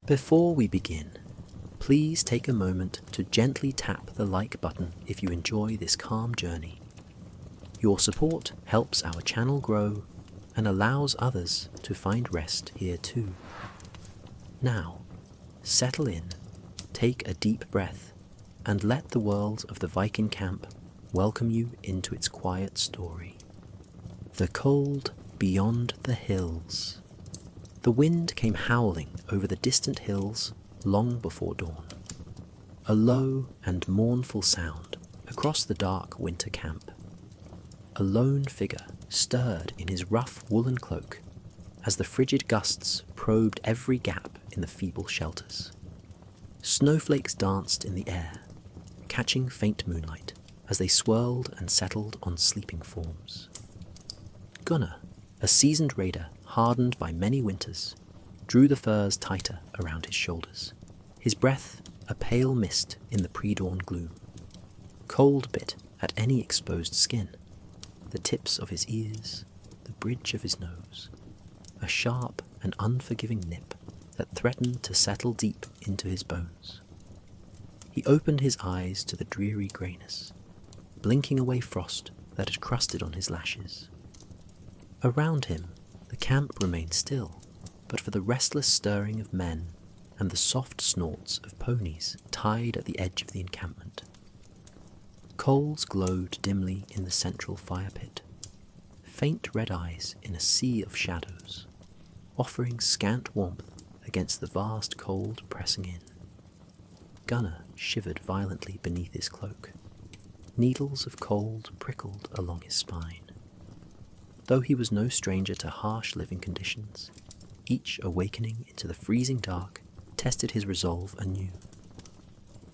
Before we begin, please take a moment to gently tap the like button if you enjoy this calm journey. Your support helps our channel grow and allows others to find rest here too. Now, settle in, take a deep breath, and let the world of the Viking camp welcome you into its quiet story. The cold beyond the hills. The wind came howling over the distant hills long before dawn. A low and mournful sound across the dark winter camp. A lone figure stirred in his rough woolen cloak as the frigid gusts probed every gap in the feeble shelters. Snowflakes danced in the air, catching faint moonlight as they swirled and settled on sleeping forms. Gunnar, a seasoned raider hardened by many winters, drew the furs tighter around his shoulders, his breath a pale mist in the pre-dawn gloom. Cold bit at any exposed skin, the tips of his ears, the bridge of his nose, a sharp and unforgiving nip that threatened to settle deep into his bones. He opened his eyes to the dreary greyness, blinking away frost that had crusted on his lashes. Around him, the camp remained still, but for the restless stirring of men and the soft snorts of ponies tied at the edge of the encampment. Coals glowed dimly in the central fire pit, faint red eyes in a sea of shadows, offering scant warmth against the vast cold pressing in. Gunnar shivered violently beneath his cloak. Needles of cold prickled along his spine. Though he was no stranger to harsh living conditions, each awakening into the freezing dark tested his resolve anew.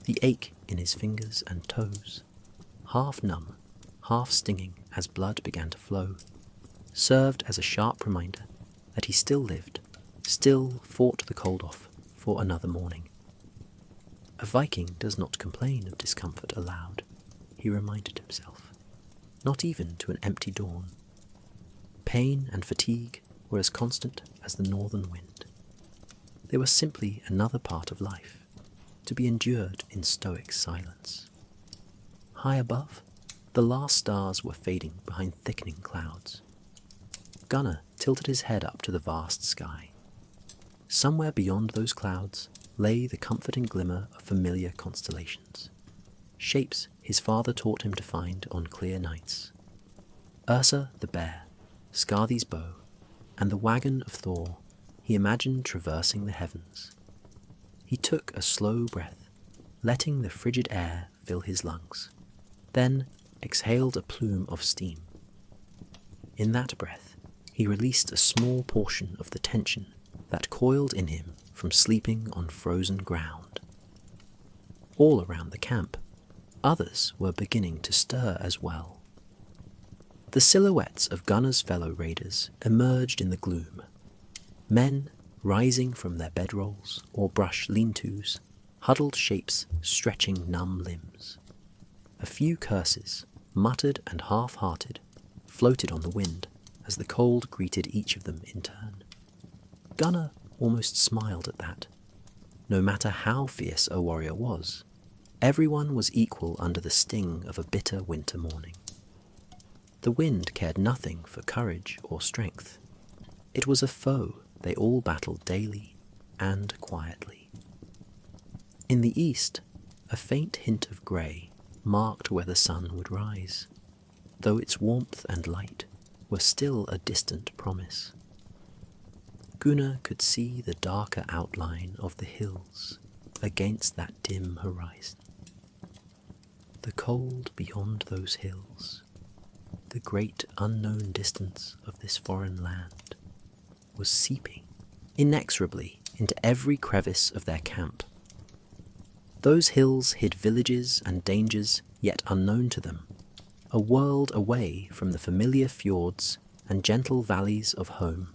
The ache in his fingers and toes, half numb, half stinging as blood began to flow, served as a sharp reminder that he still lived, still fought the cold off for another morning. A Viking does not complain of discomfort aloud, he reminded himself, not even to an empty dawn. Pain and fatigue were as constant as the northern wind. They were simply another part of life, to be endured in stoic silence. High above, the last stars were fading behind thickening clouds. Gunnar tilted his head up to the vast sky. Somewhere beyond those clouds lay the comforting glimmer of familiar constellations, shapes his father taught him to find on clear nights. Ursa the bear, Skarthi's bow, and the wagon of Thor he imagined traversing the heavens. He took a slow breath, letting the frigid air fill his lungs, then exhaled a plume of steam. In that breath, he released a small portion of the tension that coiled in him from sleeping on frozen ground. All around the camp, others were beginning to stir as well. The silhouettes of Gunnar's fellow raiders emerged in the gloom. Men rising from their bedrolls or brush lean-tos, huddled shapes stretching numb limbs. A few curses, muttered and half-hearted, floated on the wind as the cold greeted each of them in turn. Gunnar almost smiled at that. No matter how fierce a warrior was, everyone was equal under the sting of a bitter winter morning. The wind cared nothing for courage or strength. It was a foe they all battled daily and quietly. In the east, a faint hint of grey marked where the sun would rise, though its warmth and light were still a distant promise. Gunnar could see the darker outline of the hills against that dim horizon. The cold beyond those hills, the great unknown distance of this foreign land, was seeping inexorably into every crevice of their camp. Those hills hid villages and dangers yet unknown to them, a world away from the familiar fjords and gentle valleys of home.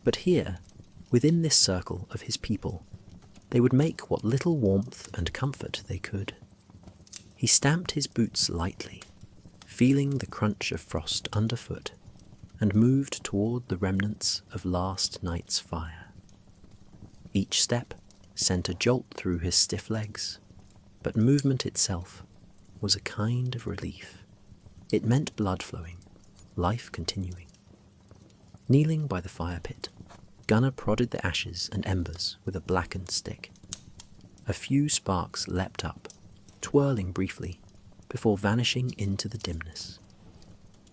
But here, within this circle of his people, they would make what little warmth and comfort they could. He stamped his boots lightly, feeling the crunch of frost underfoot, and moved toward the remnants of last night's fire. Each step sent a jolt through his stiff legs, but movement itself was a kind of relief. It meant blood flowing, life continuing. Kneeling by the fire pit, Gunnar prodded the ashes and embers with a blackened stick. A few sparks leapt up, twirling briefly, before vanishing into the dimness.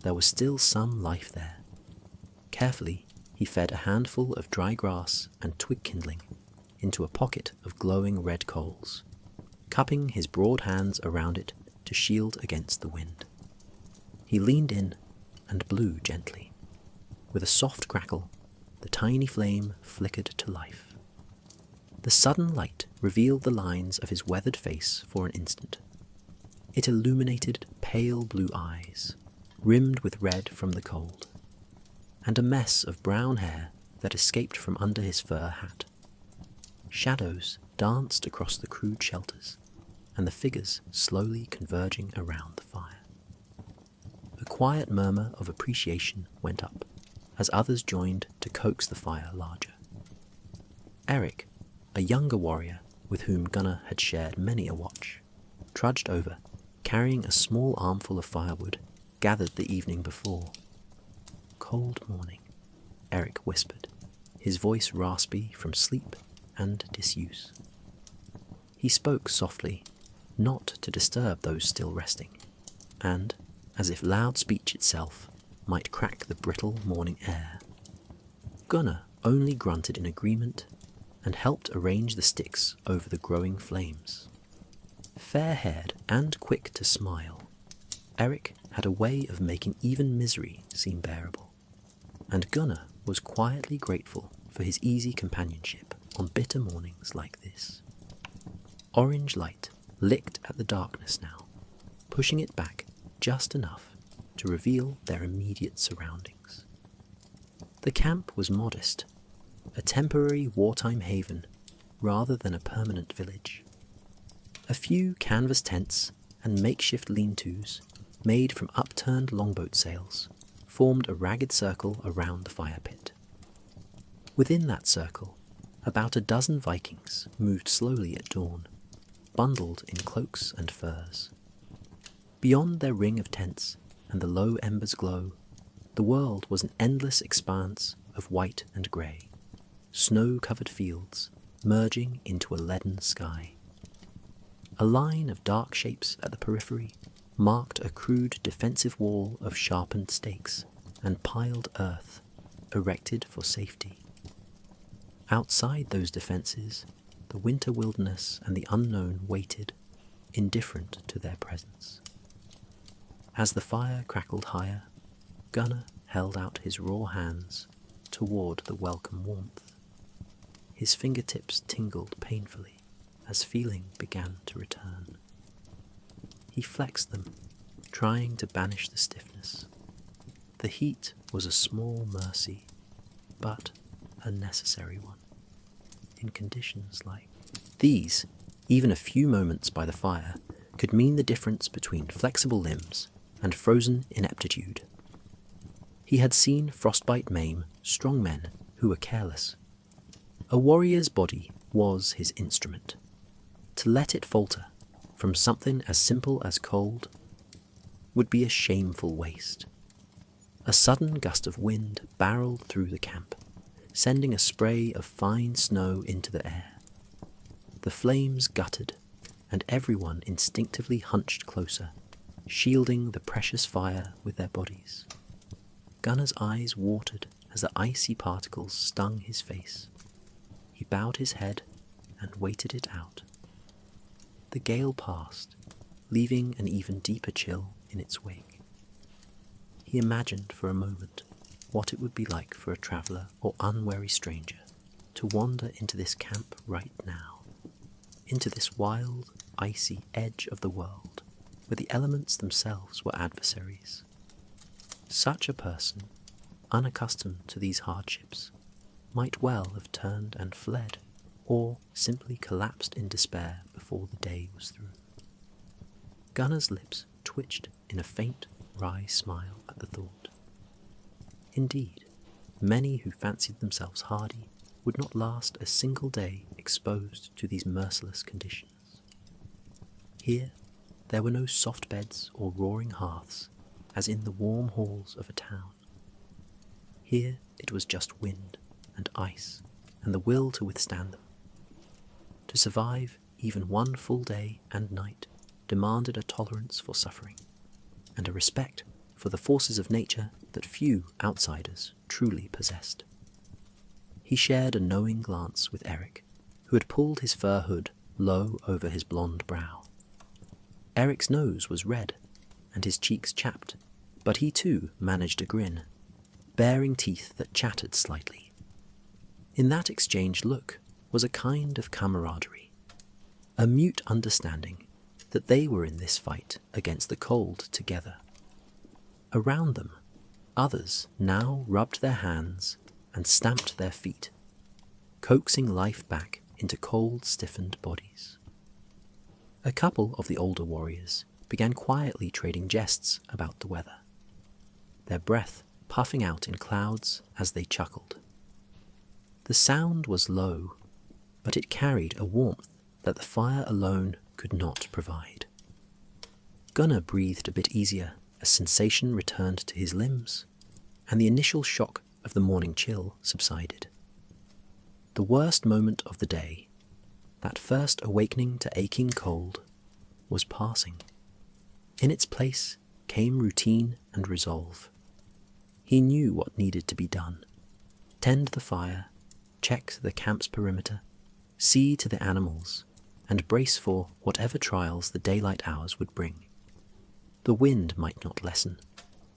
There was still some life there. Carefully, he fed a handful of dry grass and twig kindling into a pocket of glowing red coals, cupping his broad hands around it to shield against the wind. He leaned in and blew gently. With a soft crackle, the tiny flame flickered to life. The sudden light revealed the lines of his weathered face for an instant. It illuminated pale blue eyes, rimmed with red from the cold, and a mess of brown hair that escaped from under his fur hat. Shadows danced across the crude shelters, and the figures slowly converging around the fire. A quiet murmur of appreciation went up, as others joined to coax the fire larger. Eric, a younger warrior with whom Gunnar had shared many a watch, trudged over, carrying a small armful of firewood gathered the evening before. "Cold morning," Eric whispered, his voice raspy from sleep and disuse. He spoke softly, not to disturb those still resting, and, as if loud speech itself might crack the brittle morning air. Gunnar only grunted in agreement and helped arrange the sticks over the growing flames. Fair-haired and quick to smile, Eric had a way of making even misery seem bearable, and Gunnar was quietly grateful for his easy companionship on bitter mornings like this. Orange light licked at the darkness now, pushing it back just enough to reveal their immediate surroundings. The camp was modest, a temporary wartime haven rather than a permanent village. A few canvas tents and makeshift lean-tos, made from upturned longboat sails, formed a ragged circle around the fire pit. Within that circle, about a dozen Vikings moved slowly at dawn, bundled in cloaks and furs. Beyond their ring of tents and the low embers' glow, the world was an endless expanse of white and grey, snow-covered fields merging into a leaden sky. A line of dark shapes at the periphery marked a crude defensive wall of sharpened stakes and piled earth, erected for safety. Outside those defences, the winter wilderness and the unknown waited, indifferent to their presence. As the fire crackled higher, Gunnar held out his raw hands toward the welcome warmth. His fingertips tingled painfully as feeling began to return. He flexed them, trying to banish the stiffness. The heat was a small mercy, but a necessary one. In conditions like these, even a few moments by the fire could mean the difference between flexible limbs and frozen ineptitude. He had seen frostbite maim strong men who were careless. A warrior's body was his instrument. To let it falter from something as simple as cold would be a shameful waste. A sudden gust of wind barreled through the camp, sending a spray of fine snow into the air. The flames guttered, and everyone instinctively hunched closer, shielding the precious fire with their bodies. Gunnar's eyes watered as the icy particles stung his face. He bowed his head and waited it out. The gale passed, leaving an even deeper chill in its wake. He imagined for a moment what it would be like for a traveller or unwary stranger to wander into this camp right now, into this wild, icy edge of the world, where the elements themselves were adversaries. Such a person, unaccustomed to these hardships, might well have turned and fled, or simply collapsed in despair before the day was through. Gunnar's lips twitched in a faint, wry smile at the thought. Indeed, many who fancied themselves hardy would not last a single day exposed to these merciless conditions. Here, there were no soft beds or roaring hearths, as in the warm halls of a town. Here it was just wind and ice and the will to withstand them. To survive even one full day and night demanded a tolerance for suffering, and a respect for the forces of nature that few outsiders truly possessed. He shared a knowing glance with Eric, who had pulled his fur hood low over his blonde brow. Eric's nose was red, and his cheeks chapped, but he too managed a grin, baring teeth that chattered slightly. In that exchanged look was a kind of camaraderie, a mute understanding that they were in this fight against the cold together. Around them, others now rubbed their hands and stamped their feet, coaxing life back into cold, stiffened bodies. A couple of the older warriors began quietly trading jests about the weather, their breath puffing out in clouds as they chuckled. The sound was low, but it carried a warmth that the fire alone could not provide. Gunnar breathed a bit easier as sensation returned to his limbs, and the initial shock of the morning chill subsided. The worst moment of the day, that first awakening to aching cold, was passing. In its place came routine and resolve. He knew what needed to be done: tend the fire, check the camp's perimeter, see to the animals, and brace for whatever trials the daylight hours would bring. The wind might not lessen,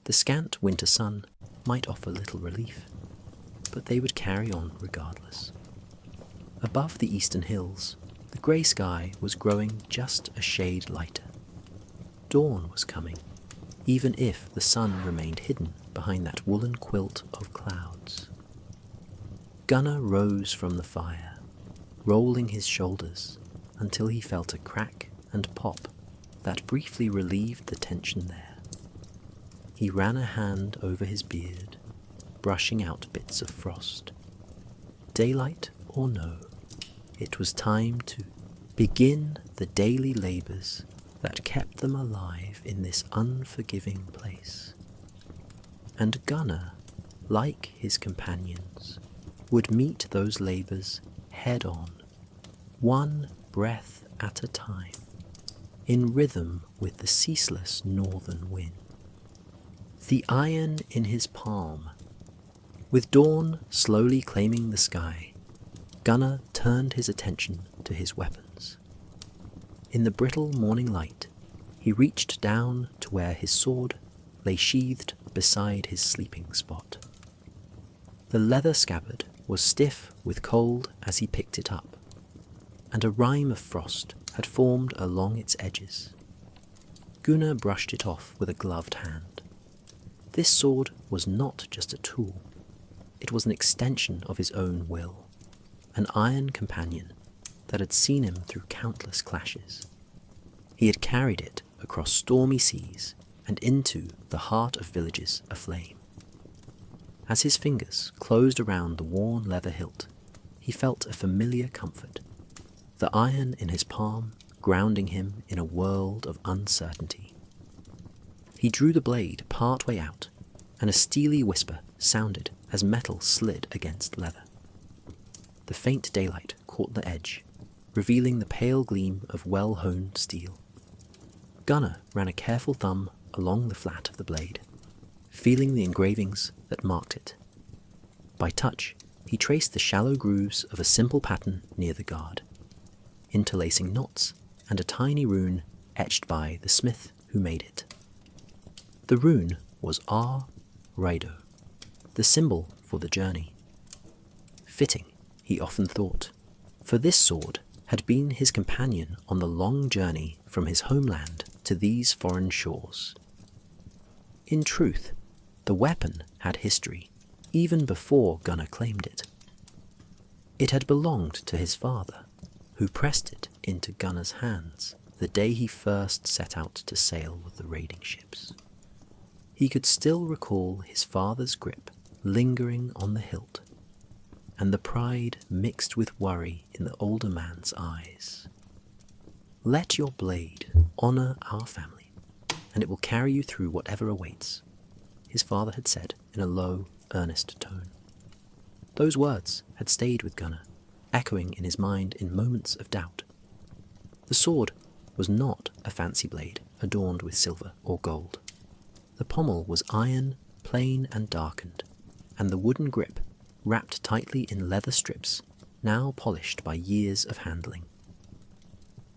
the scant winter sun might offer little relief, but they would carry on regardless. Above the eastern hills, the grey sky was growing just a shade lighter. Dawn was coming, even if the sun remained hidden behind that woolen quilt of clouds. Gunnar rose from the fire, rolling his shoulders until he felt a crack and pop that briefly relieved the tension there. He ran a hand over his beard, brushing out bits of frost. Daylight or no, it was time to begin the daily labours that kept them alive in this unforgiving place. And Gunnar, like his companions, would meet those labours head on, one breath at a time, in rhythm with the ceaseless northern wind. The iron in his palm. With dawn slowly claiming the sky, Gunnar turned his attention to his weapons. In the brittle morning light, he reached down to where his sword lay sheathed beside his sleeping spot. The leather scabbard was stiff with cold as he picked it up, and a rime of frost had formed along its edges. Gunnar brushed it off with a gloved hand. This sword was not just a tool, it was an extension of his own will, an iron companion that had seen him through countless clashes. He had carried it across stormy seas and into the heart of villages aflame. As his fingers closed around the worn leather hilt, he felt a familiar comfort, the iron in his palm grounding him in a world of uncertainty. He drew the blade part way out, and a steely whisper sounded as metal slid against leather. The faint daylight caught the edge, revealing the pale gleam of well-honed steel. Gunnar ran a careful thumb along the flat of the blade, feeling the engravings that marked it. By touch, he traced the shallow grooves of a simple pattern near the guard, interlacing knots and a tiny rune etched by the smith who made it. The rune was R. Raido, the symbol for the journey. Fitting, he often thought, for this sword had been his companion on the long journey from his homeland to these foreign shores. In truth, the weapon had history even before Gunnar claimed it. It had belonged to his father, who pressed it into Gunnar's hands the day he first set out to sail with the raiding ships. He could still recall his father's grip lingering on the hilt, and the pride mixed with worry in the older man's eyes. "Let your blade honor our family, and it will carry you through whatever awaits," his father had said in a low, earnest tone. Those words had stayed with Gunnar, echoing in his mind in moments of doubt. The sword was not a fancy blade adorned with silver or gold. The pommel was iron, plain and darkened, and the wooden grip wrapped tightly in leather strips, now polished by years of handling.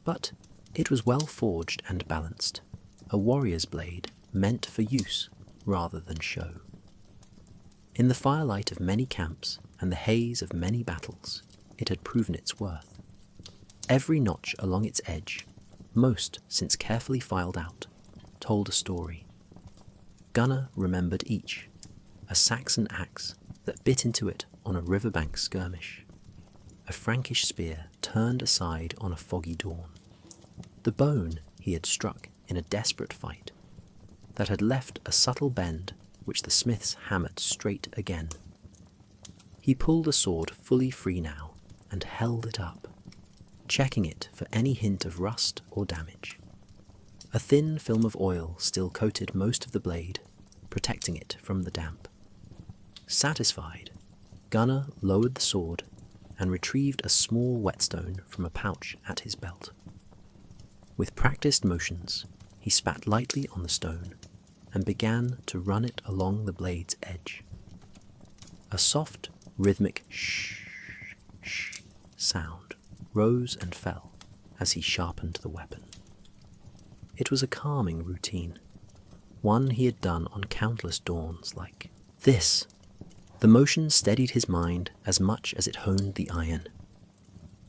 But it was well forged and balanced, a warrior's blade meant for use rather than show. In the firelight of many camps and the haze of many battles, it had proven its worth. Every notch along its edge, most since carefully filed out, told a story. Gunnar remembered each, a Saxon axe that bit into it on a riverbank skirmish, a Frankish spear turned aside on a foggy dawn, the bone he had struck in a desperate fight that had left a subtle bend which the smiths hammered straight again. He pulled the sword fully free now and held it up, checking it for any hint of rust or damage. A thin film of oil still coated most of the blade, protecting it from the damp. Satisfied, Gunnar lowered the sword and retrieved a small whetstone from a pouch at his belt. With practiced motions, he spat lightly on the stone and began to run it along the blade's edge. A soft, rhythmic shh, shh sound rose and fell as he sharpened the weapon. It was a calming routine, one he had done on countless dawns like this. The motion steadied his mind as much as it honed the iron.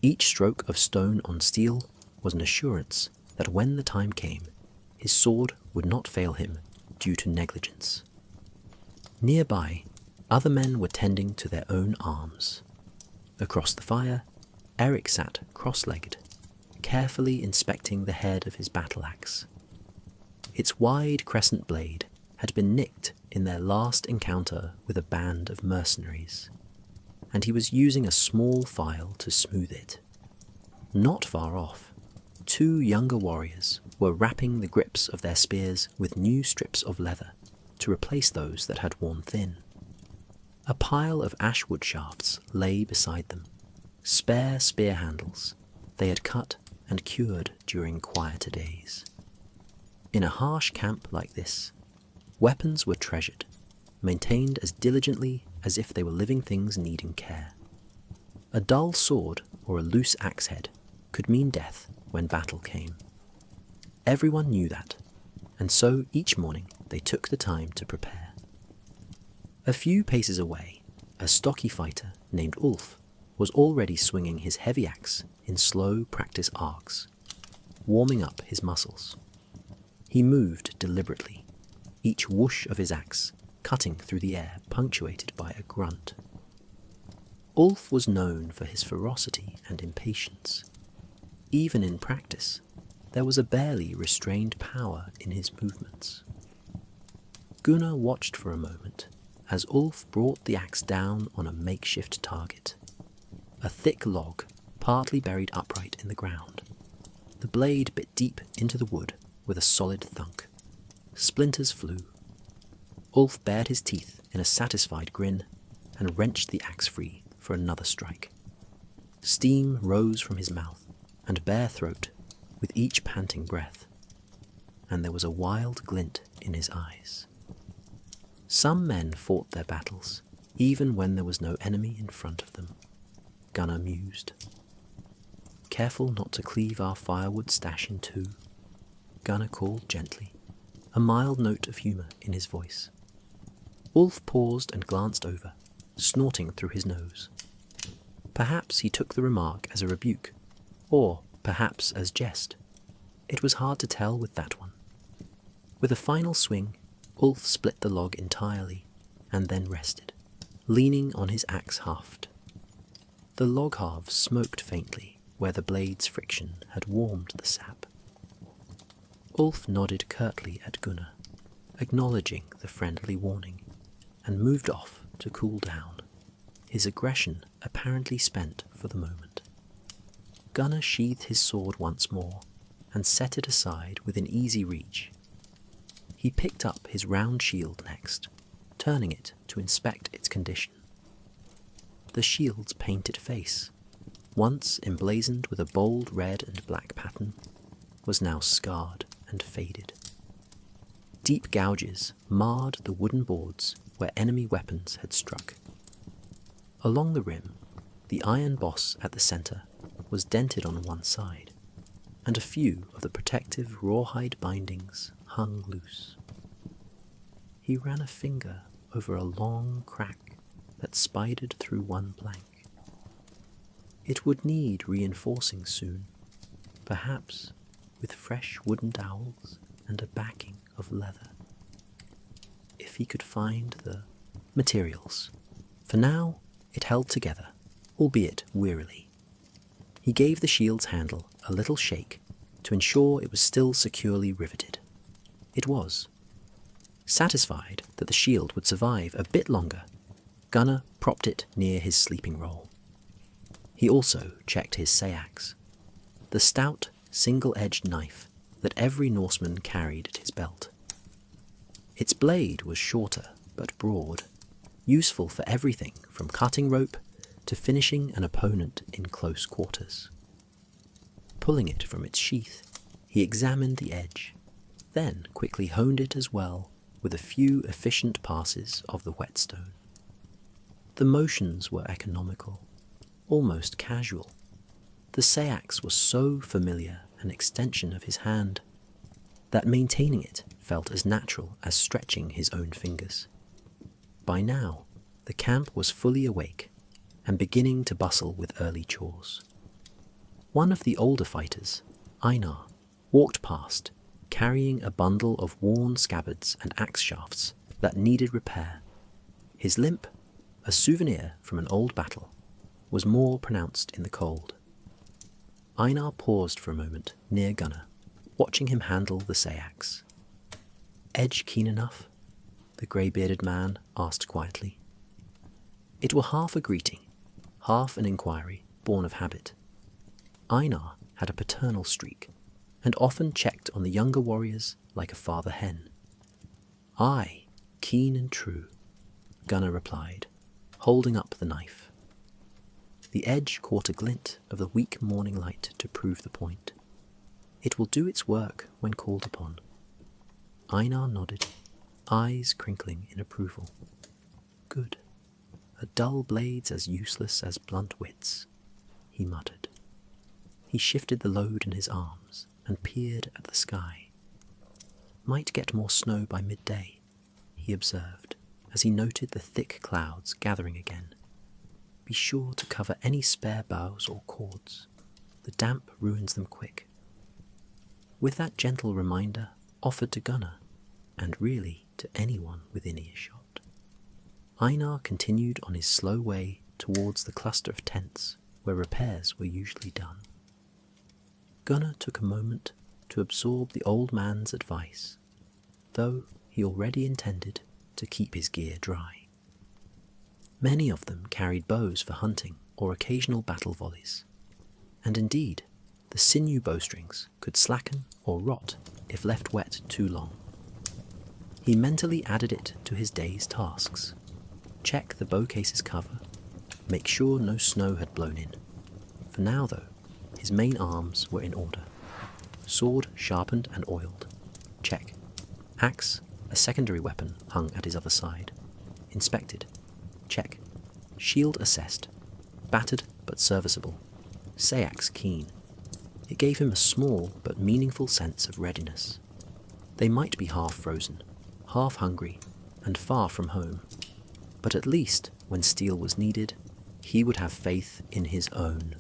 Each stroke of stone on steel was an assurance that when the time came, his sword would not fail him due to negligence. Nearby, other men were tending to their own arms. Across the fire, Eric sat cross-legged, carefully inspecting the head of his battle-axe. Its wide crescent blade had been nicked in their last encounter with a band of mercenaries, and he was using a small file to smooth it. Not far off, 2 younger warriors were wrapping the grips of their spears with new strips of leather to replace those that had worn thin. A pile of ashwood shafts lay beside them, spare spear handles they had cut and cured during quieter days. In a harsh camp like this, weapons were treasured, maintained as diligently as if they were living things needing care. A dull sword or a loose axe head could mean death when battle came. Everyone knew that, and so each morning they took the time to prepare. A few paces away, a stocky fighter named Ulf was already swinging his heavy axe in slow practice arcs, warming up his muscles. He moved deliberately, each whoosh of his axe cutting through the air punctuated by a grunt. Ulf was known for his ferocity and impatience. Even in practice, there was a barely restrained power in his movements. Gunnar watched for a moment as Ulf brought the axe down on a makeshift target, a thick log partly buried upright in the ground. The blade bit deep into the wood with a solid thunk. Splinters flew. Ulf bared his teeth in a satisfied grin and wrenched the axe free for another strike. Steam rose from his mouth and bare throat with each panting breath, and there was a wild glint in his eyes. Some men fought their battles, even when there was no enemy in front of them, Gunnar mused. Careful not to cleave our firewood stash in 2, Gunnar called gently, a mild note of humour in his voice. Ulf paused and glanced over, snorting through his nose. Perhaps he took the remark as a rebuke, or perhaps as jest. It was hard to tell with that one. With a final swing, Ulf split the log entirely, and then rested, leaning on his axe haft. The log halves smoked faintly where the blade's friction had warmed the sap. Ulf nodded curtly at Gunnar, acknowledging the friendly warning, and moved off to cool down, his aggression apparently spent for the moment. Gunnar sheathed his sword once more and set it aside within easy reach. He picked up his round shield next, turning it to inspect its condition. The shield's painted face, once emblazoned with a bold red and black pattern, was now scarred and faded. Deep gouges marred the wooden boards where enemy weapons had struck. Along the rim, the iron boss at the centre was dented on one side, and a few of the protective rawhide bindings hung loose. He ran a finger over a long crack that spidered through one plank. It would need reinforcing soon, perhaps with fresh wooden dowels and a backing of leather. If he could find the materials. For now, it held together, albeit wearily. He gave the shield's handle a little shake to ensure it was still securely riveted. It was. Satisfied that the shield would survive a bit longer, Gunnar propped it near his sleeping roll. He also checked his seax, the stout, single-edged knife that every Norseman carried at his belt. Its blade was shorter but broad, useful for everything from cutting rope to finishing an opponent in close quarters. Pulling it from its sheath, he examined the edge, then quickly honed it as well with a few efficient passes of the whetstone. The motions were economical, almost casual. The seax was so familiar an extension of his hand that maintaining it felt as natural as stretching his own fingers. By now, the camp was fully awake and beginning to bustle with early chores. One of the older fighters, Einar, walked past, carrying a bundle of worn scabbards and axe shafts that needed repair. His limp, a souvenir from an old battle, was more pronounced in the cold. Einar paused for a moment near Gunnar, watching him handle the seax. "Edge keen enough?" the grey-bearded man asked quietly. It were half a greeting, half an inquiry born of habit. Einar had a paternal streak, and often checked on the younger warriors like a father hen. "Aye, keen and true," Gunnar replied, holding up the knife. The edge caught a glint of the weak morning light to prove the point. "It will do its work when called upon." Einar nodded, eyes crinkling in approval. "Good. A dull blade's as useless as blunt wits," he muttered. He shifted the load in his arms and peered at the sky. "Might get more snow by midday," he observed as he noted the thick clouds gathering again. "Be sure to cover any spare boughs or cords. The damp ruins them quick." With that gentle reminder offered to Gunnar, and really to anyone within earshot, Einar continued on his slow way towards the cluster of tents where repairs were usually done. Gunnar took a moment to absorb the old man's advice, though he already intended to keep his gear dry. Many of them carried bows for hunting or occasional battle volleys, and indeed, the sinew bowstrings could slacken or rot if left wet too long. He mentally added it to his day's tasks. Check the bowcase's cover, make sure no snow had blown in. For now, though, his main arms were in order. Sword sharpened and oiled. Check. Axe, a secondary weapon, hung at his other side. Inspected. Check. Shield assessed. Battered but serviceable. Seax keen. It gave him a small but meaningful sense of readiness. They might be half frozen, half hungry, and far from home, but at least, when steel was needed, he would have faith in his own.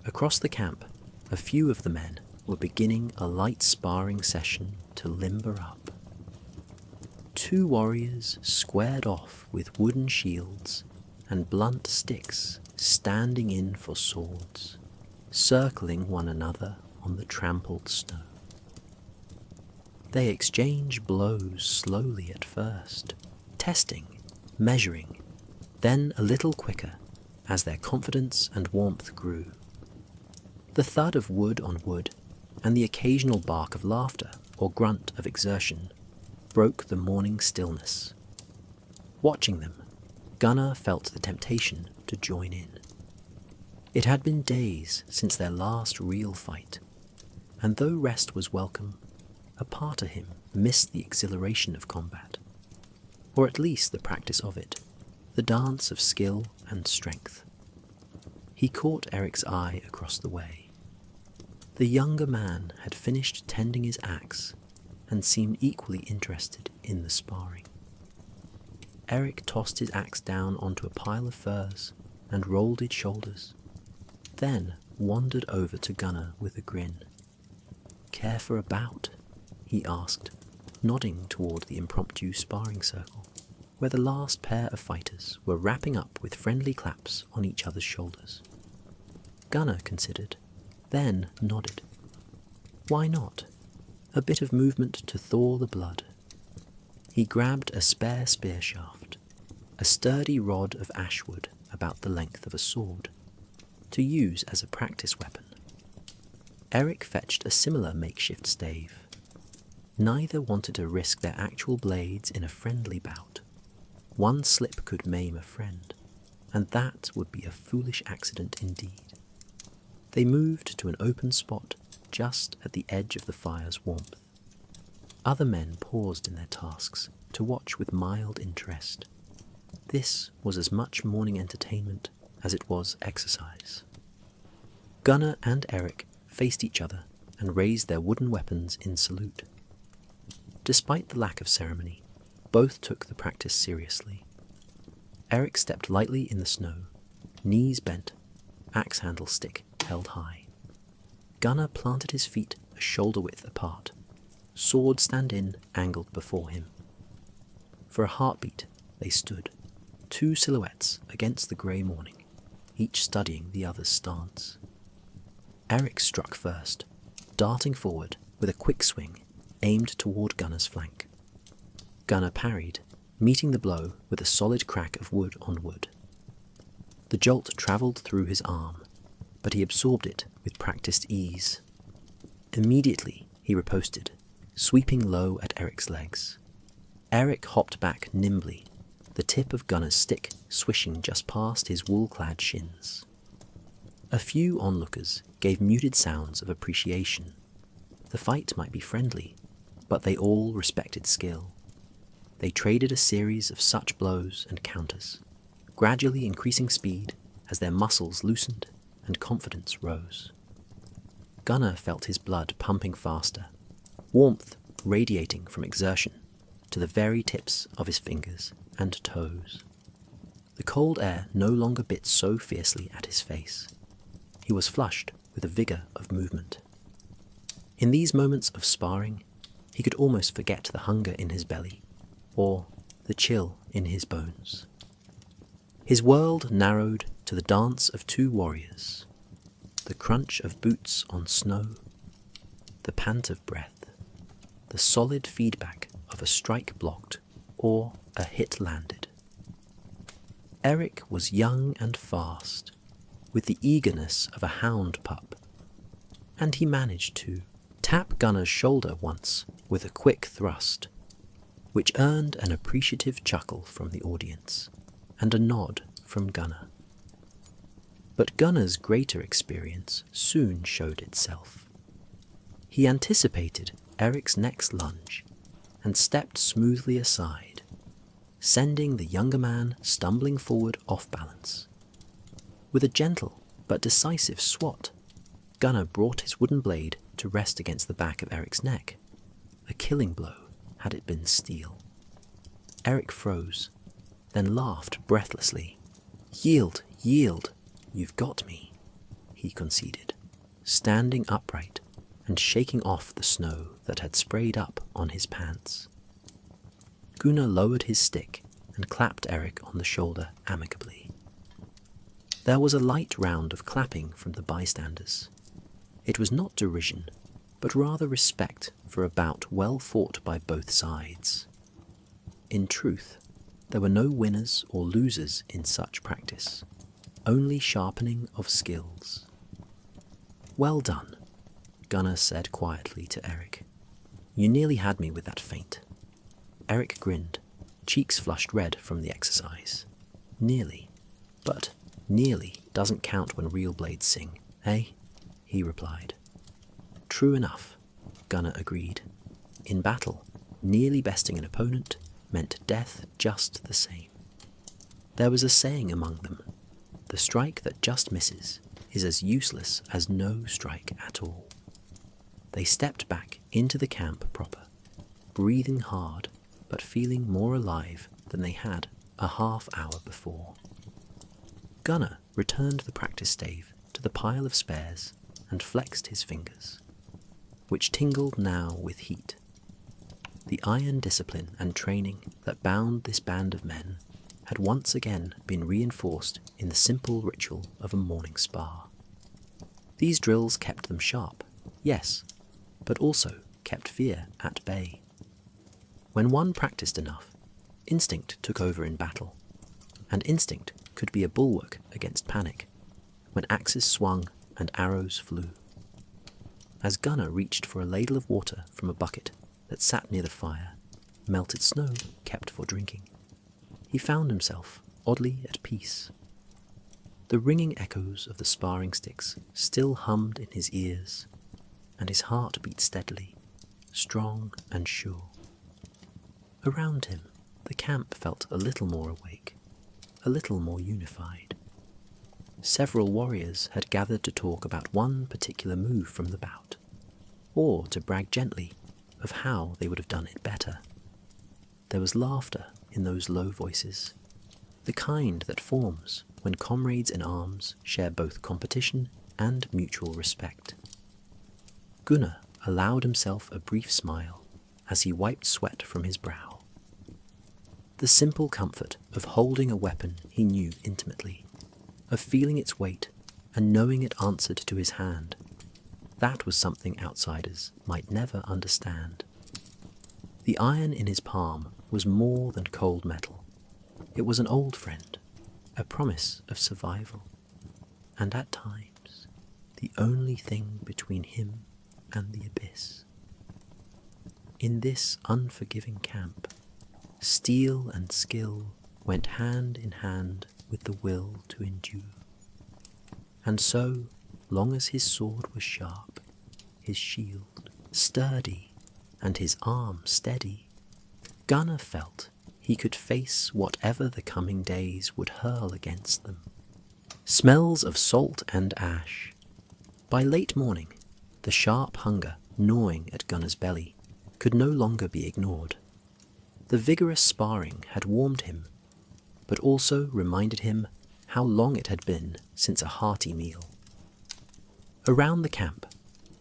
Across the camp, a few of the men were beginning a light sparring session to limber up. Two warriors squared off with wooden shields and blunt sticks standing in for swords, circling one another on the trampled snow. They exchange blows slowly at first, testing, measuring, then a little quicker as their confidence and warmth grew. The thud of wood on wood and the occasional bark of laughter or grunt of exertion broke the morning stillness. Watching them, Gunnar felt the temptation to join in. It had been days since their last real fight, and though rest was welcome, a part of him missed the exhilaration of combat, or at least the practice of it, the dance of skill and strength. He caught Eric's eye across the way. The younger man had finished tending his axe and seemed equally interested in the sparring. Eric tossed his axe down onto a pile of furs and rolled his shoulders, then wandered over to Gunnar with a grin. "Care for a bout?" he asked, nodding toward the impromptu sparring circle, where the last pair of fighters were wrapping up with friendly claps on each other's shoulders. Gunnar considered, then nodded. Why not? A bit of movement to thaw the blood. He grabbed a spare spear shaft, a sturdy rod of ashwood about the length of a sword, to use as a practice weapon. Eric fetched a similar makeshift stave. Neither wanted to risk their actual blades in a friendly bout. One slip could maim a friend, and that would be a foolish accident indeed. They moved to an open spot just at the edge of the fire's warmth. Other men paused in their tasks to watch with mild interest. This was as much morning entertainment as it was exercise. Gunnar and Eric faced each other and raised their wooden weapons in salute. Despite the lack of ceremony, both took the practice seriously. Eric stepped lightly in the snow, knees bent, axe handle stick held high. Gunnar planted his feet a shoulder width apart, sword stand-in angled before him. For a heartbeat, they stood, two silhouettes against the grey morning, each studying the other's stance. Eric struck first, darting forward with a quick swing aimed toward Gunnar's flank. Gunnar parried, meeting the blow with a solid crack of wood on wood. The jolt travelled through his arm, but he absorbed it with practiced ease. Immediately he riposted, sweeping low at Eric's legs. Eric hopped back nimbly, the tip of Gunnar's stick swishing just past his wool-clad shins. A few onlookers gave muted sounds of appreciation. The fight might be friendly, but they all respected skill. They traded a series of such blows and counters, gradually increasing speed as their muscles loosened and confidence rose. Gunnar felt his blood pumping faster, warmth radiating from exertion to the very tips of his fingers and toes. The cold air no longer bit so fiercely at his face. He was flushed with the vigour of movement. In these moments of sparring, he could almost forget the hunger in his belly, or the chill in his bones. His world narrowed to the dance of two warriors, the crunch of boots on snow, the pant of breath, the solid feedback of a strike blocked or a hit landed. Eric was young and fast, with the eagerness of a hound pup, and he managed to tap Gunnar's shoulder once with a quick thrust, which earned an appreciative chuckle from the audience and a nod from Gunnar. But Gunnar's greater experience soon showed itself. He anticipated Eric's next lunge and stepped smoothly aside, sending the younger man stumbling forward off balance. With a gentle but decisive swat, Gunnar brought his wooden blade to rest against the back of Eric's neck, a killing blow had it been steel. Eric froze, then laughed breathlessly. "Yield, yield, you've got me," he conceded, standing upright and shaking off the snow that had sprayed up on his pants. Gunnar lowered his stick and clapped Eric on the shoulder amicably. There was a light round of clapping from the bystanders. It was not derision, but rather respect for a bout well fought by both sides. In truth, There were no winners or losers in such practice, only sharpening of skills. "Well done," Gunnar said quietly to Eric. "You nearly had me with that feint." Eric grinned, cheeks flushed red from the exercise. "Nearly. But nearly doesn't count when real blades sing, eh?" he replied. "True enough," Gunnar agreed. In battle, nearly besting an opponent meant death just the same. There was a saying among them, "The strike that just misses is as useless as no strike at all." They stepped back into the camp proper, breathing hard but feeling more alive than they had a half hour before. Gunnar returned the practice stave to the pile of spares and flexed his fingers, which tingled now with heat. The iron discipline and training that bound this band of men had once again been reinforced in the simple ritual of a morning spar. These drills kept them sharp, yes, but also kept fear at bay. When one practiced enough, instinct took over in battle, and instinct could be a bulwark against panic when axes swung and arrows flew. As Gunnar reached for a ladle of water from a bucket that sat near the fire, melted snow kept for drinking, he found himself oddly at peace. The ringing echoes of the sparring sticks still hummed in his ears, and his heart beat steadily, strong and sure. Around him, the camp felt a little more awake, a little more unified. Several warriors had gathered to talk about one particular move from the bout, or to brag gently of how they would have done it better. There was laughter in those low voices, the kind that forms when comrades in arms share both competition and mutual respect. Gunnar allowed himself a brief smile as he wiped sweat from his brow. The simple comfort of holding a weapon he knew intimately, of feeling its weight and knowing it answered to his hand, that was something outsiders might never understand. The iron in his palm was more than cold metal. It was an old friend, a promise of survival, and at times, the only thing between him and the abyss. In this unforgiving camp, steel and skill went hand in hand with the will to endure. And so, long as his sword was sharp, his shield sturdy, and his arm steady, Gunnar felt he could face whatever the coming days would hurl against them. Smells of salt and ash. By late morning, the sharp hunger gnawing at Gunnar's belly could no longer be ignored. The vigorous sparring had warmed him, but also reminded him how long it had been since a hearty meal. Around the camp,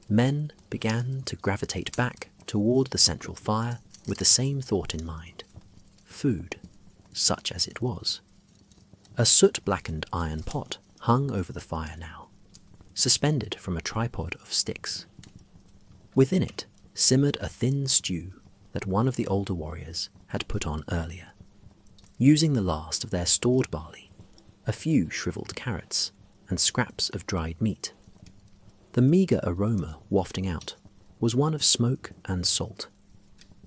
men began to gravitate back toward the central fire with the same thought in mind: food, such as it was. A soot-blackened iron pot hung over the fire now, suspended from a tripod of sticks. Within it simmered a thin stew that one of the older warriors had put on earlier, using the last of their stored barley, a few shriveled carrots, and scraps of dried meat. The meagre aroma wafting out was one of smoke and salt,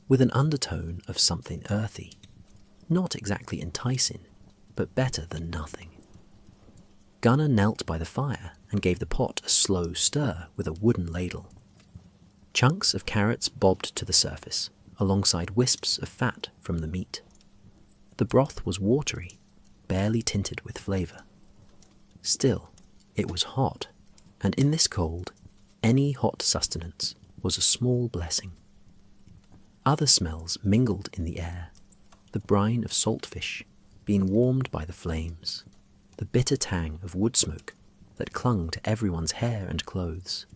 with an undertone of something earthy, not exactly enticing, but better than nothing. Gunnar knelt by the fire and gave the pot a slow stir with a wooden ladle. Chunks of carrots bobbed to the surface, alongside wisps of fat from the meat. The broth was watery, barely tinted with flavour. Still, it was hot, and in this cold, any hot sustenance was a small blessing. Other smells mingled in the air, the brine of saltfish being warmed by the flames, the bitter tang of wood smoke that clung to everyone's hair and clothes,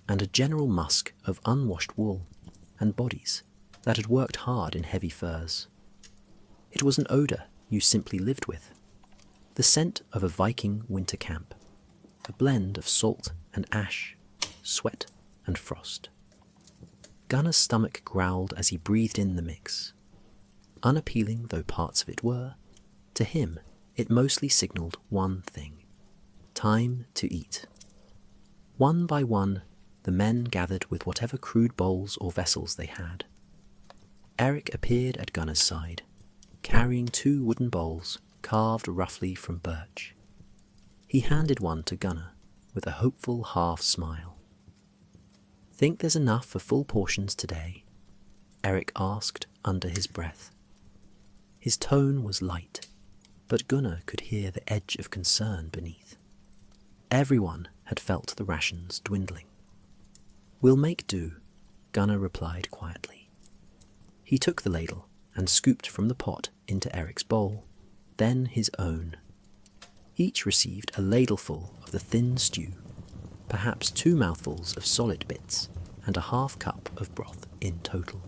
and a general musk of unwashed wool and bodies that had worked hard in heavy furs. It was an odour you simply lived with, the scent of a Viking winter camp, a blend of salt and ash, sweat and frost. Gunnar's stomach growled as he breathed in the mix. unappealing though parts of it were, to him it mostly signalled one thing: time to eat. One by one, the men gathered with whatever crude bowls or vessels they had. Eric appeared at Gunnar's side, carrying 2 wooden bowls carved roughly from birch. He handed one to Gunnar with a hopeful half smile. "Think there's enough for full portions today?" Eric asked under his breath. His tone was light, but Gunnar could hear the edge of concern beneath. Everyone had felt the rations dwindling. "We'll make do," Gunnar replied quietly. He took the ladle and scooped from the pot into Eric's bowl, then his own. Each received a ladleful of the thin stew, perhaps 2 mouthfuls of solid bits, and a half cup of broth in total.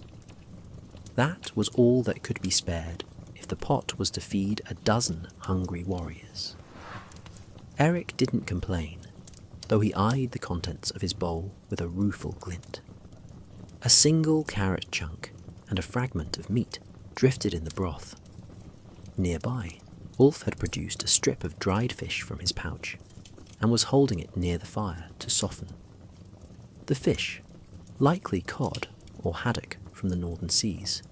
That was all that could be spared if the pot was to feed a dozen hungry warriors. Eric didn't complain, though he eyed the contents of his bowl with a rueful glint. A single carrot chunk and a fragment of meat drifted in the broth. Nearby, Ulf had produced a strip of dried fish from his pouch and was holding it near the fire to soften. The fish, likely cod or haddock from the northern seas,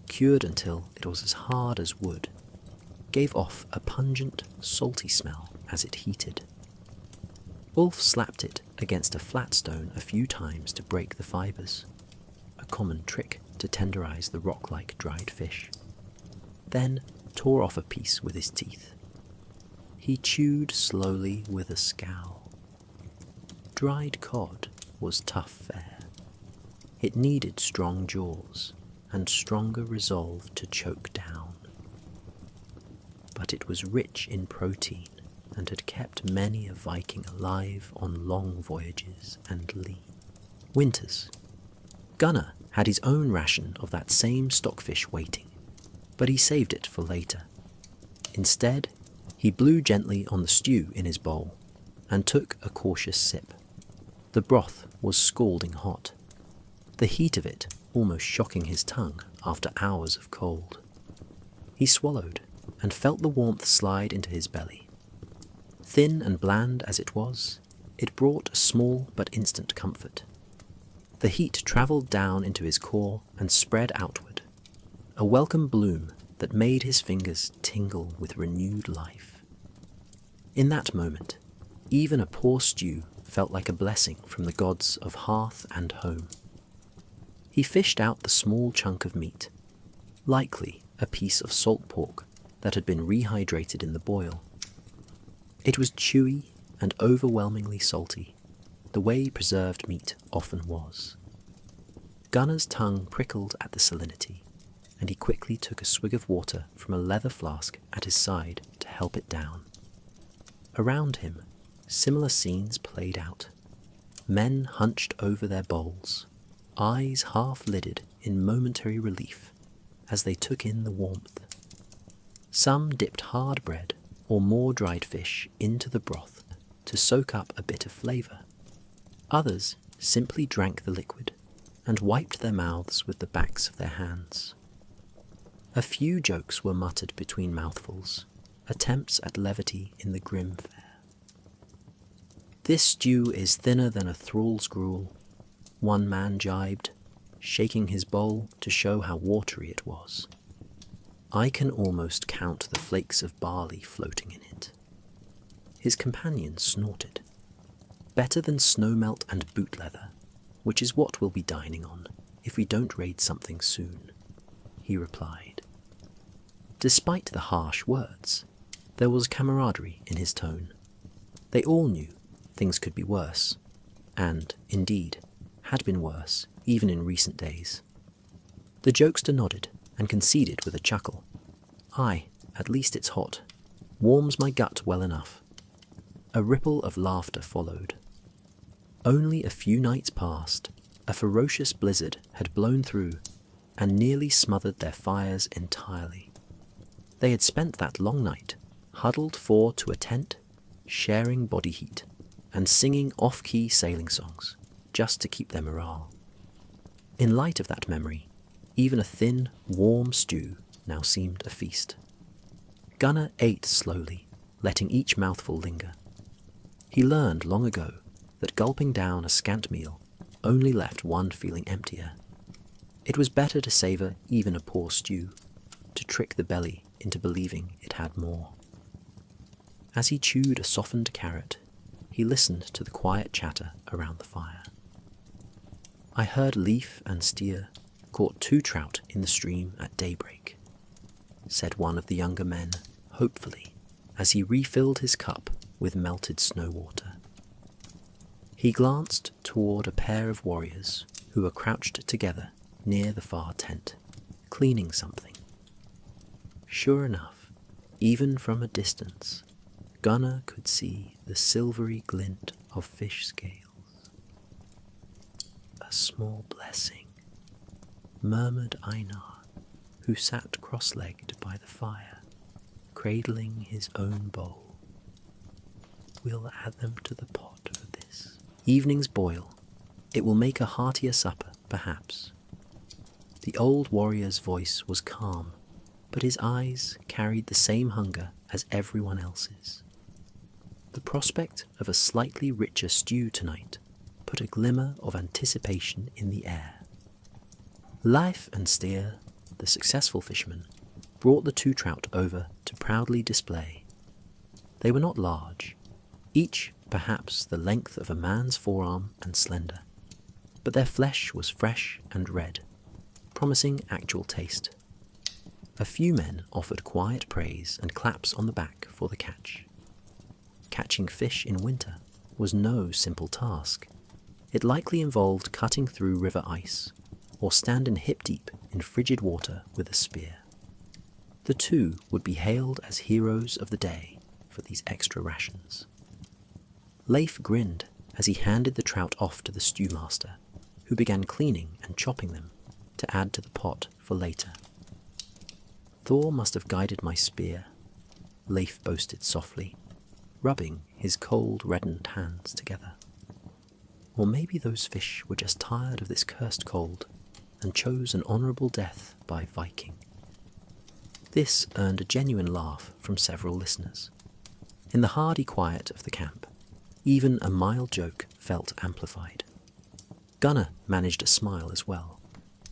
cured until it was as hard as wood, gave off a pungent, salty smell as it heated. Ulf slapped it against a flat stone a few times to break the fibres, a common trick to tenderize the rock-like dried fish, then tore off a piece with his teeth. He chewed slowly with a scowl. Dried cod was tough fare. It needed strong jaws and stronger resolve to choke down. But it was rich in protein and had kept many a Viking alive on long voyages and lean winters. Gunnar had his own ration of that same stockfish waiting, but he saved it for later. Instead, he blew gently on the stew in his bowl and took a cautious sip. The broth was scalding hot, the heat of it almost shocking his tongue after hours of cold. He swallowed and felt the warmth slide into his belly. Thin and bland as it was, it brought a small but instant comfort. The heat travelled down into his core and spread outward, a welcome bloom that made his fingers tingle with renewed life. In that moment, even a poor stew felt like a blessing from the gods of hearth and home. He fished out the small chunk of meat, likely a piece of salt pork that had been rehydrated in the boil. It was chewy and overwhelmingly salty, the way preserved meat often was. Gunnar's tongue prickled at the salinity, and he quickly took a swig of water from a leather flask at his side to help it down. Around him, similar scenes played out. Men hunched over their bowls, eyes half-lidded in momentary relief as they took in the warmth. Some dipped hard bread or more dried fish into the broth to soak up a bit of flavour. Others simply drank the liquid and wiped their mouths with the backs of their hands. A few jokes were muttered between mouthfuls, attempts at levity in the grim fare. "This stew is thinner than a thrall's gruel," one man jibed, shaking his bowl to show how watery it was. "I can almost count the flakes of barley floating in it." His companion snorted. "Better than snowmelt and boot leather, which is what we'll be dining on if we don't raid something soon," he replied. Despite the harsh words, there was camaraderie in his tone. They all knew things could be worse, and, indeed, had been worse even in recent days. The jokester nodded and conceded with a chuckle. "Aye, at least it's hot. Warms my gut well enough." A ripple of laughter followed. Only a few nights past, a ferocious blizzard had blown through and nearly smothered their fires entirely. They had spent that long night huddled 4 to a tent, sharing body heat, and singing off-key sailing songs just to keep their morale. In light of that memory, even a thin, warm stew now seemed a feast. Gunnar ate slowly, letting each mouthful linger. He learned long ago that gulping down a scant meal only left one feeling emptier. It was better to savour even a poor stew, to trick the belly into believing it had more. As he chewed a softened carrot, he listened to the quiet chatter around the fire. "I heard Leif and Steer caught 2 trout in the stream at daybreak," said one of the younger men, hopefully, as he refilled his cup with melted snow water. He glanced toward a pair of warriors who were crouched together near the far tent, cleaning something. Sure enough, even from a distance, Gunnar could see the silvery glint of fish scales. "A small blessing," murmured Einar, who sat cross-legged by the fire, cradling his own bowl. "We'll add them to the pot for this evening's boil. It will make a heartier supper, perhaps." The old warrior's voice was calm, but his eyes carried the same hunger as everyone else's. The prospect of a slightly richer stew tonight put a glimmer of anticipation in the air. Leif and Steer, the successful fishermen, brought the 2 trout over to proudly display. They were not large, each perhaps the length of a man's forearm and slender, but their flesh was fresh and red, promising actual taste. A few men offered quiet praise and claps on the back for the catch. Catching fish in winter was no simple task. It likely involved cutting through river ice, or standing hip-deep in frigid water with a spear. The 2 would be hailed as heroes of the day for these extra rations. Leif grinned as he handed the trout off to the stewmaster, who began cleaning and chopping them to add to the pot for later. "Thor must have guided my spear," Leif boasted softly, rubbing his cold, reddened hands together. "Or maybe those fish were just tired of this cursed cold and chose an honourable death by Viking." This earned a genuine laugh from several listeners. In the hardy quiet of the camp, even a mild joke felt amplified. Gunnar managed a smile as well,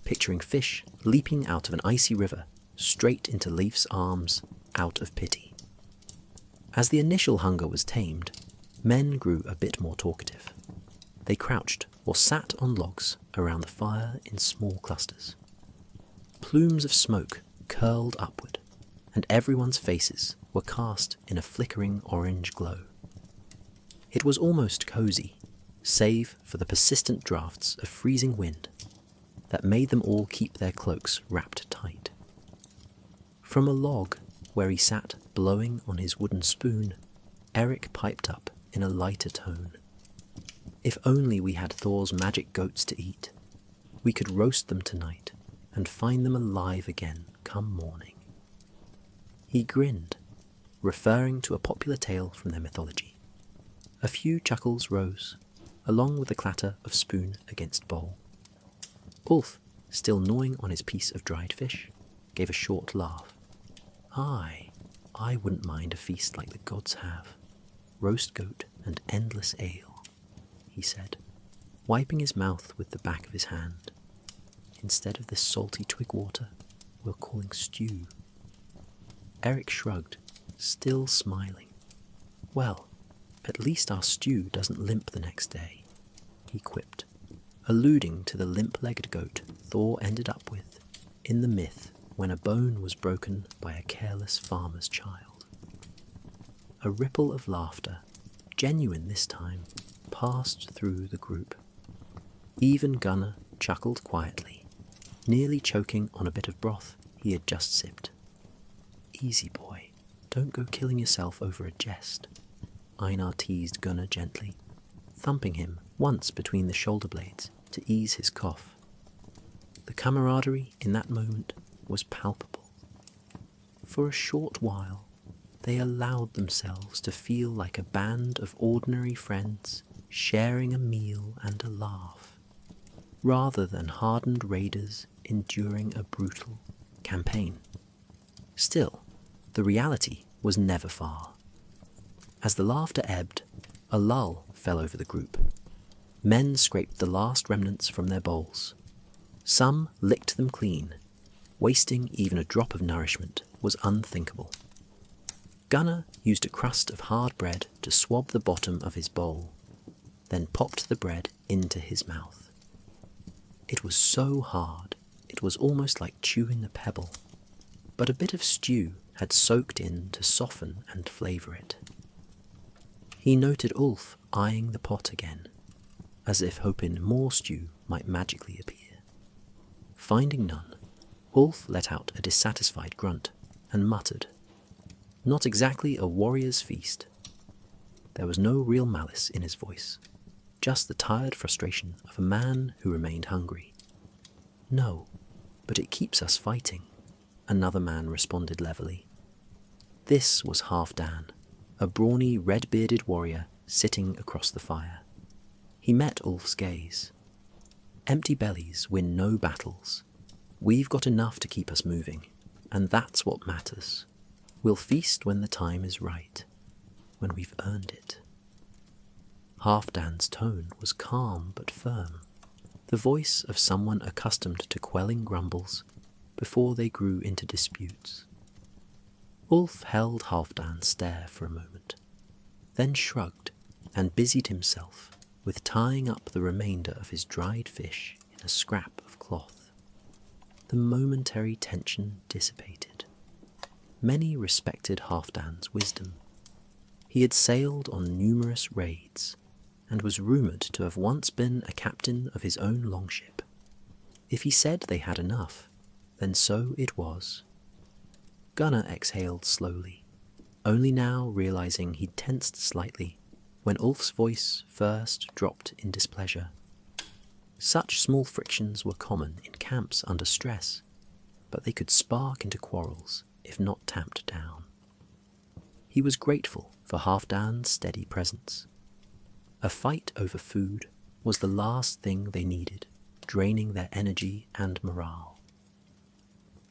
picturing fish leaping out of an icy river straight into Leif's arms out of pity. As the initial hunger was tamed, men grew a bit more talkative. They crouched or sat on logs around the fire in small clusters. Plumes of smoke curled upward, and everyone's faces were cast in a flickering orange glow. It was almost cozy, save for the persistent drafts of freezing wind that made them all keep their cloaks wrapped tight. From a log where he sat blowing on his wooden spoon, Eric piped up in a lighter tone. "If only we had Thor's magic goats to eat, we could roast them tonight and find them alive again come morning." He grinned, referring to a popular tale from their mythology. A few chuckles rose, along with the clatter of spoon against bowl. Ulf, still gnawing on his piece of dried fish, gave a short laugh. I wouldn't mind a feast like the gods have. Roast goat and endless ale," he said, wiping his mouth with the back of his hand. "Instead of this salty twig water, we're calling stew." Eric shrugged, still smiling. "Well, at least our stew doesn't limp the next day," he quipped, alluding to the limp-legged goat Thor ended up with in the myth when a bone was broken by a careless farmer's child. A ripple of laughter, genuine this time, passed through the group. Even Gunnar chuckled quietly, nearly choking on a bit of broth he had just sipped. "Easy, boy, don't go killing yourself over a jest," Einar teased Gunnar gently, thumping him once between the shoulder blades to ease his cough. The camaraderie in that moment was palpable. For a short while, they allowed themselves to feel like a band of ordinary friends sharing a meal and a laugh, rather than hardened raiders enduring a brutal campaign. Still, the reality was never far. As the laughter ebbed, a lull fell over the group. Men scraped the last remnants from their bowls. Some licked them clean. Wasting even a drop of nourishment was unthinkable. Gunnar used a crust of hard bread to swab the bottom of his bowl, then popped the bread into his mouth. It was so hard, it was almost like chewing a pebble, but a bit of stew had soaked in to soften and flavour it. He noted Ulf eyeing the pot again, as if hoping more stew might magically appear. Finding none, Ulf let out a dissatisfied grunt and muttered, "Not exactly a warrior's feast." There was no real malice in his voice, just the tired frustration of a man who remained hungry. "No, but it keeps us fighting," another man responded levelly. This was Halfdan, a brawny, red-bearded warrior sitting across the fire. He met Ulf's gaze. "Empty bellies win no battles. We've got enough to keep us moving, and that's what matters. We'll feast when the time is right, when we've earned it." Halfdan's tone was calm but firm, the voice of someone accustomed to quelling grumbles before they grew into disputes. Ulf held Halfdan's stare for a moment, then shrugged and busied himself with tying up the remainder of his dried fish in a scrap of cloth. The momentary tension dissipated. Many respected Halfdan's wisdom. He had sailed on numerous raids, and was rumoured to have once been a captain of his own longship. If he said they had enough, then so it was. Gunnar exhaled slowly, only now realising he'd tensed slightly when Ulf's voice first dropped in displeasure. Such small frictions were common in camps under stress, but they could spark into quarrels if not tamped down. He was grateful for Halfdan's steady presence. A fight over food was the last thing they needed, draining their energy and morale.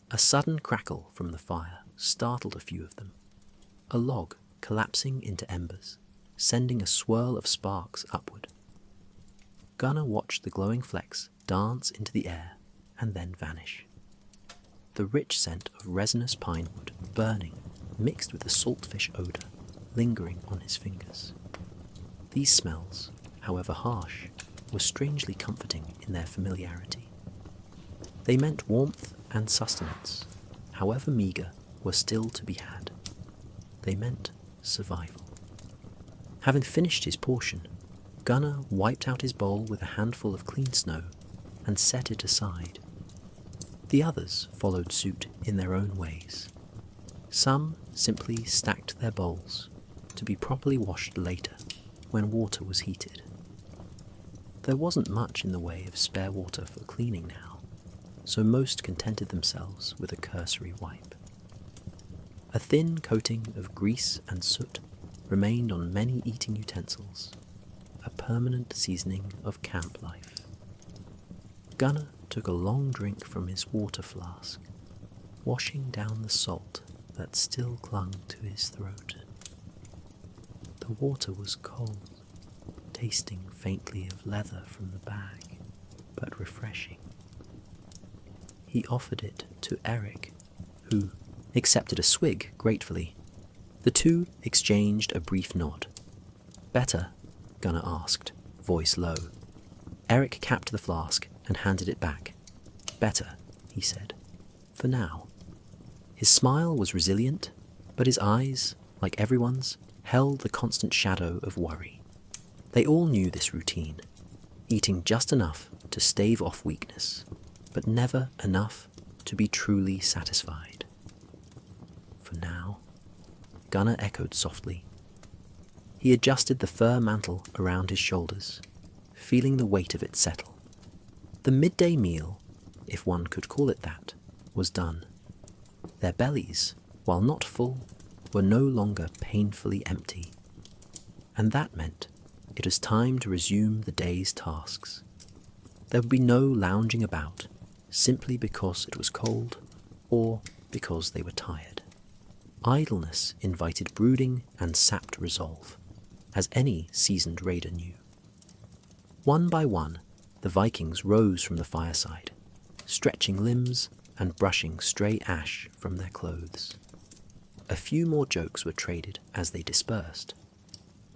A sudden crackle from the fire startled a few of them, a log collapsing into embers, sending a swirl of sparks upward. Gunnar watched the glowing flecks dance into the air and then vanish. The rich scent of resinous pine wood burning mixed with the saltfish odour lingering on his fingers. These smells, however harsh, were strangely comforting in their familiarity. They meant warmth and sustenance, however meagre, were still to be had. They meant survival. Having finished his portion, Gunnar wiped out his bowl with a handful of clean snow and set it aside. The others followed suit in their own ways. Some simply stacked their bowls to be properly washed later when water was heated. There wasn't much in the way of spare water for cleaning now, so most contented themselves with a cursory wipe. A thin coating of grease and soot remained on many eating utensils, a permanent seasoning of camp life. Gunnar took a long drink from his water flask, washing down the salt that still clung to his throat. The water was cold, tasting faintly of leather from the bag, but refreshing. He offered it to Eric, who accepted a swig gratefully. The two exchanged a brief nod. "Better?" Gunnar asked, voice low. Eric capped the flask and handed it back. "Better," he said, "for now." His smile was resilient, but his eyes, like everyone's, held the constant shadow of worry. They all knew this routine, eating just enough to stave off weakness, but never enough to be truly satisfied. "For now," Gunnar echoed softly. He adjusted the fur mantle around his shoulders, feeling the weight of it settle. The midday meal, if one could call it that, was done. Their bellies, while not full, were no longer painfully empty, and that meant it was time to resume the day's tasks. There would be no lounging about, simply because it was cold or because they were tired. idleness invited brooding and sapped resolve, as any seasoned raider knew. One by one, the Vikings rose from the fireside, stretching limbs and brushing stray ash from their clothes. A few more jokes were traded as they dispersed,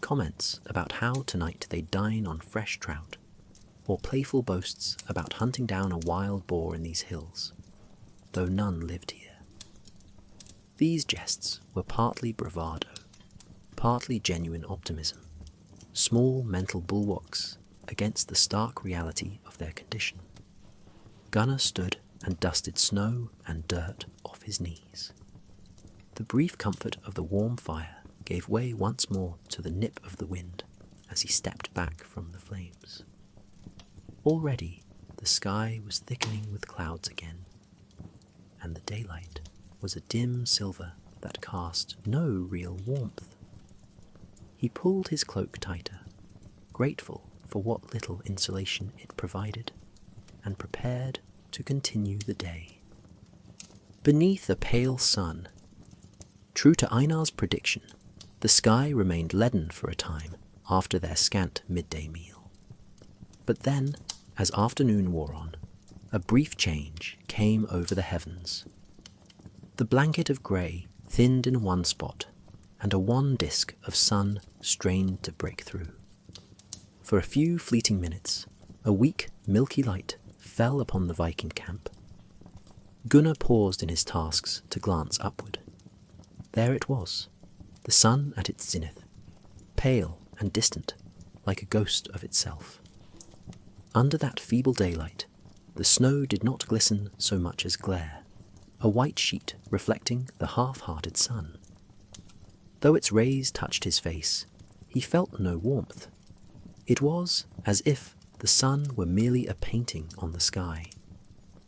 comments about how tonight they'd dine on fresh trout, or playful boasts about hunting down a wild boar in these hills, though none lived here. These jests were partly bravado, partly genuine optimism, small mental bulwarks against the stark reality of their condition. Gunnar stood and dusted snow and dirt off his knees. The brief comfort of the warm fire gave way once more to the nip of the wind as he stepped back from the flames. Already the sky was thickening with clouds again, and the daylight was a dim silver that cast no real warmth. He pulled his cloak tighter, grateful for what little insulation it provided, and prepared to continue the day. Beneath a pale sun, true to Einar's prediction, the sky remained leaden for a time after their scant midday meal. But then, as afternoon wore on, a brief change came over the heavens. The blanket of grey thinned in one spot, and a wan disk of sun strained to break through. For a few fleeting minutes, a weak, milky light fell upon the Viking camp. Gunnar paused in his tasks to glance upward. There it was, the sun at its zenith, pale and distant, like a ghost of itself. Under that feeble daylight, the snow did not glisten so much as glare, a white sheet reflecting the half-hearted sun. Though its rays touched his face, he felt no warmth. It was as if the sun were merely a painting on the sky,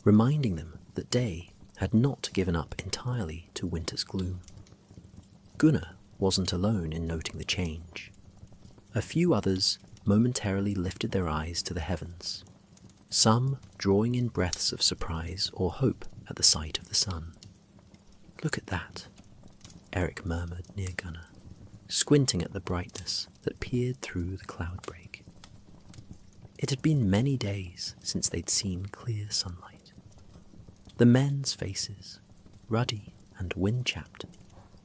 reminding them that day had not given up entirely to winter's gloom. Gunnar wasn't alone in noting the change. A few others momentarily lifted their eyes to the heavens, some drawing in breaths of surprise or hope at the sight of the sun. "Look at that," Eric murmured near Gunnar, squinting at the brightness that peered through the cloud break. It had been many days since they'd seen clear sunlight. The men's faces, ruddy and wind-chapped,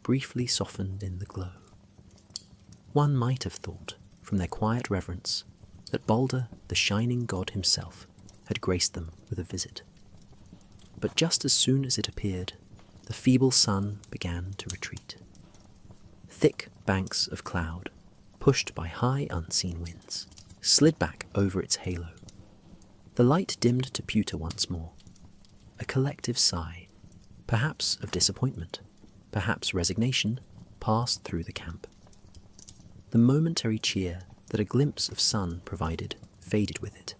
briefly softened in the glow. One might have thought, from their quiet reverence, that Balder, the shining god himself, had graced them with a visit. But just as soon as it appeared, the feeble sun began to retreat. Thick banks of cloud, pushed by high unseen winds, slid back over its halo. The light dimmed to pewter once more. A collective sigh, perhaps of disappointment, perhaps resignation, passed through the camp. The momentary cheer that a glimpse of sun provided faded with it.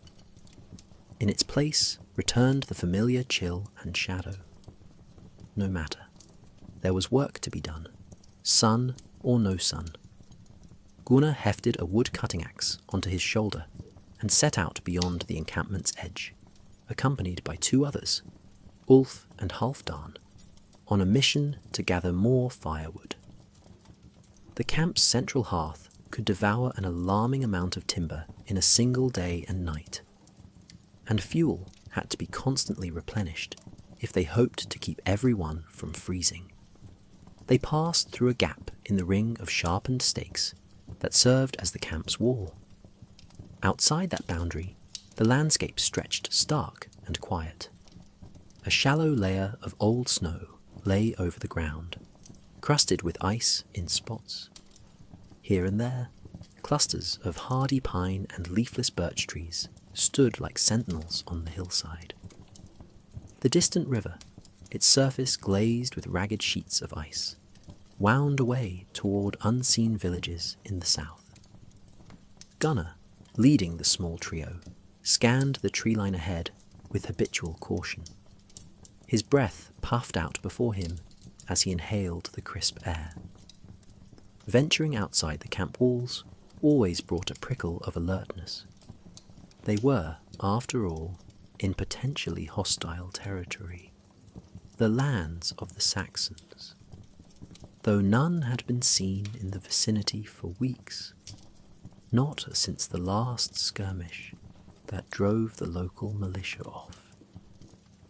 In its place returned the familiar chill and shadow. No matter. There was work to be done, sun or no sun. Gunnar hefted a wood cutting axe onto his shoulder and set out beyond the encampment's edge, accompanied by two others, Ulf and Halfdan, on a mission to gather more firewood. The camp's central hearth could devour an alarming amount of timber in a single day and night, and fuel had to be constantly replenished if they hoped to keep everyone from freezing. They passed through a gap in the ring of sharpened stakes that served as the camp's wall. Outside that boundary, the landscape stretched stark and quiet. A shallow layer of old snow lay over the ground, crusted with ice in spots. Here and there, clusters of hardy pine and leafless birch trees stood like sentinels on the hillside. The distant river, its surface glazed with ragged sheets of ice, wound away toward unseen villages in the south. Gunnar, leading the small trio, scanned the tree line ahead with habitual caution. His breath puffed out before him as he inhaled the crisp air. Venturing outside the camp walls always brought a prickle of alertness. They were, after all, in potentially hostile territory, the lands of the Saxons. though none had been seen in the vicinity for weeks, not since the last skirmish that drove the local militia off.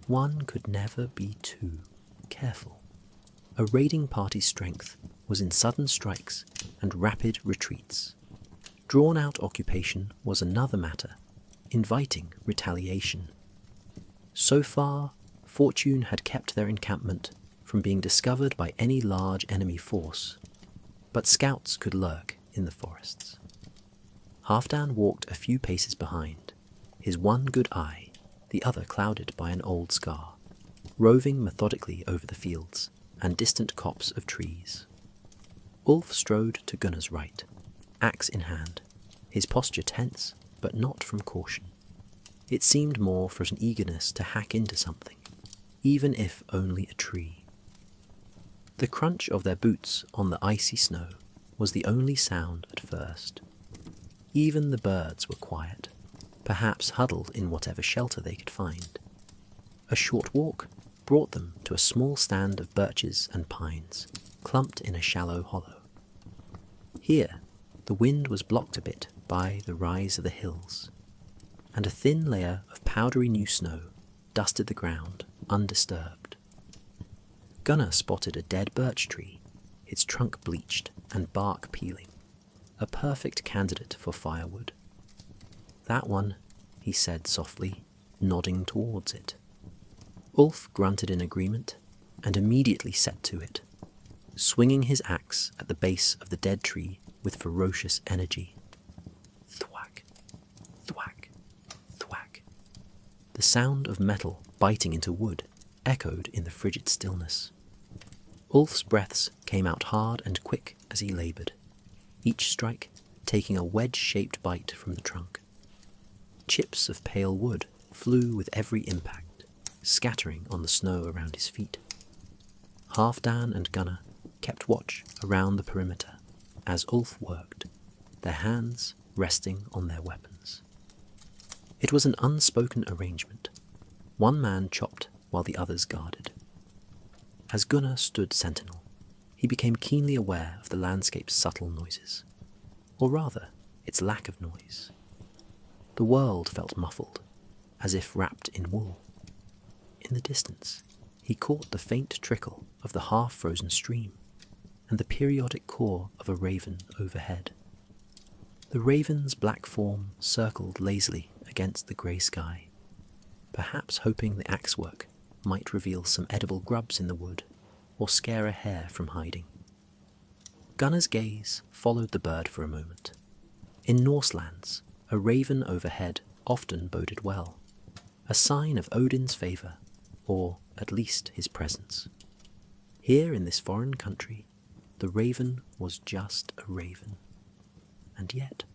One could never be too careful. A raiding party's strength was in sudden strikes and rapid retreats. Drawn-out occupation was another matter, inviting retaliation. So far, fortune had kept their encampment from being discovered by any large enemy force, but scouts could lurk in the forests. Halfdan walked a few paces behind, his one good eye, the other clouded by an old scar, roving methodically over the fields and distant copse of trees. Ulf strode to Gunnar's right, axe in hand, his posture tense, but not from caution. It seemed more for an eagerness to hack into something, even if only a tree. The crunch of their boots on the icy snow was the only sound at first. Even the birds were quiet, perhaps huddled in whatever shelter they could find. A short walk brought them to a small stand of birches and pines, clumped in a shallow hollow. Here, the wind was blocked a bit by the rise of the hills, and a thin layer of powdery new snow dusted the ground undisturbed. Gunnar spotted a dead birch tree, its trunk bleached and bark peeling, a perfect candidate for firewood. "That one," he said softly, nodding towards it. Ulf grunted in agreement and immediately set to it, swinging his axe at the base of the dead tree with ferocious energy. Thwack, thwack, thwack. The sound of metal biting into wood echoed in the frigid stillness. Ulf's breaths came out hard and quick as he laboured, each strike taking a wedge-shaped bite from the trunk. Chips of pale wood flew with every impact, scattering on the snow around his feet. Halfdan and Gunnar kept watch around the perimeter as Ulf worked, their hands resting on their weapons. It was an unspoken arrangement. One man chopped while the others guarded. As Gunnar stood sentinel, he became keenly aware of the landscape's subtle noises, or rather, its lack of noise. The world felt muffled, as if wrapped in wool. In the distance, he caught the faint trickle of the half-frozen stream and the periodic caw of a raven overhead. The raven's black form circled lazily against the grey sky, perhaps hoping the axework might reveal some edible grubs in the wood or scare a hare from hiding. Gunnar's gaze followed the bird for a moment. In Norselands, a raven overhead often boded well, a sign of Odin's favour, or at least his presence. Here in this foreign country, the raven was just a raven. And yet,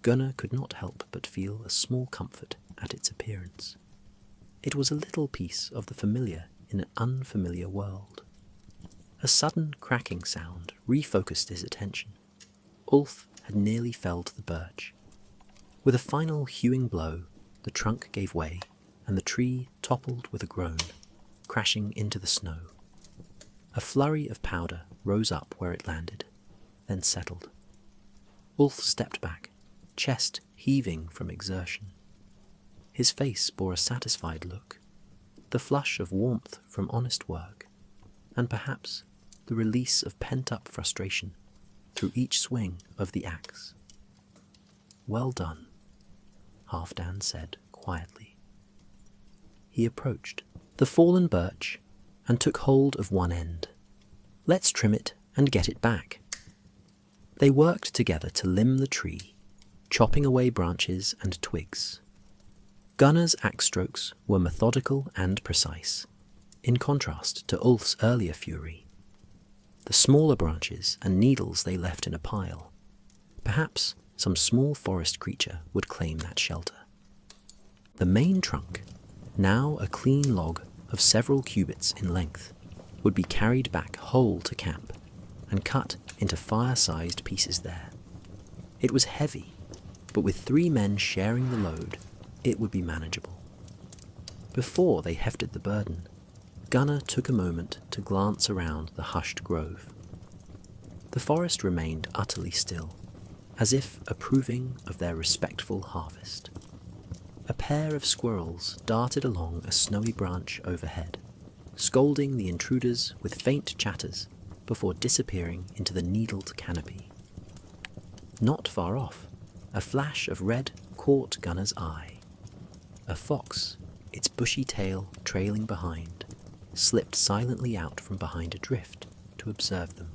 Gunnar could not help but feel a small comfort at its appearance. It was a little piece of the familiar in an unfamiliar world. A sudden cracking sound refocused his attention. Ulf had nearly felled the birch. With a final hewing blow, the trunk gave way, and the tree toppled with a groan, crashing into the snow. A flurry of powder rose up where it landed, then settled. Ulf stepped back, chest heaving from exertion. His face bore a satisfied look, the flush of warmth from honest work, and perhaps the release of pent-up frustration through each swing of the axe. "Well done," Halfdan said quietly. He approached the fallen birch and took hold of one end. "Let's trim it and get it back." They worked together to limb the tree, chopping away branches and twigs. Gunnar's axe strokes were methodical and precise, in contrast to Ulf's earlier fury. The smaller branches and needles they left in a pile. Perhaps some small forest creature would claim that shelter. The main trunk, now a clean log of several cubits in length, would be carried back whole to camp and cut into fire-sized pieces there. It was heavy, but with 3 men sharing the load, it would be manageable. Before they hefted the burden, Gunnar took a moment to glance around the hushed grove. The forest remained utterly still, as if approving of their respectful harvest. A pair of squirrels darted along a snowy branch overhead, scolding the intruders with faint chatters before disappearing into the needled canopy. Not far off, a flash of red caught Gunner's eye. A fox, its bushy tail trailing behind, slipped silently out from behind a drift to observe them.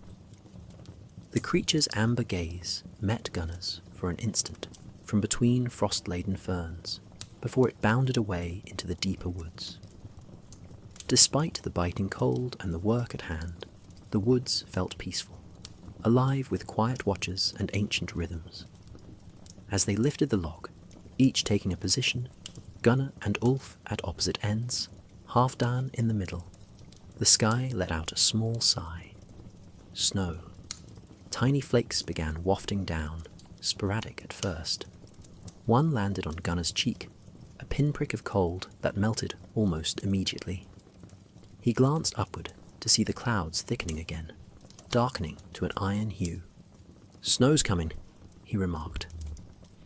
The creature's amber gaze met Gunner's for an instant from between frost-laden ferns before it bounded away into the deeper woods. Despite the biting cold and the work at hand, the woods felt peaceful, alive with quiet watches and ancient rhythms. As they lifted the log, each taking a position, Gunner and Ulf at opposite ends, Halfdan in the middle, the sky let out a small sigh. Snow. Tiny flakes began wafting down, sporadic at first. One landed on Gunner's cheek, a pinprick of cold that melted almost immediately. He glanced upward to see the clouds thickening again, darkening to an iron hue. "Snow's coming," he remarked.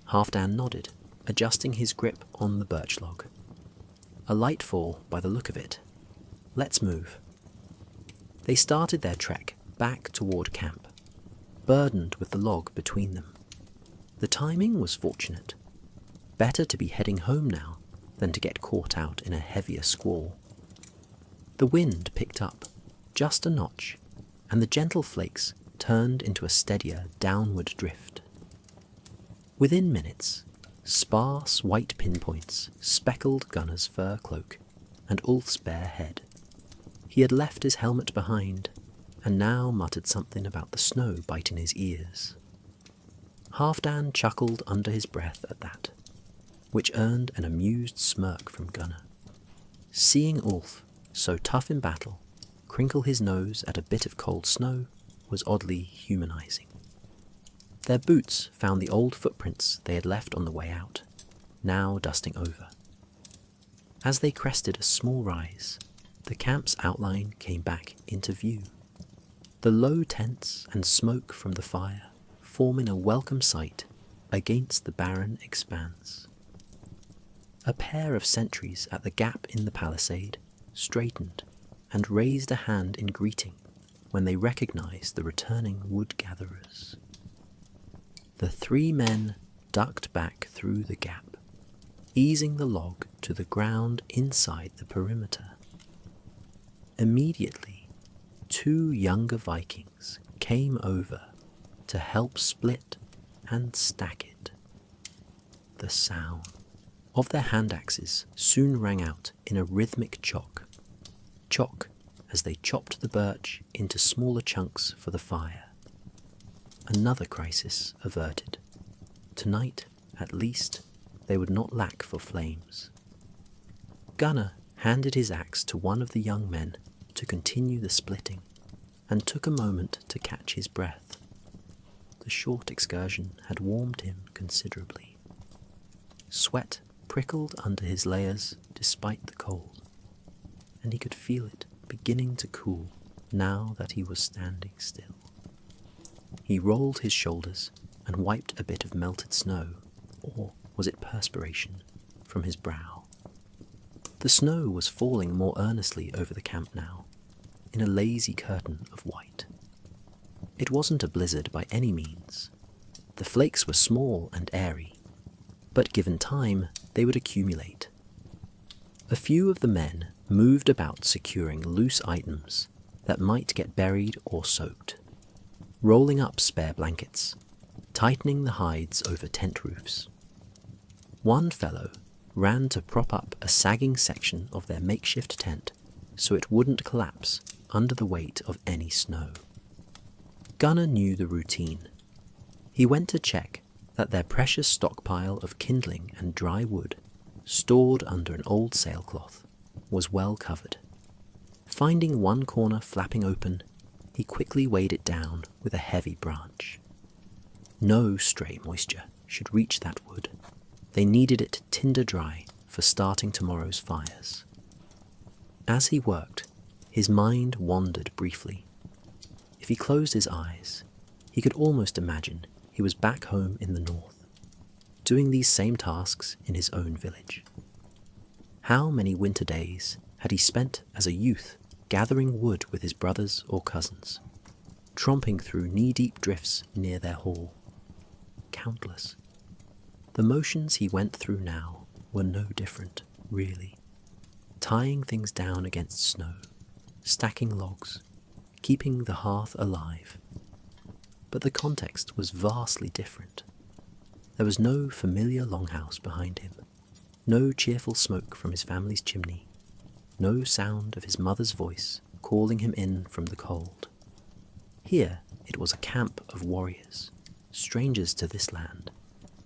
Halfdan nodded, adjusting his grip on the birch log. "A light fall by the look of it. Let's move." They started their trek back toward camp, burdened with the log between them. The timing was fortunate. Better to be heading home now than to get caught out in a heavier squall. The wind picked up just a notch, and the gentle flakes turned into a steadier downward drift. Within minutes, sparse white pinpoints speckled Gunner's fur cloak and Ulf's bare head. He had left his helmet behind, and now muttered something about the snow biting his ears. Halfdan chuckled under his breath at that, which earned an amused smirk from Gunner. Seeing Ulf, so tough in battle, crinkle his nose at a bit of cold snow was oddly humanizing. Their boots found the old footprints they had left on the way out, now dusting over. As they crested a small rise, the camp's outline came back into view. The low tents and smoke from the fire forming a welcome sight against the barren expanse. A pair of sentries at the gap in the palisade straightened and raised a hand in greeting when they recognized the returning wood-gatherers. The three men ducked back through the gap, easing the log to the ground inside the perimeter. Immediately, two younger Vikings came over to help split and stack it. The sound of their hand axes soon rang out in a rhythmic chock as they chopped the birch into smaller chunks for the fire. Another crisis averted. Tonight, at least, they would not lack for flames. Gunner handed his axe to one of the young men to continue the splitting, and took a moment to catch his breath. The short excursion had warmed him considerably. Sweat prickled under his layers despite the cold, and he could feel it beginning to cool now that he was standing still. He rolled his shoulders and wiped a bit of melted snow, or was it perspiration, from his brow. The snow was falling more earnestly over the camp now, in a lazy curtain of white. It wasn't a blizzard by any means. The flakes were small and airy, but given time, they would accumulate. A few of the men moved about securing loose items that might get buried or soaked, rolling up spare blankets, tightening the hides over tent roofs. One fellow ran to prop up a sagging section of their makeshift tent so it wouldn't collapse under the weight of any snow. Gunner knew the routine. He went to check that their precious stockpile of kindling and dry wood, stored under an old sailcloth, was well covered. Finding one corner flapping open, he quickly weighed it down with a heavy branch. No stray moisture should reach that wood. They needed it tinder dry for starting tomorrow's fires. As he worked, his mind wandered briefly. If he closed his eyes, He could almost imagine he was back home in the north, doing these same tasks in his own village. How many winter days had he spent as a youth gathering wood with his brothers or cousins, tromping through knee-deep drifts near their hall? Countless. The motions he went through now were no different, really. Tying things down against snow, stacking logs, keeping the hearth alive. But the context was vastly different. There was no familiar longhouse behind him, no cheerful smoke from his family's chimney, no sound of his mother's voice calling him in from the cold. Here it was a camp of warriors, strangers to this land,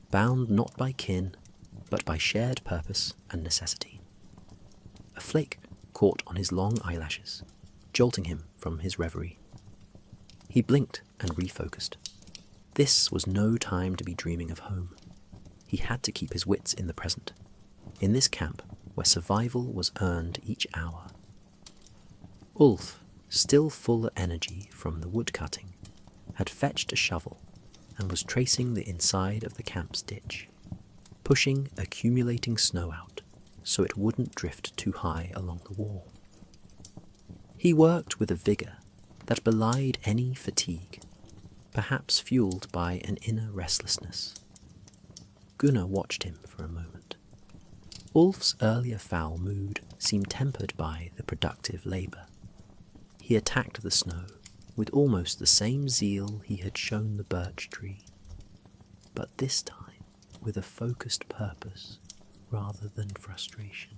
bound not by kin, but by shared purpose and necessity. A flake caught on his long eyelashes, jolting him from his reverie. He blinked and refocused. This was no time to be dreaming of home. He had to keep his wits in the present, in this camp where survival was earned each hour. Ulf, still full of energy from the woodcutting, had fetched a shovel and was tracing the inside of the camp's ditch, pushing accumulating snow out so it wouldn't drift too high along the wall. He worked with a vigour that belied any fatigue, perhaps fueled by an inner restlessness. Gunnar watched him for a moment. Ulf's earlier foul mood seemed tempered by the productive labour. He attacked the snow with almost the same zeal he had shown the birch tree, but this time with a focused purpose rather than frustration.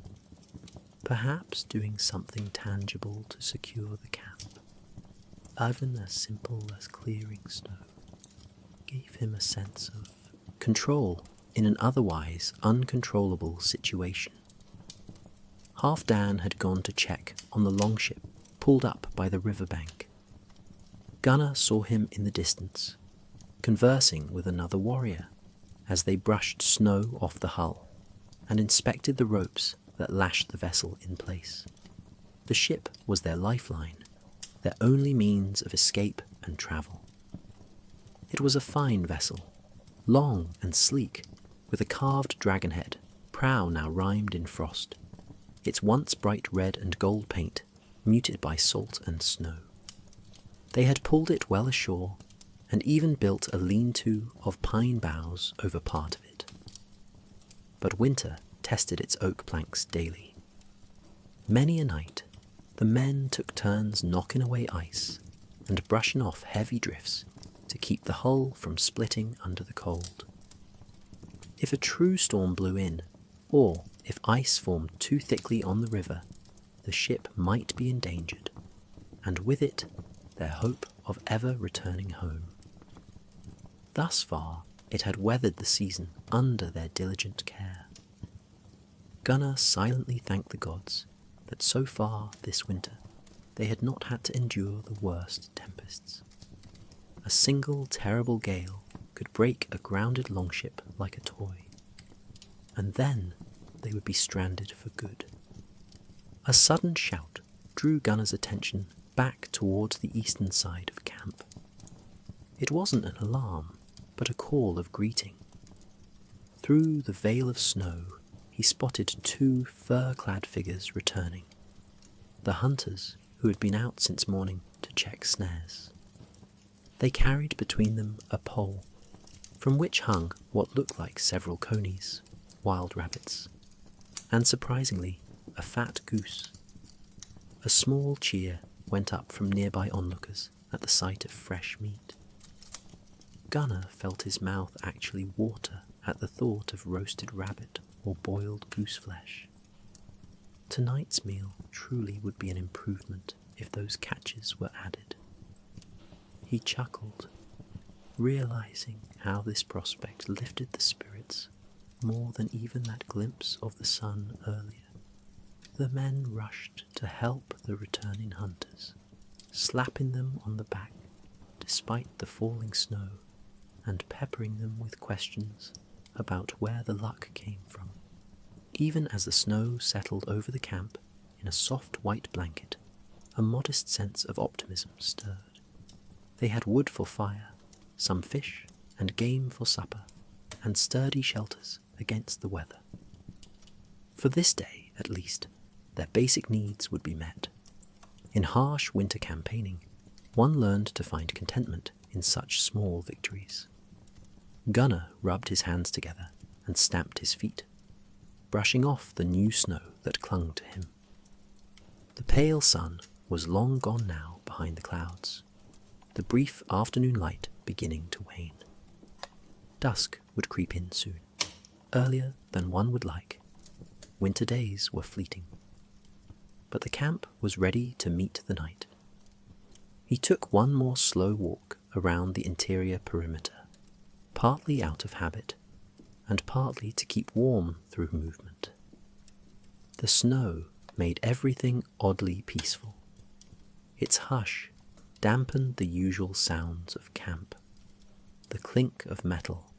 Perhaps doing something tangible to secure the camp, even as simple as clearing snow, gave him a sense of control in an otherwise uncontrollable situation. Halfdan had gone to check on the longship pulled up by the riverbank. Gunnar saw him in the distance, conversing with another warrior as they brushed snow off the hull and inspected the ropes that lashed the vessel in place. The ship was their lifeline, their only means of escape and travel. It was a fine vessel, long and sleek, with a carved dragon head, prow now rimed in frost, its once bright red and gold paint muted by salt and snow. They had pulled it well ashore and even built a lean-to of pine boughs over part of it. But winter tested its oak planks daily. Many a night, the men took turns knocking away ice and brushing off heavy drifts to keep the hull from splitting under the cold. If a true storm blew in, or if ice formed too thickly on the river, the ship might be endangered, and with it their hope of ever returning home. Thus far it had weathered the season under their diligent care. Gunnar silently thanked the gods that so far this winter they had not had to endure the worst tempests. A single terrible gale could break a grounded longship like a toy, and then they would be stranded for good. A sudden shout drew Gunnar's attention back towards the eastern side of camp. It wasn't an alarm, but a call of greeting. Through the veil of snow, he spotted two fur-clad figures returning, the hunters who had been out since morning to check snares. They carried between them a pole, from which hung what looked like several conies, wild rabbits, and surprisingly, a fat goose. A small cheer went up from nearby onlookers at the sight of fresh meat. Gunnar felt his mouth actually water at the thought of roasted rabbit or boiled goose flesh. Tonight's meal truly would be an improvement if those catches were added. He chuckled, realizing how this prospect lifted the spirits more than even that glimpse of the sun earlier. The men rushed to help the returning hunters, slapping them on the back despite the falling snow and peppering them with questions about where the luck came from. Even as the snow settled over the camp in a soft white blanket, a modest sense of optimism stirred. They had wood for fire, some fish and game for supper, and sturdy shelters against the weather. For this day, at least, their basic needs would be met. In harsh winter campaigning, one learned to find contentment in such small victories. Gunnar rubbed his hands together and stamped his feet, brushing off the new snow that clung to him. The pale sun was long gone now behind the clouds, the brief afternoon light beginning to wane. Dusk would creep in soon, earlier than one would like. Winter days were fleeting. But the camp was ready to meet the night. He took one more slow walk around the interior perimeter, partly out of habit, and partly to keep warm through movement. The snow made everything oddly peaceful. Its hush dampened the usual sounds of camp, the clink of metal,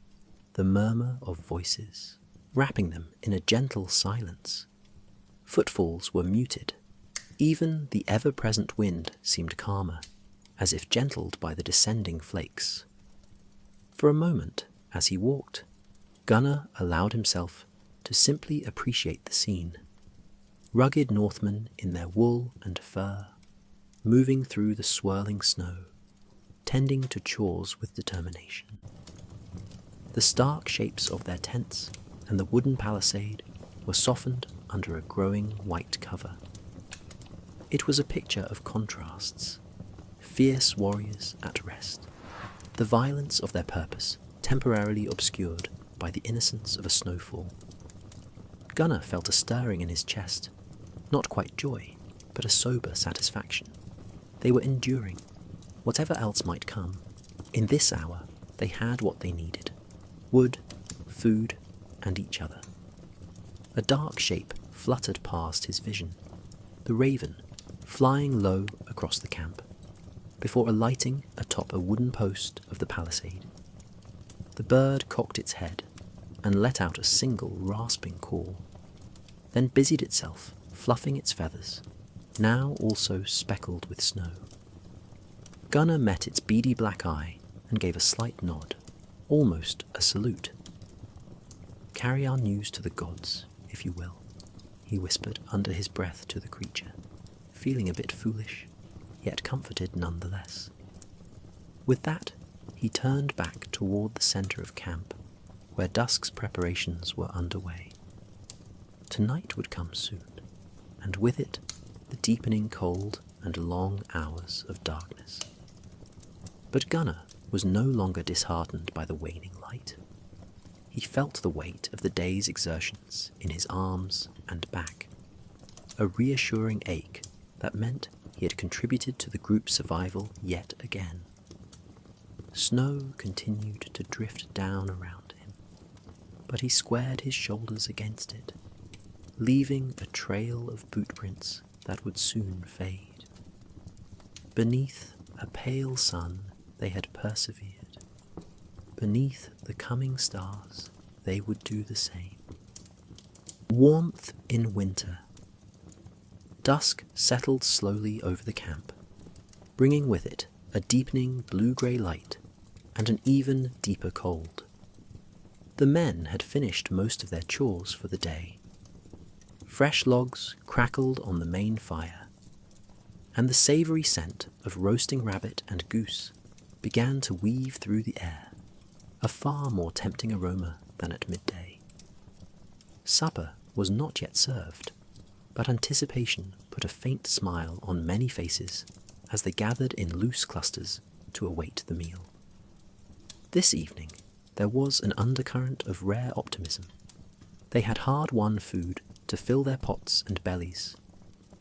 the murmur of voices, wrapping them in a gentle silence. Footfalls were muted. Even the ever-present wind seemed calmer, as if gentled by the descending flakes. For a moment, as he walked, Gunnar allowed himself to simply appreciate the scene. Rugged Northmen in their wool and fur, moving through the swirling snow, tending to chores with determination. The stark shapes of their tents and the wooden palisade were softened under a growing white cover. It was a picture of contrasts, fierce warriors at rest, the violence of their purpose temporarily obscured by the innocence of a snowfall. Gunnar felt a stirring in his chest, not quite joy, but a sober satisfaction. They were enduring, whatever else might come. In this hour, they had what they needed: wood, food, and each other. A dark shape fluttered past his vision, the raven, flying low across the camp, before alighting atop a wooden post of the palisade. The bird cocked its head and let out a single rasping call, then busied itself fluffing its feathers, now also speckled with snow. Gunnar met its beady black eye and gave a slight nod, almost a salute. "Carry our news to the gods, if you will," he whispered under his breath to the creature, feeling a bit foolish, yet comforted nonetheless. With that, he turned back toward the center of camp, where dusk's preparations were underway. Tonight would come soon, and with it the deepening cold and long hours of darkness. But Gunnar was no longer disheartened by the waning light. He felt the weight of the day's exertions in his arms and back, a reassuring ache that meant he had contributed to the group's survival yet again. Snow continued to drift down around him, but he squared his shoulders against it, leaving a trail of bootprints that would soon fade. Beneath a pale sun they had persevered. Beneath the coming stars they would do the same. Warmth in winter. Dusk settled slowly over the camp, bringing with it a deepening blue-grey light and an even deeper cold. The men had finished most of their chores for the day. Fresh logs crackled on the main fire, and the savoury scent of roasting rabbit and goose began to weave through the air, a far more tempting aroma than at midday. Supper was not yet served, but anticipation put a faint smile on many faces as they gathered in loose clusters to await the meal. This evening there was an undercurrent of rare optimism. They had hard-won food to fill their pots and bellies,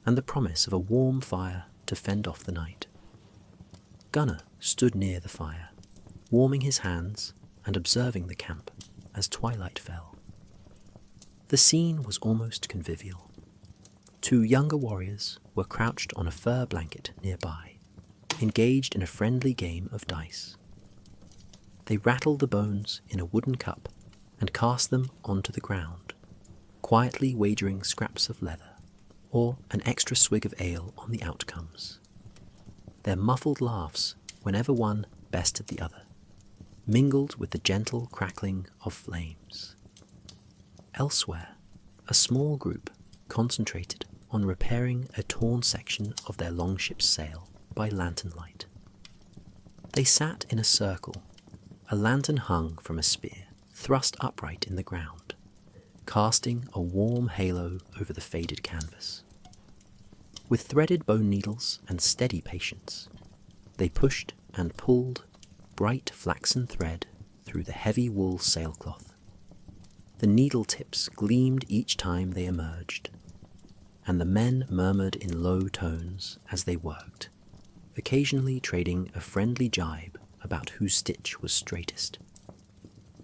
and the promise of a warm fire to fend off the night. Gunnar stood near the fire, warming his hands and observing the camp as twilight fell. The scene was almost convivial. Two younger warriors were crouched on a fur blanket nearby, engaged in a friendly game of dice. They rattled the bones in a wooden cup and cast them onto the ground, quietly wagering scraps of leather or an extra swig of ale on the outcomes. Their muffled laughs whenever one bested the other mingled with the gentle crackling of flames. Elsewhere, a small group concentrated on repairing a torn section of their longship's sail by lantern light. They sat in a circle, a lantern hung from a spear thrust upright in the ground, casting a warm halo over the faded canvas. With threaded bone needles and steady patience, they pushed and pulled bright flaxen thread through the heavy wool sailcloth. The needle tips gleamed each time they emerged, and the men murmured in low tones as they worked, occasionally trading a friendly jibe about whose stitch was straightest.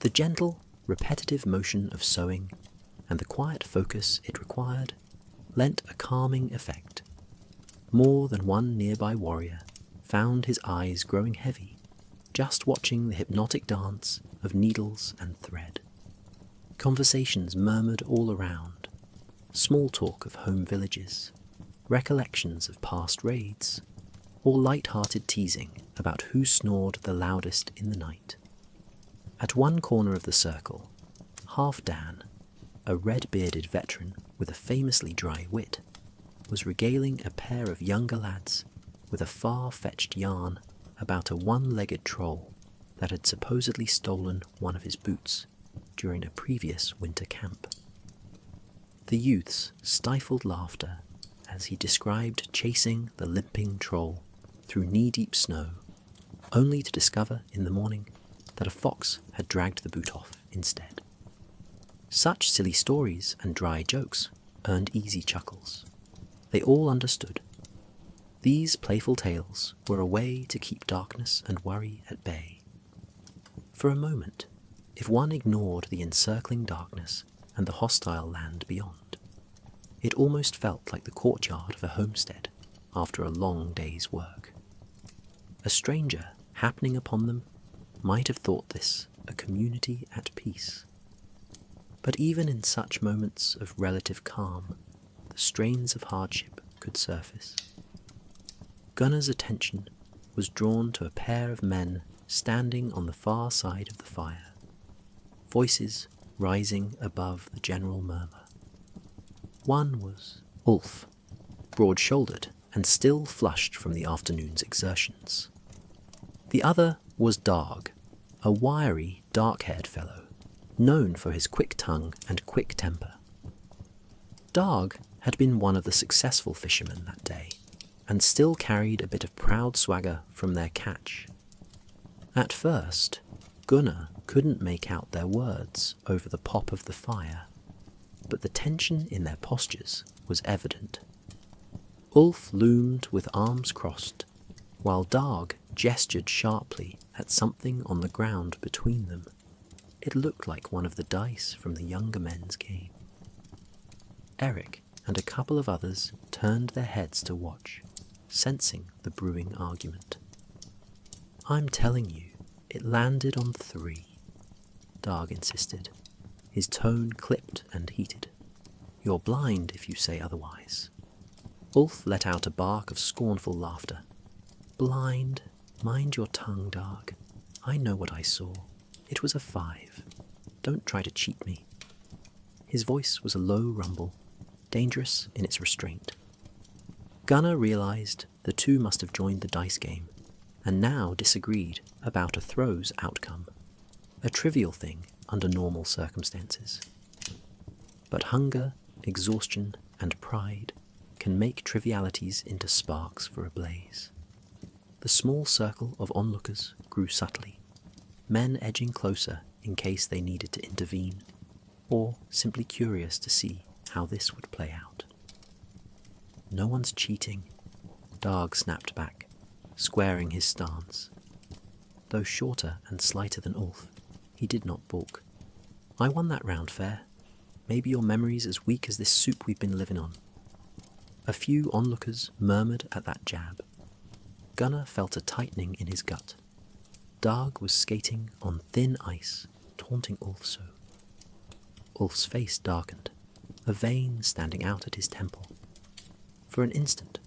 The gentle, repetitive motion of sewing and the quiet focus it required lent a calming effect. More than one nearby warrior found his eyes growing heavy just watching the hypnotic dance of needles and thread. Conversations murmured all around, small talk of home villages, recollections of past raids, or light-hearted teasing about who snored the loudest in the night. At one corner of the circle, Half Dan, a red-bearded veteran with a famously dry wit, was regaling a pair of younger lads with a far-fetched yarn about a one-legged troll that had supposedly stolen one of his boots during a previous winter camp. The youths stifled laughter as he described chasing the limping troll through knee-deep snow, only to discover in the morning that a fox had dragged the boot off instead. Such silly stories and dry jokes earned easy chuckles. They all understood. These playful tales were a way to keep darkness and worry at bay. For a moment, if one ignored the encircling darkness and the hostile land beyond, it almost felt like the courtyard of a homestead after a long day's work. A stranger happening upon them might have thought this a community at peace. But even in such moments of relative calm, the strains of hardship could surface. Gunnar's attention was drawn to a pair of men standing on the far side of the fire, voices rising above the general murmur. One was Ulf, broad-shouldered and still flushed from the afternoon's exertions. The other was Darg, a wiry, dark-haired fellow, known for his quick tongue and quick temper. Darg had been one of the successful fishermen that day, and still carried a bit of proud swagger from their catch. At first, Gunnar couldn't make out their words over the pop of the fire, but the tension in their postures was evident. Ulf loomed with arms crossed, while Darg gestured sharply at something on the ground between them. It looked like one of the dice from the younger men's game. Eric and a couple of others turned their heads to watch, sensing the brewing argument. "I'm telling you, it landed on 3, Darg insisted, his tone clipped and heated. "You're blind if you say otherwise." Ulf let out a bark of scornful laughter. "Blind? Mind your tongue, Darg. I know what I saw. It was a 5. Don't try to cheat me." His voice was a low rumble, dangerous in its restraint. Gunnar realized the two must have joined the dice game, and now disagreed about a throw's outcome, a trivial thing under normal circumstances. But hunger, exhaustion, and pride can make trivialities into sparks for a blaze. The small circle of onlookers grew subtly, men edging closer in case they needed to intervene, or simply curious to see how this would play out. "No one's cheating," Darg snapped back, squaring his stance. Though shorter and slighter than Ulf, he did not balk. "I won that round fair. Maybe your memory's as weak as this soup we've been living on." A few onlookers murmured at that jab. Gunnar felt a tightening in his gut. Darg was skating on thin ice, taunting Ulf so. Ulf's face darkened, a vein standing out at his temple. For an instant,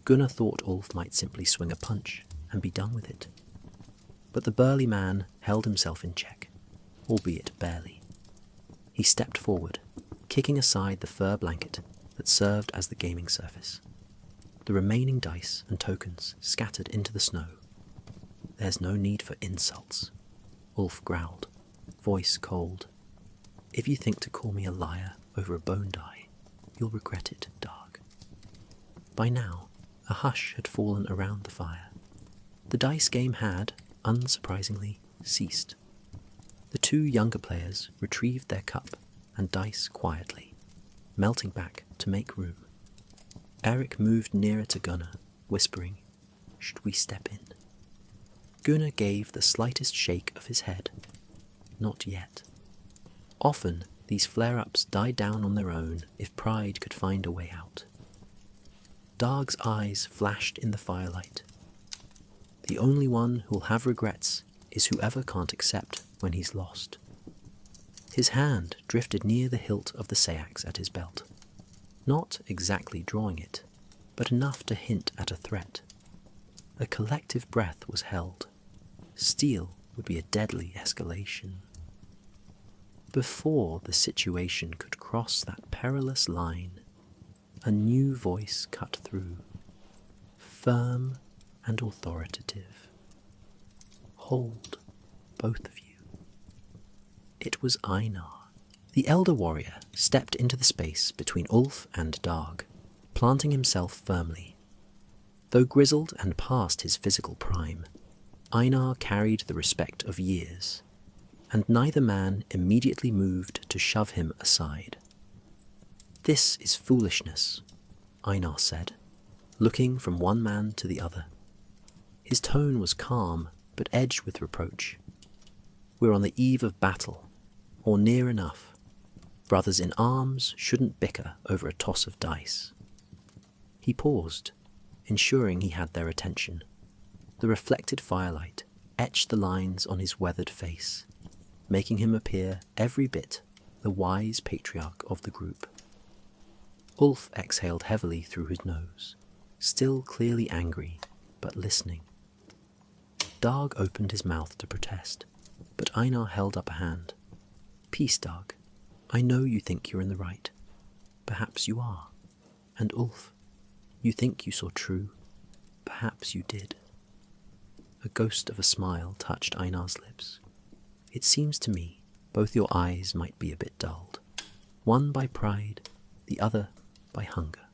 Gunnar thought Ulf might simply swing a punch and be done with it. but the burly man held himself in check, albeit barely. He stepped forward, kicking aside the fur blanket that served as the gaming surface. The remaining dice and tokens scattered into the snow. "There's no need for insults," Ulf growled, voice cold. "If you think to call me a liar over a bone die, you'll regret it, Darg." By now, a hush had fallen around the fire. The dice game had, unsurprisingly, ceased. The two younger players retrieved their cup and dice quietly, melting back to make room. Eric moved nearer to Gunnar, whispering, "Should we step in?" Gunnar gave the slightest shake of his head. Not yet. Often, these flare-ups died down on their own if pride could find a way out. Darg's eyes flashed in the firelight. The only one who'll have regrets is whoever can't accept when he's lost. His hand drifted near the hilt of the seax at his belt, not exactly drawing it, but enough to hint at a threat. A collective breath was held. Steel would be a deadly escalation. Before the situation could cross that perilous line, a new voice cut through, firm and authoritative. "Hold, both of you." It was Einar. The elder warrior stepped into the space between Ulf and Darg, planting himself firmly. Though grizzled and past his physical prime, Einar carried the respect of years, and neither man immediately moved to shove him aside. "This is foolishness," Einar said, looking from one man to the other. His tone was calm, but edged with reproach. "We're on the eve of battle, or near enough. Brothers in arms shouldn't bicker over a toss of dice." He paused, ensuring he had their attention. The reflected firelight etched the lines on his weathered face, making him appear every bit the wise patriarch of the group. Ulf exhaled heavily through his nose, still clearly angry, but listening. Darg opened his mouth to protest, but Einar held up a hand. "Peace, Darg. I know you think you're in the right. Perhaps you are. And Ulf, you think you saw true. Perhaps you did." A ghost of a smile touched Einar's lips. "It seems to me both your eyes might be a bit dulled, one by pride, the other by hunger."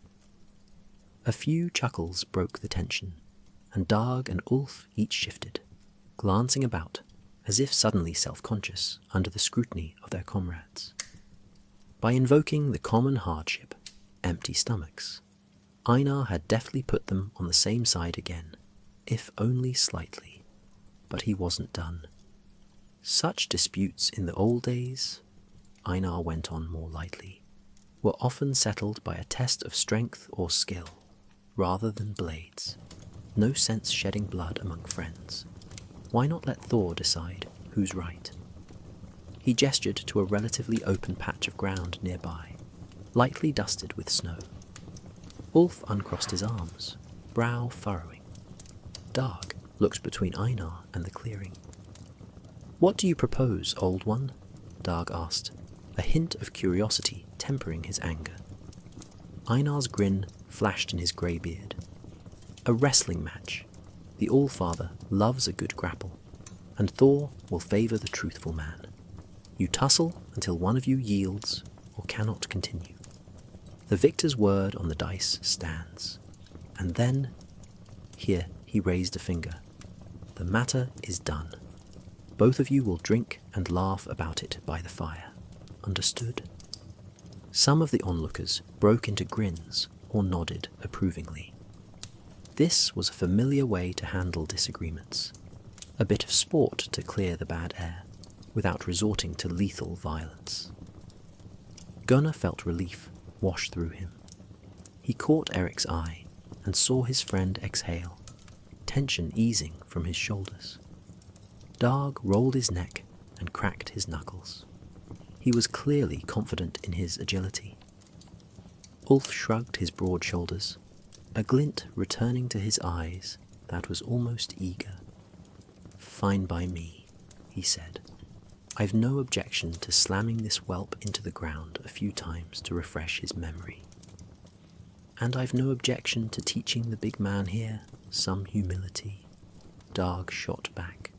A few chuckles broke the tension, and Darg and Ulf each shifted, glancing about as if suddenly self-conscious under the scrutiny of their comrades. By invoking the common hardship, empty stomachs, Einar had deftly put them on the same side again, if only slightly, but he wasn't done. "Such disputes in the old days," Einar went on more lightly, "were often settled by a test of strength or skill, rather than blades. No sense shedding blood among friends. Why not let Thor decide who's right?" He gestured to a relatively open patch of ground nearby, lightly dusted with snow. Ulf uncrossed his arms, brow furrowing. Darg looked between Einar and the clearing. "What do you propose, old one?" Darg asked, a hint of curiosity tempering his anger. Einar's grin flashed in his grey beard. "A wrestling match. The Allfather loves a good grapple, and Thor will favour the truthful man. You tussle until one of you yields or cannot continue. The victor's word on the dice stands. And then," here he raised a finger, "the matter is done. Both of you will drink and laugh about it by the fire. Understood?" Some of the onlookers broke into grins or nodded approvingly. This was a familiar way to handle disagreements, a bit of sport to clear the bad air, without resorting to lethal violence. Gunnar felt relief wash through him. He caught Eric's eye and saw his friend exhale, tension easing from his shoulders. Darg rolled his neck and cracked his knuckles. He was clearly confident in his agility. Ulf shrugged his broad shoulders, a glint returning to his eyes that was almost eager. fine by me," he said. "I've no objection to slamming this whelp into the ground a few times to refresh his memory. And I've no objection to teaching the big man here some humility," Darg shot back,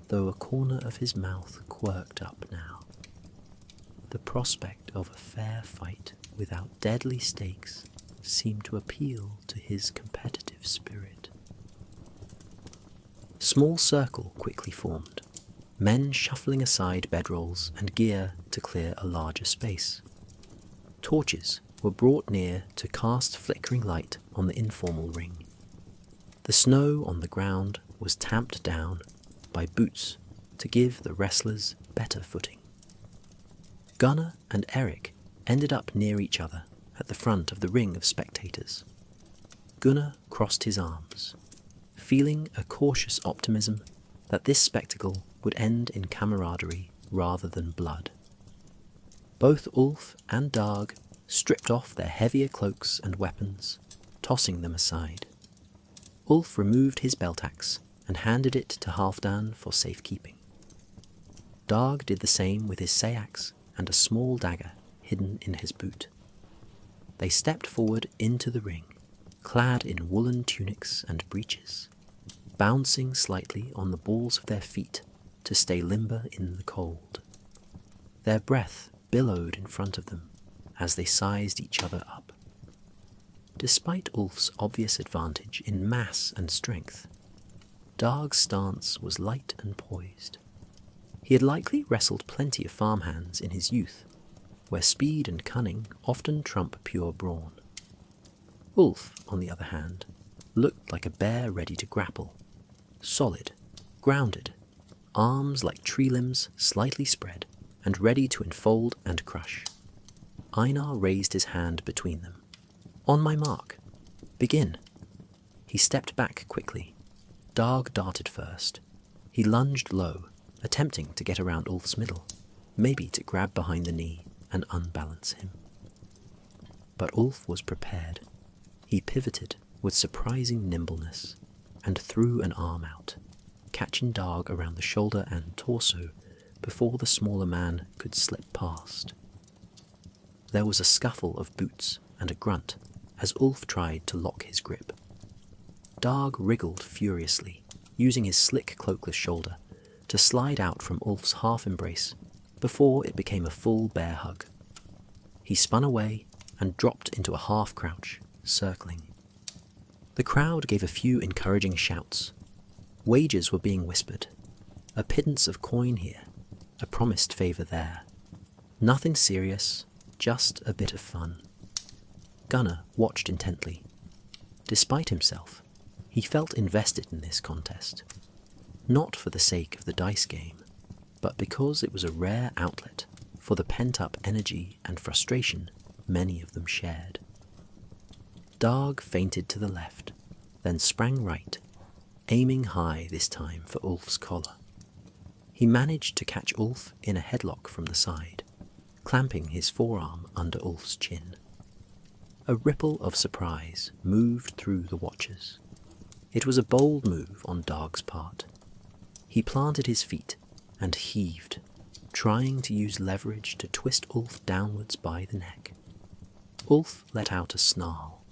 though a corner of his mouth quirked up now. The prospect of a fair fight without deadly stakes seemed to appeal to his competitive spirit. Small circle quickly formed, men shuffling aside bedrolls and gear to clear a larger space. Torches were brought near to cast flickering light on the informal ring. The snow on the ground was tamped down by boots to give the wrestlers better footing. Gunnar and Eric ended up near each other at the front of the ring of spectators. Gunnar crossed his arms, feeling a cautious optimism that this spectacle would end in camaraderie rather than blood. Both Ulf and Darg stripped off their heavier cloaks and weapons, tossing them aside. Ulf removed his belt-axe and handed it to Halfdan for safekeeping. Darg did the same with his say-axe and a small dagger hidden in his boot. They stepped forward into the ring, clad in woolen tunics and breeches, bouncing slightly on the balls of their feet to stay limber in the cold. Their breath billowed in front of them as they sized each other up. Despite Ulf's obvious advantage in mass and strength, Darg's stance was light and poised. He had likely wrestled plenty of farmhands in his youth, where speed and cunning often trump pure brawn. Ulf, on the other hand, looked like a bear ready to grapple, solid, grounded, arms like tree limbs slightly spread and ready to enfold and crush. Einar raised his hand between them. "On my mark. Begin." He stepped back quickly. Darg darted first. He lunged low, attempting to get around Ulf's middle, maybe to grab behind the knee and unbalance him. But Ulf was prepared. He pivoted with surprising nimbleness and threw an arm out, catching Darg around the shoulder and torso before the smaller man could slip past. There was a scuffle of boots and a grunt as Ulf tried to lock his grip. Darg wriggled furiously, using his slick cloakless shoulder to slide out from Ulf's half-embrace before it became a full bear hug. He spun away and dropped into a half-crouch, circling. The crowd gave a few encouraging shouts. Wages were being whispered. A pittance of coin here, a promised favour there. Nothing serious, just a bit of fun. Gunnar watched intently. Despite himself, he felt invested in this contest. Not for the sake of the dice game, but because it was a rare outlet for the pent-up energy and frustration many of them shared. Darg feinted to the left, then sprang right, aiming high this time for Ulf's collar. He managed to catch Ulf in a headlock from the side, clamping his forearm under Ulf's chin. A ripple of surprise moved through the watchers. It was a bold move on Darg's part. He planted his feet and heaved, trying to use leverage to twist Ulf downwards by the neck. Ulf let out a snarl.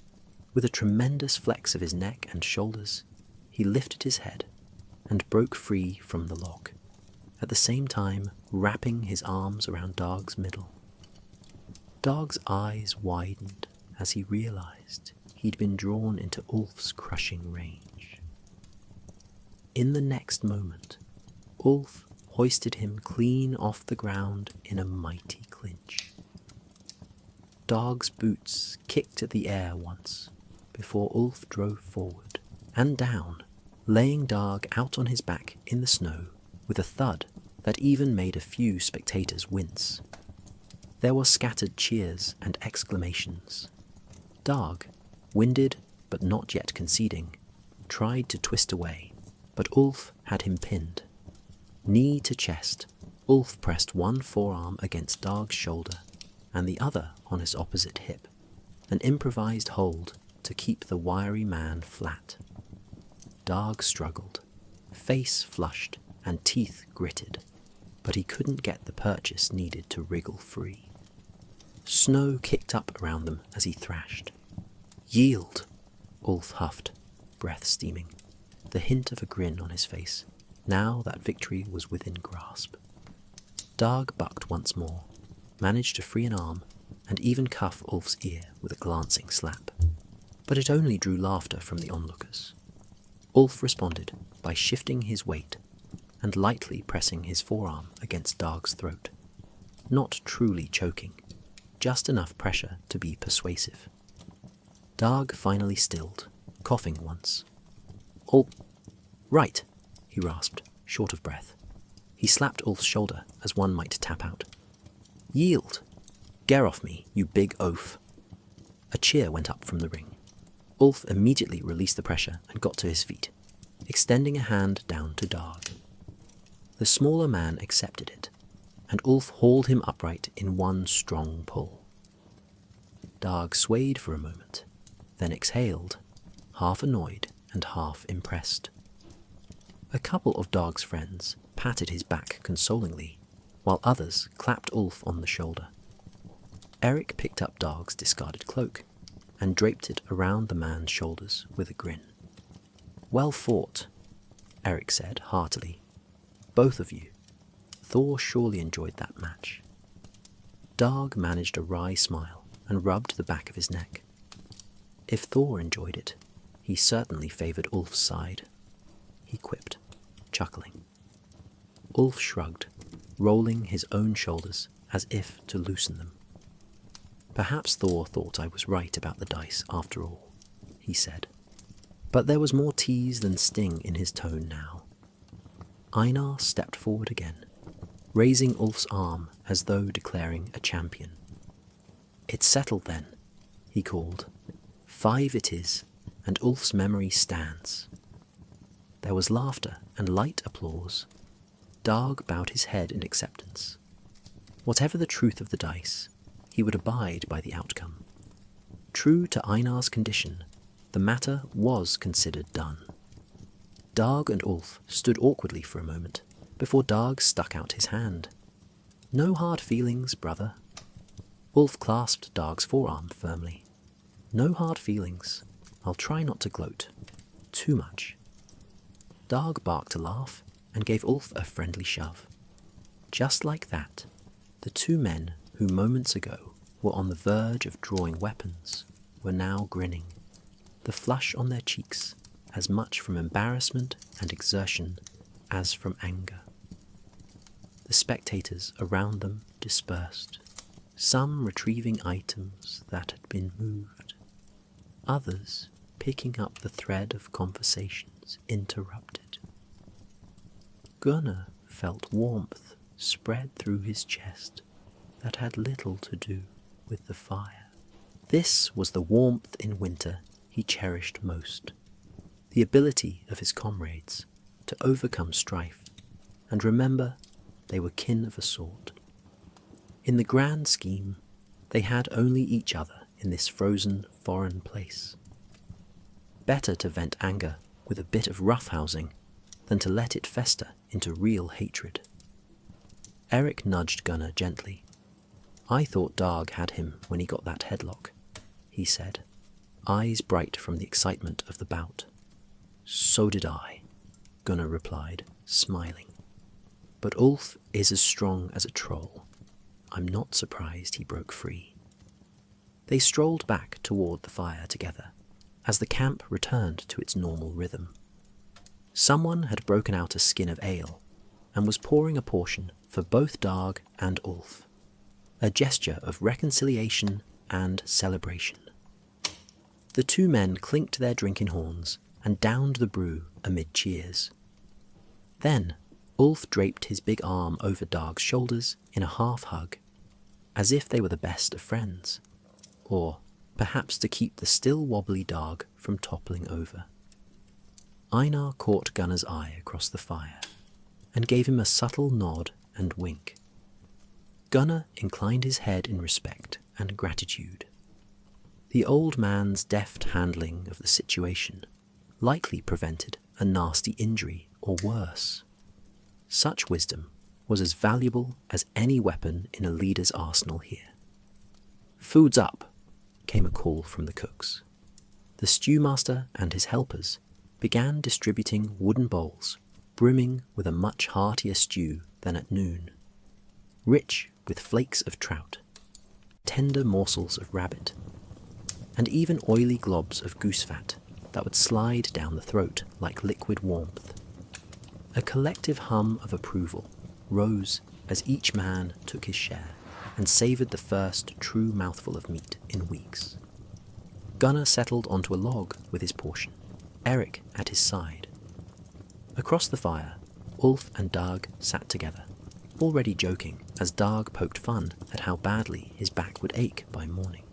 With a tremendous flex of his neck and shoulders, he lifted his head and broke free from the lock, at the same time wrapping his arms around Darg's middle. Darg's eyes widened as he realized he'd been drawn into Ulf's crushing range. In the next moment, Ulf hoisted him clean off the ground in a mighty clinch. Darg's boots kicked at the air once, before Ulf drove forward and down, laying Darg out on his back in the snow with a thud that even made a few spectators wince. There were scattered cheers and exclamations. Darg, winded but not yet conceding, tried to twist away, but Ulf had him pinned. Knee to chest, Ulf pressed one forearm against Darg's shoulder and the other on his opposite hip, an improvised hold to keep the wiry man flat. Darg struggled, face flushed and teeth gritted, but he couldn't get the purchase needed to wriggle free. Snow kicked up around them as he thrashed. "Yield!" Ulf huffed, breath steaming, the hint of a grin on his face, now that victory was within grasp. Dag bucked once more, managed to free an arm, and even cuff Ulf's ear with a glancing slap. But it only drew laughter from the onlookers. Ulf responded by shifting his weight and lightly pressing his forearm against Dag's throat. Not truly choking, just enough pressure to be persuasive. Dag finally stilled, coughing once. Right," he rasped, short of breath. He slapped Ulf's shoulder as one might tap out. "Yield! Get off me, you big oaf!" A cheer went up from the ring. Ulf immediately released the pressure and got to his feet, extending a hand down to Dag. The smaller man accepted it, and Ulf hauled him upright in one strong pull. Dag swayed for a moment, then exhaled, half annoyed and half impressed. A couple of Dag's friends patted his back consolingly, while others clapped Ulf on the shoulder. Eric picked up Dag's discarded cloak and draped it around the man's shoulders with a grin. "Well fought," Eric said heartily. "Both of you. Thor surely enjoyed that match." Dag managed a wry smile and rubbed the back of his neck. If Thor enjoyed it, he certainly favoured Ulf's side, he quipped, chuckling. Ulf shrugged, rolling his own shoulders as if to loosen them. "Perhaps Thor thought I was right about the dice after all," he said. But there was more tease than sting in his tone now. Einar stepped forward again, raising Ulf's arm as though declaring a champion. "It's settled then," he called. "5 it is, and Ulf's memory stands." There was laughter and light applause. Dag bowed his head in acceptance. Whatever the truth of the dice, he would abide by the outcome. True to Einar's condition, the matter was considered done. Dag and Ulf stood awkwardly for a moment before Dag stuck out his hand. "No hard feelings, brother." Ulf clasped Dag's forearm firmly. "No hard feelings. I'll try not to gloat. Too much." Dag barked a laugh and gave Ulf a friendly shove. Just like that, the two men who moments ago were on the verge of drawing weapons were now grinning, the flush on their cheeks as much from embarrassment and exertion as from anger. The spectators around them dispersed, some retrieving items that had been moved, others picking up the thread of conversations interrupted. Gunnar felt warmth spread through his chest that had little to do with the fire. This was the warmth in winter he cherished most, the ability of his comrades to overcome strife and remember they were kin of a sort. In the grand scheme, they had only each other in this frozen, foreign place. Better to vent anger with a bit of roughhousing than to let it fester into real hatred. Eric nudged Gunnar gently. "I thought Dag had him when he got that headlock," he said, eyes bright from the excitement of the bout. "So did I," Gunnar replied, smiling. "But Ulf is as strong as a troll. I'm not surprised he broke free." They strolled back toward the fire together, as the camp returned to its normal rhythm. Someone had broken out a skin of ale, and was pouring a portion for both Dag and Ulf, a gesture of reconciliation and celebration. The two men clinked their drinking horns and downed the brew amid cheers. Then Ulf draped his big arm over Dag's shoulders in a half hug, as if they were the best of friends, or perhaps to keep the still wobbly Dag from toppling over. Einar caught Gunnar's eye across the fire, and gave him a subtle nod and wink. Gunnar inclined his head in respect and gratitude. The old man's deft handling of the situation likely prevented a nasty injury or worse. Such wisdom was as valuable as any weapon in a leader's arsenal here. "Food's up," came a call from the cooks. The stewmaster and his helpers began distributing wooden bowls brimming with a much heartier stew than at noon, rich with flakes of trout, tender morsels of rabbit, and even oily globs of goose fat that would slide down the throat like liquid warmth. A collective hum of approval rose as each man took his share and savoured the first true mouthful of meat in weeks. Gunnar settled onto a log with his portion, Eric at his side. Across the fire, Ulf and Dag sat together, already joking as Dag poked fun at how badly his back would ache by morning.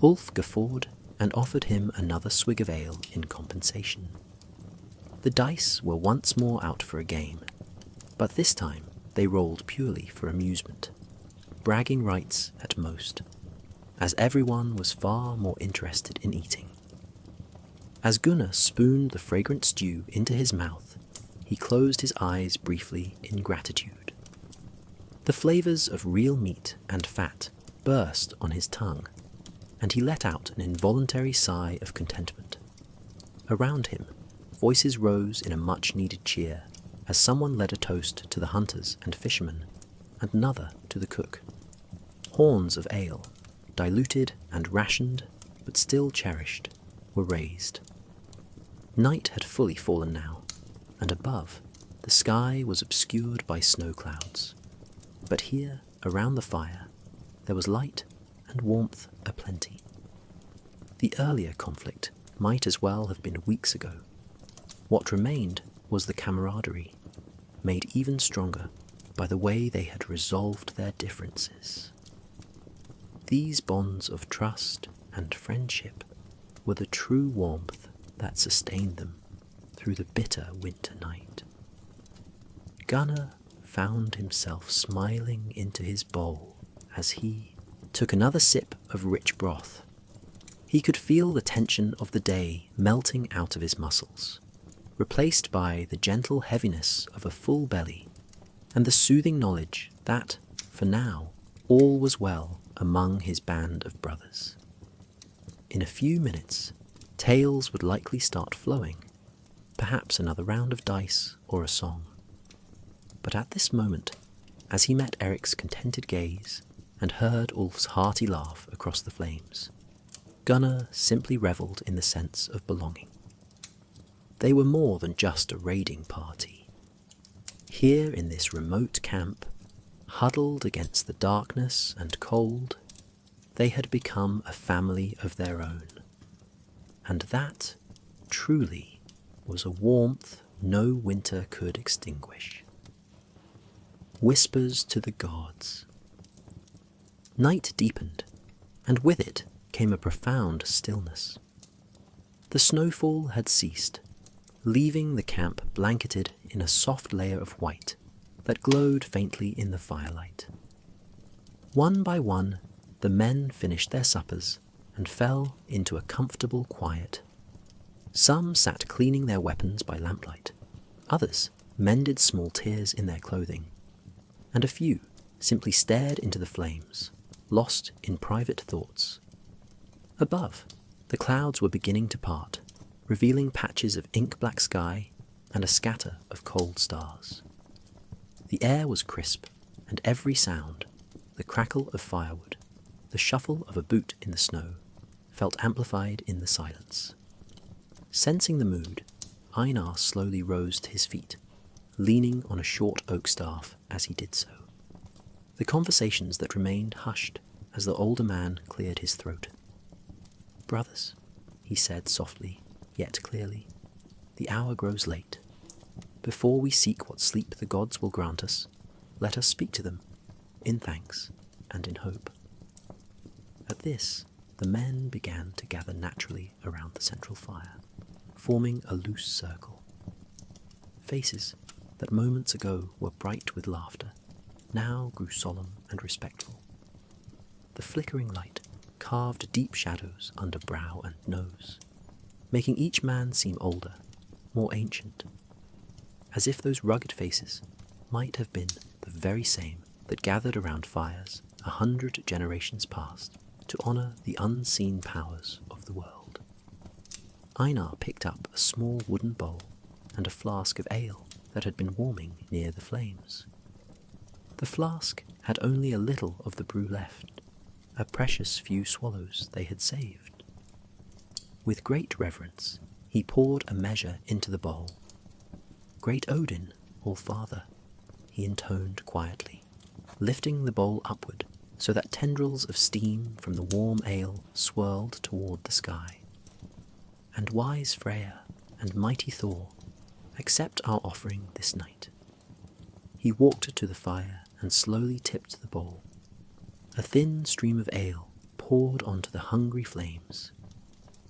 Ulf guffawed and offered him another swig of ale in compensation. The dice were once more out for a game, but this time they rolled purely for amusement, bragging rights at most, as everyone was far more interested in eating. As Gunnar spooned the fragrant stew into his mouth, he closed his eyes briefly in gratitude. The flavours of real meat and fat burst on his tongue, and he let out an involuntary sigh of contentment. Around him, voices rose in a much-needed cheer as someone led a toast to the hunters and fishermen, and another to the cook. Horns of ale, diluted and rationed, but still cherished, were raised. Night had fully fallen now, and above, the sky was obscured by snow clouds. But here, around the fire, there was light and warmth aplenty. The earlier conflict might as well have been weeks ago. What remained was the camaraderie, made even stronger by the way they had resolved their differences. These bonds of trust and friendship were the true warmth that sustained them through the bitter winter night. Gunnar found himself smiling into his bowl as he took another sip of rich broth. He could feel the tension of the day melting out of his muscles, replaced by the gentle heaviness of a full belly and the soothing knowledge that, for now, all was well among his band of brothers. In a few minutes, tales would likely start flowing, perhaps another round of dice or a song. But at this moment, as he met Eric's contented gaze and heard Ulf's hearty laugh across the flames, Gunnar simply revelled in the sense of belonging. They were more than just a raiding party. Here in this remote camp, huddled against the darkness and cold, they had become a family of their own. And that, truly, was a warmth no winter could extinguish. Whispers to the gods. Night deepened, and with it came a profound stillness. The snowfall had ceased, leaving the camp blanketed in a soft layer of white that glowed faintly in the firelight. One by one, the men finished their suppers and fell into a comfortable quiet. Some sat cleaning their weapons by lamplight, others mended small tears in their clothing, and a few simply stared into the flames, lost in private thoughts. Above, the clouds were beginning to part, revealing patches of ink-black sky and a scatter of cold stars. The air was crisp, and every sound, the crackle of firewood, the shuffle of a boot in the snow, felt amplified in the silence. Sensing the mood, Einar slowly rose to his feet, leaning on a short oak staff as he did so. The conversations that remained hushed as the older man cleared his throat. "Brothers," he said softly, yet clearly, "the hour grows late. Before we seek what sleep the gods will grant us, let us speak to them, in thanks and in hope." At this, the men began to gather naturally around the central fire, forming a loose circle. Faces that moments ago were bright with laughter now grew solemn and respectful. The flickering light carved deep shadows under brow and nose, making each man seem older, more ancient, as if those rugged faces might have been the very same that gathered around fires 100 generations past to honor the unseen powers of the world. Einar picked up a small wooden bowl and a flask of ale that had been warming near the flames. The flask had only a little of the brew left, a precious few swallows they had saved. With great reverence, he poured a measure into the bowl. "Great Odin, All-Father," he intoned quietly, lifting the bowl upward so that tendrils of steam from the warm ale swirled toward the sky. "And wise Freya and mighty Thor, accept our offering this night." He walked to the fire and slowly tipped the bowl. A thin stream of ale poured onto the hungry flames,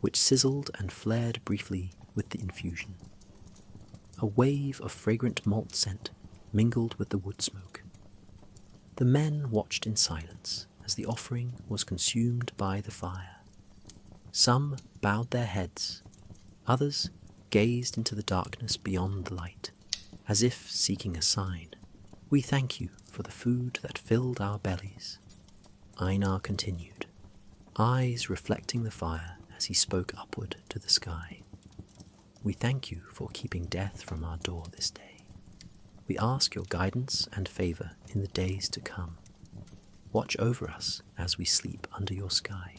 which sizzled and flared briefly with the infusion. A wave of fragrant malt scent mingled with the wood smoke. The men watched in silence as the offering was consumed by the fire. Some bowed their heads, others gazed into the darkness beyond the light, as if seeking a sign. "We thank you for the food that filled our bellies," Einar continued, eyes reflecting the fire as he spoke upward to the sky. "We thank you for keeping death from our door this day. We ask your guidance and favor in the days to come. Watch over us as we sleep under your sky,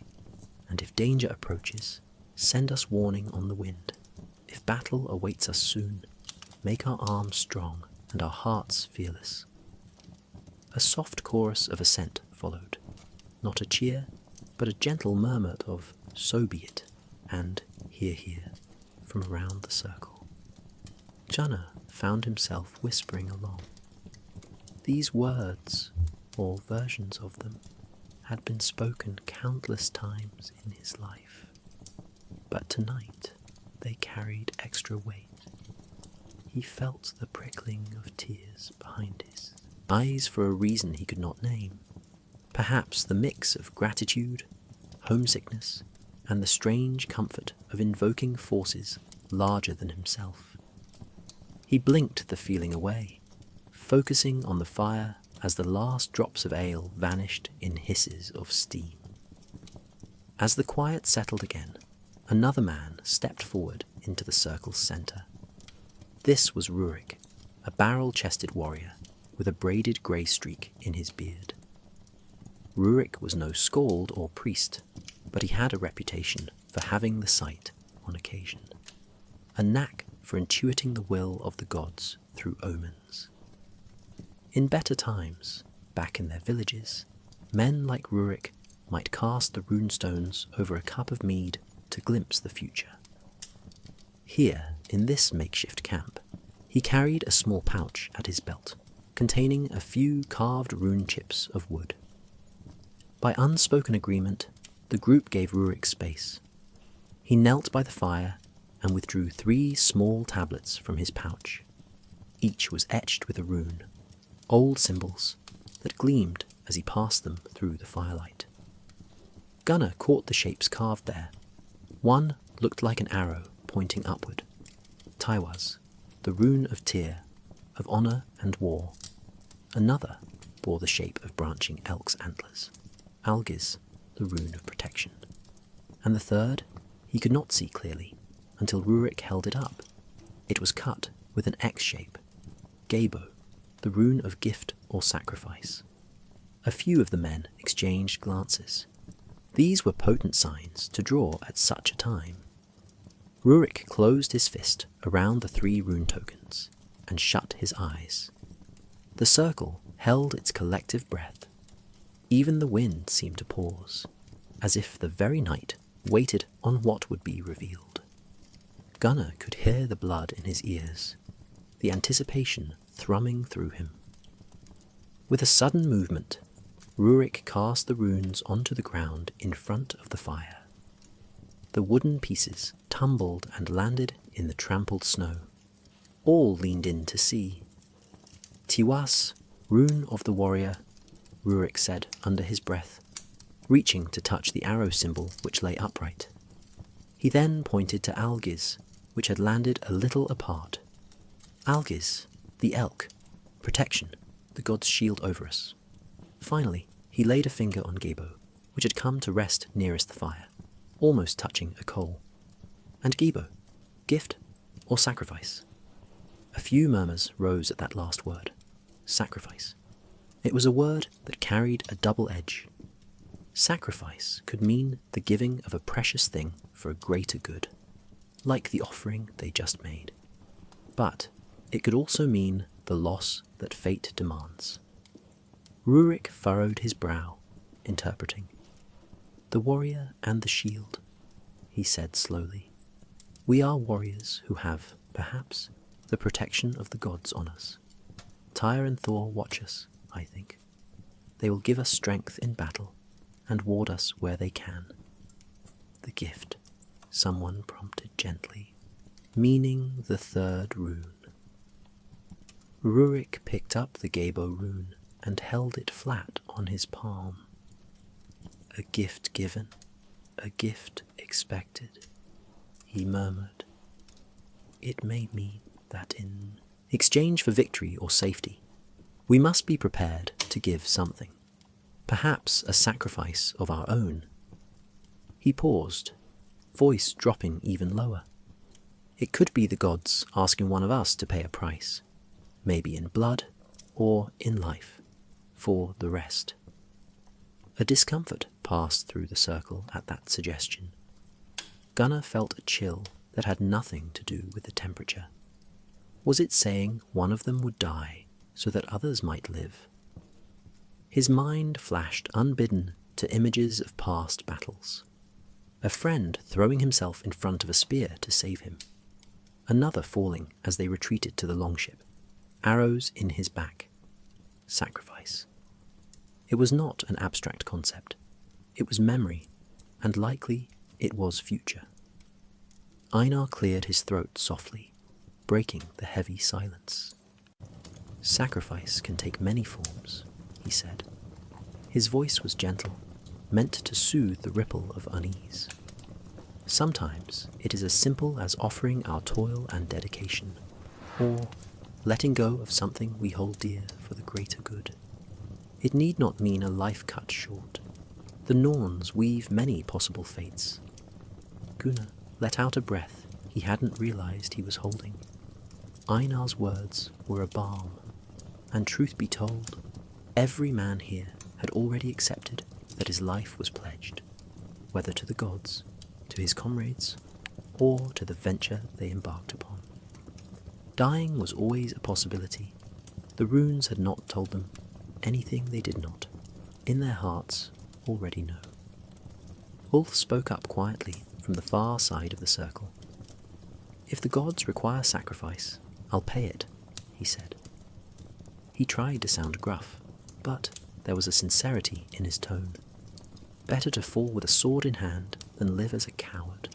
and if danger approaches, send us warning on the wind. If battle awaits us soon, make our arms strong and our hearts fearless." A soft chorus of assent followed, not a cheer, but a gentle murmur of "so be it" and "hear, hear" from around the circle. Gunnar found himself whispering along. These words, or versions of them, had been spoken countless times in his life, but tonight they carried extra weight. He felt the prickling of tears behind his eyes for a reason he could not name. Perhaps the mix of gratitude, homesickness, and the strange comfort of invoking forces larger than himself. He blinked the feeling away, focusing on the fire as the last drops of ale vanished in hisses of steam. As the quiet settled again, another man stepped forward into the circle's center. This was Rurik, a barrel-chested warrior with a braided grey streak in his beard. Rurik was no skald or priest, but he had a reputation for having the sight on occasion, a knack for intuiting the will of the gods through omens. In better times, back in their villages, men like Rurik might cast the runestones over a cup of mead to glimpse the future. Here, in this makeshift camp, he carried a small pouch at his belt, containing a few carved rune chips of wood. By unspoken agreement, the group gave Rurik space. He knelt by the fire and withdrew 3 small tablets from his pouch. Each was etched with a rune, old symbols that gleamed as he passed them through the firelight. Gunnar caught the shapes carved there. One looked like an arrow pointing upward. Taiwas, the rune of Tyr, of honor and war. Another bore the shape of branching elk's antlers. Algiz, the rune of protection. And the third, he could not see clearly until Rurik held it up. It was cut with an X shape. Gabo, the rune of gift or sacrifice. A few of the men exchanged glances. These were potent signs to draw at such a time. Rurik closed his fist around the 3 rune tokens and shut his eyes. The circle held its collective breath. Even the wind seemed to pause, as if the very night waited on what would be revealed. Gunnar could hear the blood in his ears, the anticipation thrumming through him. With a sudden movement, Rurik cast the runes onto the ground in front of the fire. The wooden pieces tumbled and landed in the trampled snow. All leaned in to see. "Tiwas, rune of the warrior," Rurik said under his breath, reaching to touch the arrow symbol which lay upright. He then pointed to Algiz, which had landed a little apart. Algiz, the elk, protection, the god's shield over us. Finally, he laid a finger on Gebo, which had come to rest nearest the fire, almost touching a coal. And Gebo, gift or sacrifice? A few murmurs rose at that last word, sacrifice. It was a word that carried a double edge. Sacrifice could mean the giving of a precious thing for a greater good, like the offering they just made. But it could also mean the loss that fate demands. Rurik furrowed his brow, interpreting. The warrior and the shield, he said slowly. We are warriors who have, perhaps, the protection of the gods on us. Tyr and Thor watch us, I think. They will give us strength in battle and ward us where they can. The gift, someone prompted gently, meaning the third rune. Rurik picked up the Gebo rune and held it flat on his palm. A gift given, a gift expected, he murmured. It may mean that in exchange for victory or safety, we must be prepared to give something, perhaps a sacrifice of our own. He paused, voice dropping even lower. It could be the gods asking one of us to pay a price, maybe in blood or in life, for the rest. A discomfort passed through the circle at that suggestion. Gunnar felt a chill that had nothing to do with the temperature. Was it saying one of them would die so that others might live? His mind flashed unbidden to images of past battles. A friend throwing himself in front of a spear to save him. Another falling as they retreated to the longship, arrows in his back. Sacrifice. It was not an abstract concept. It was memory, and likely it was future. Einar cleared his throat softly, breaking the heavy silence. Sacrifice can take many forms, he said. His voice was gentle, meant to soothe the ripple of unease. Sometimes it is as simple as offering our toil and dedication, or letting go of something we hold dear for the greater good. It need not mean a life cut short. The Norns weave many possible fates. Gunnar let out a breath he hadn't realized he was holding. Einar's words were a balm, and truth be told, every man here had already accepted that his life was pledged, whether to the gods, to his comrades, or to the venture they embarked upon. Dying was always a possibility. The runes had not told them anything they did not, in their hearts, already know. Ulf spoke up quietly from the far side of the circle. If the gods require sacrifice, I'll pay it, he said. He tried to sound gruff, but there was a sincerity in his tone. Better to fall with a sword in hand than live as a coward.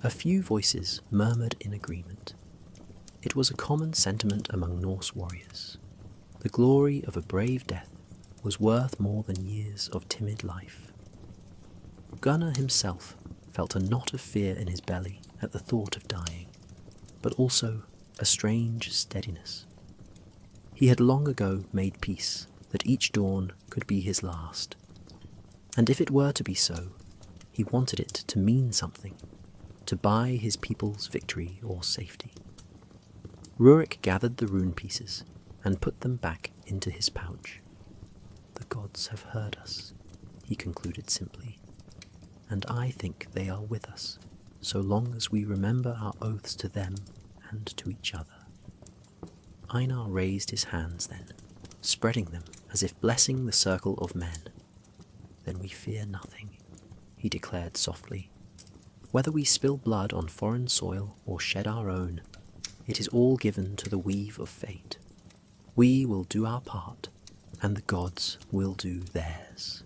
A few voices murmured in agreement. It was a common sentiment among Norse warriors. The glory of a brave death was worth more than years of timid life. Gunnar himself felt a knot of fear in his belly at the thought of dying, but also a strange steadiness. He had long ago made peace that each dawn could be his last, and if it were to be so, he wanted it to mean something, to buy his people's victory or safety. Rurik gathered the rune pieces and put them back into his pouch. The gods have heard us, he concluded simply, and I think they are with us, so long as we remember our oaths to them and to each other. Einar raised his hands then, spreading them as if blessing the circle of men. Then we fear nothing, he declared softly. Whether we spill blood on foreign soil or shed our own, it is all given to the weave of fate. We will do our part, and the gods will do theirs.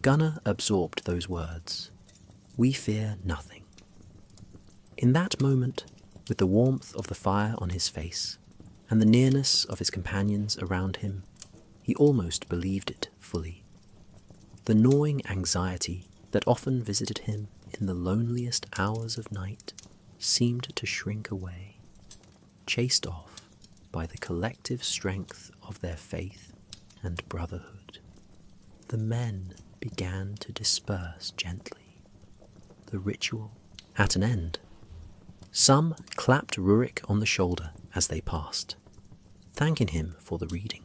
Gunnar absorbed those words. We fear nothing. In that moment, with the warmth of the fire on his face, and the nearness of his companions around him, he almost believed it fully. The gnawing anxiety that often visited him in the loneliest hours of night seemed to shrink away. chased off by the collective strength of their faith and brotherhood. The men began to disperse gently, the ritual at an end. Some clapped Rurik on the shoulder as they passed, thanking him for the reading.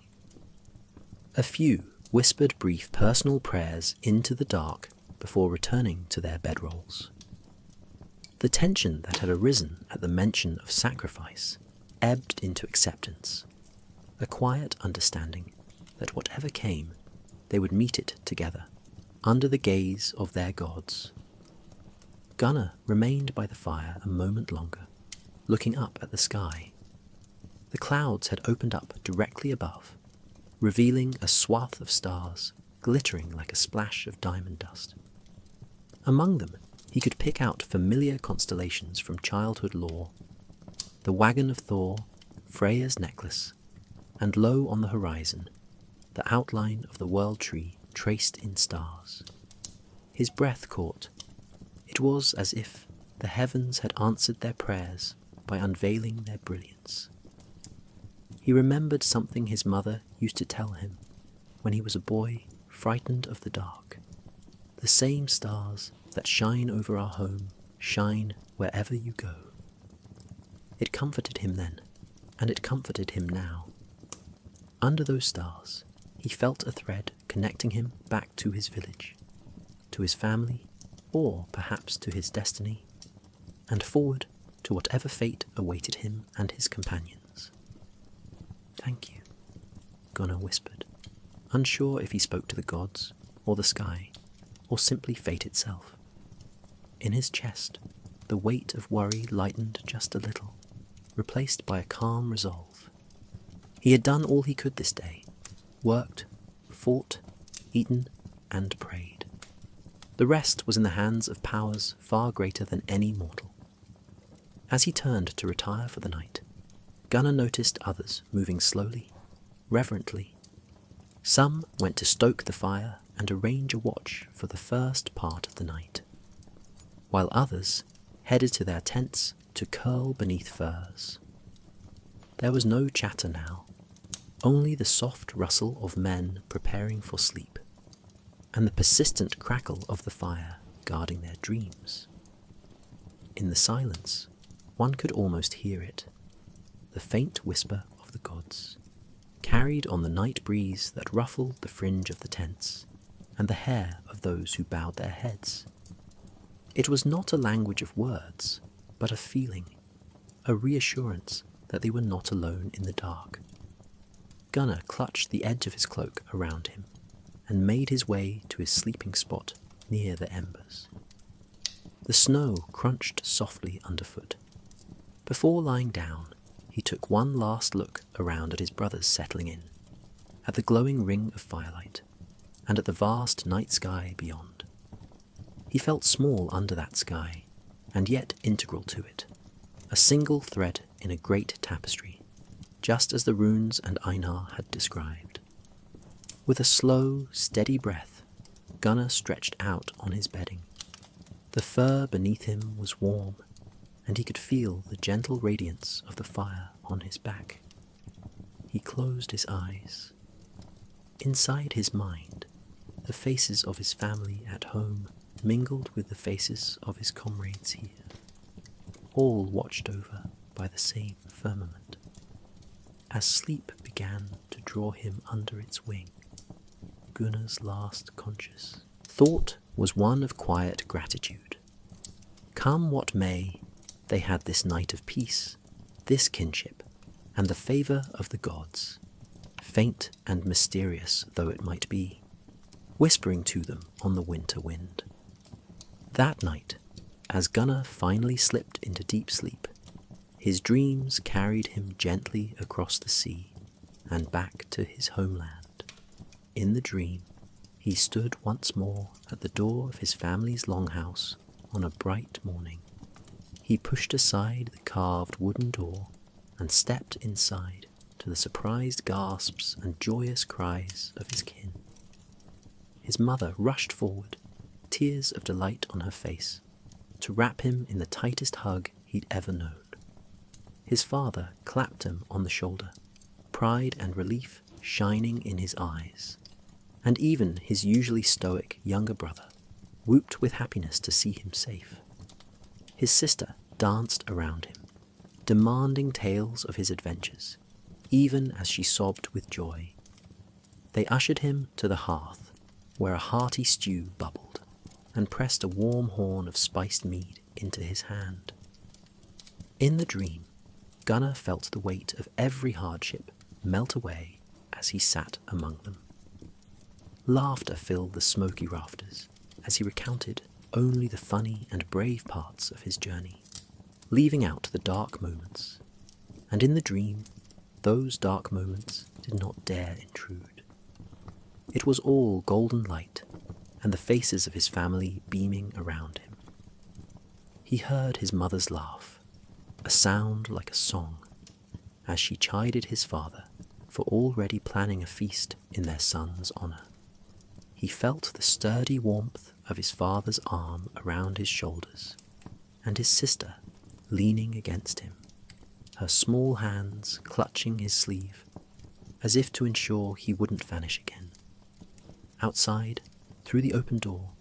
A few whispered brief personal prayers into the dark before returning to their bedrolls. The tension that had arisen at the mention of sacrifice ebbed into acceptance, a quiet understanding that whatever came, they would meet it together, under the gaze of their gods. Gunnar remained by the fire a moment longer, looking up at the sky. The clouds had opened up directly above, revealing a swath of stars glittering like a splash of diamond dust. Among them, he could pick out familiar constellations from childhood lore: the wagon of Thor, Freya's necklace, and low on the horizon, the outline of the world tree traced in stars. His breath caught. It was as if the heavens had answered their prayers by unveiling their brilliance. He remembered something his mother used to tell him when he was a boy frightened of the dark. The same stars that shine over our home shine wherever you go. It comforted him then, and it comforted him now. Under those stars, he felt a thread connecting him back to his village, to his family, or perhaps to his destiny, and forward to whatever fate awaited him and his companions. "Thank you," Gunnar whispered, unsure if he spoke to the gods, or the sky, or simply fate itself. In his chest, the weight of worry lightened just a little, replaced by a calm resolve. He had done all he could this day, worked, fought, eaten, and prayed. The rest was in the hands of powers far greater than any mortal. As he turned to retire for the night, Gunnar noticed others moving slowly, reverently. Some went to stoke the fire and arrange a watch for the first part of the night, while others headed to their tents to curl beneath furs. There was no chatter now, only the soft rustle of men preparing for sleep, and the persistent crackle of the fire guarding their dreams. In the silence, one could almost hear it, the faint whisper of the gods, carried on the night breeze that ruffled the fringe of the tents, and the hair of those who bowed their heads. It was not a language of words, but a feeling, a reassurance that they were not alone in the dark. Gunnar clutched the edge of his cloak around him, and made his way to his sleeping spot near the embers. The snow crunched softly underfoot. Before lying down, he took one last look around at his brothers settling in, at the glowing ring of firelight, and at the vast night sky beyond. He felt small under that sky, and yet integral to it, a single thread in a great tapestry, just as the runes and Einar had described. With a slow, steady breath, Gunnar stretched out on his bedding. The fur beneath him was warm, and he could feel the gentle radiance of the fire on his back. He closed his eyes. Inside his mind, the faces of his family at home mingled with the faces of his comrades here, all watched over by the same firmament. As sleep began to draw him under its wing, Gunnar's last conscious thought was one of quiet gratitude. Come what may, they had this night of peace, this kinship, and the favour of the gods, faint and mysterious though it might be, whispering to them on the winter wind. That night, as Gunnar finally slipped into deep sleep, his dreams carried him gently across the sea and back to his homeland. In the dream, he stood once more at the door of his family's longhouse on a bright morning. He pushed aside the carved wooden door and stepped inside to the surprised gasps and joyous cries of his kin. His mother rushed forward, tears of delight on her face, to wrap him in the tightest hug he'd ever known. his father clapped him on the shoulder, pride and relief shining in his eyes, and even his usually stoic younger brother whooped with happiness to see him safe. His sister danced around him, demanding tales of his adventures, even as she sobbed with joy. They ushered him to the hearth, where a hearty stew bubbled, and pressed a warm horn of spiced mead into his hand. In the dream, Gunnar felt the weight of every hardship melt away as he sat among them. Laughter filled the smoky rafters as he recounted only the funny and brave parts of his journey, leaving out the dark moments. And in the dream, those dark moments did not dare intrude. It was all golden light, and the faces of his family beaming around him. He heard his mother's laugh, a sound like a song, as she chided his father for already planning a feast in their son's honour. He felt the sturdy warmth of his father's arm around his shoulders, and his sister leaning against him, her small hands clutching his sleeve, as if to ensure he wouldn't vanish again. Outside, through the open door,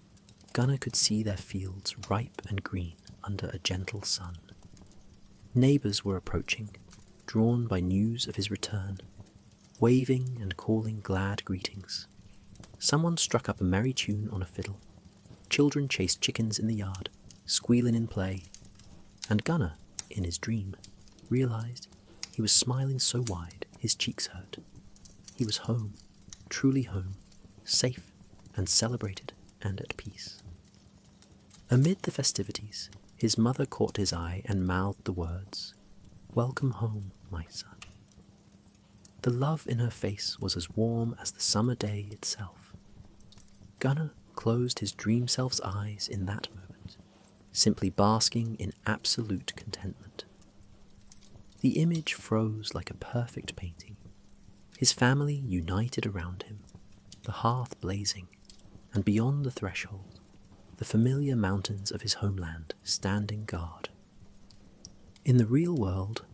Gunnar could see their fields ripe and green under a gentle sun. Neighbours were approaching, drawn by news of his return, waving and calling glad greetings. Someone struck up a merry tune on a fiddle. Children chased chickens in the yard, squealing in play, and Gunnar, in his dream, realised he was smiling so wide his cheeks hurt. He was home, truly home, safe and celebrated and at peace. Amid the festivities, his mother caught his eye and mouthed the words, "Welcome home, my son." The love in her face was as warm as the summer day itself. Gunnar closed his dream self's eyes in that moment, simply basking in absolute contentment. The image froze like a perfect painting, his family united around him, the hearth blazing, and beyond the threshold, the familiar mountains of his homeland standing guard. In the real world,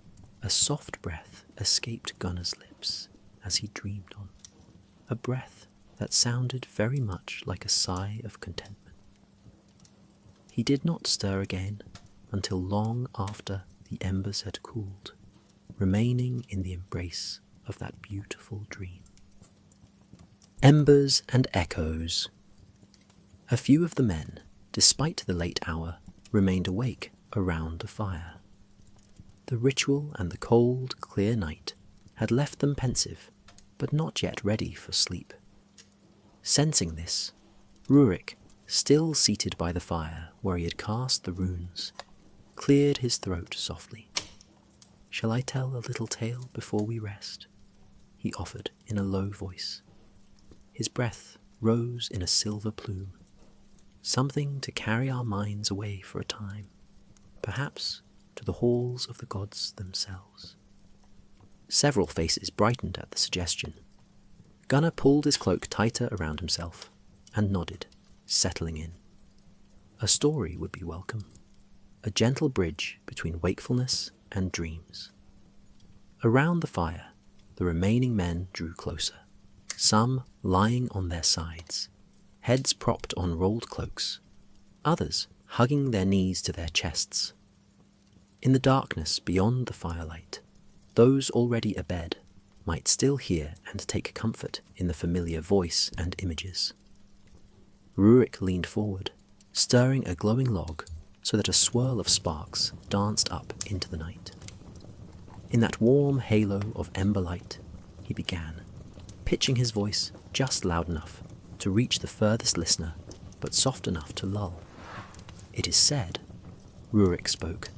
a soft breath escaped Gunnar's lips as he dreamed on, a breath that sounded very much like a sigh of contentment. He did not stir again until long after the embers had cooled, remaining in the embrace of that beautiful dream. Embers and echoes. A few of the men, despite the late hour, remained awake around the fire. The ritual and the cold, clear night had left them pensive, but not yet ready for sleep. Sensing this, Rurik, still seated by the fire where he had cast the runes, cleared his throat softly. "Shall I tell a little tale before we rest?" he offered in a low voice. His breath rose in a silver plume, something to carry our minds away for a time, perhaps to the halls of the gods themselves. Several faces brightened at the suggestion. Gunnar pulled his cloak tighter around himself and nodded, settling in. A story would be welcome, a gentle bridge between wakefulness and dreams. Around the fire, the remaining men drew closer, some lying on their sides, heads propped on rolled cloaks, others hugging their knees to their chests. In the darkness beyond the firelight, those already abed might still hear and take comfort in the familiar voice and images. Rurik leaned forward, stirring a glowing log so that a swirl of sparks danced up into the night. In that warm halo of ember light, he began, pitching his voice just loud enough to reach the furthest listener, but soft enough to lull. "It is said," Rurik spoke,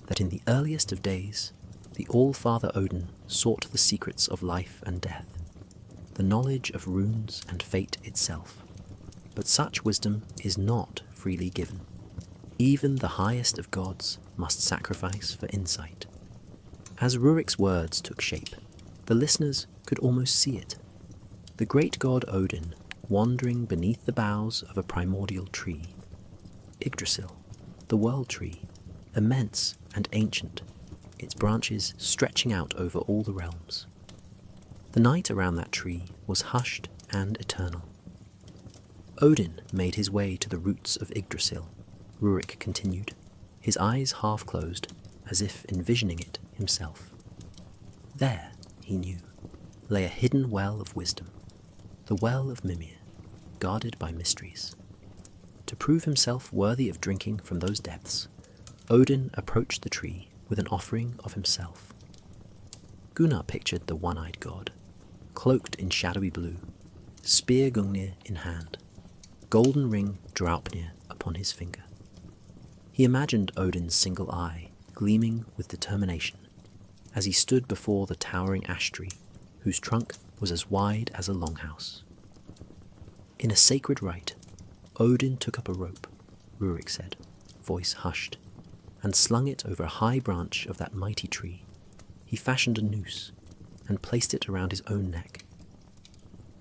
"that in the earliest of days, the All-Father Odin sought the secrets of life and death, the knowledge of runes and fate itself. But such wisdom is not freely given. Even the highest of gods must sacrifice for insight." As Rurik's words took shape, the listeners could almost see it. The great god Odin wandering beneath the boughs of a primordial tree, Yggdrasil, the world tree, immense and ancient, its branches stretching out over all the realms. The night around that tree was hushed and eternal. Odin made his way to the roots of Yggdrasil, Rurik continued, his eyes half closed, as if envisioning it himself. There, he knew, lay a hidden well of wisdom, the well of Mimir, guarded by mysteries. To prove himself worthy of drinking from those depths, Odin approached the tree with an offering of himself. Gunnar pictured the one-eyed god, cloaked in shadowy blue, spear Gungnir in hand, golden ring Draupnir upon his finger. He imagined Odin's single eye gleaming with determination as he stood before the towering ash tree, whose trunk was as wide as a longhouse. In a sacred rite, Odin took up a rope, Rurik said, voice hushed, and slung it over a high branch of that mighty tree. He fashioned a noose and placed it around his own neck.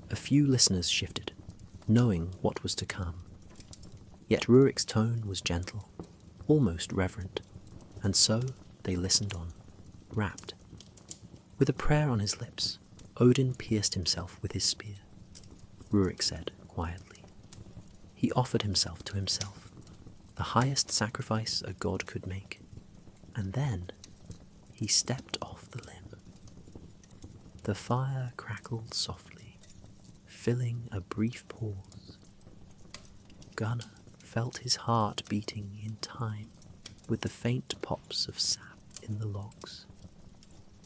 A few listeners shifted, knowing what was to come. Yet Rurik's tone was gentle, almost reverent, and so they listened on, rapt. With a prayer on his lips, Odin pierced himself with his spear, Rurik said quietly. He offered himself to himself, the highest sacrifice a god could make, and then he stepped off the limb. The fire crackled softly, filling a brief pause. Gunnar felt his heart beating in time with the faint pops of sap in the logs.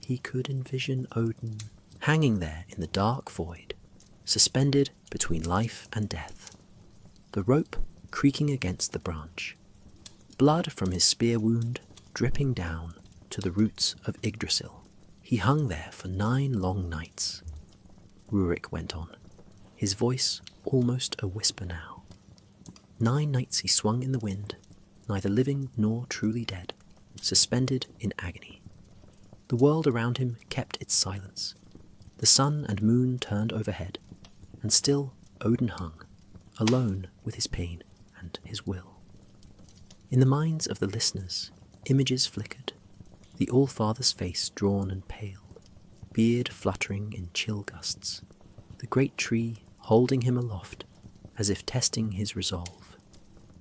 He could envision Odin hanging there in the dark void, suspended between life and death, the rope creaking against the branch, blood from his spear wound dripping down to the roots of Yggdrasil. He hung there for 9 long nights, Rurik went on, his voice almost a whisper now. 9 nights he swung in the wind, neither living nor truly dead, suspended in agony. The world around him kept its silence. The sun and moon turned overhead, and still Odin hung, alone with his pain and his will. In the minds of the listeners, images flickered, the All-Father's face drawn and pale, beard fluttering in chill gusts, the great tree holding him aloft as if testing his resolve.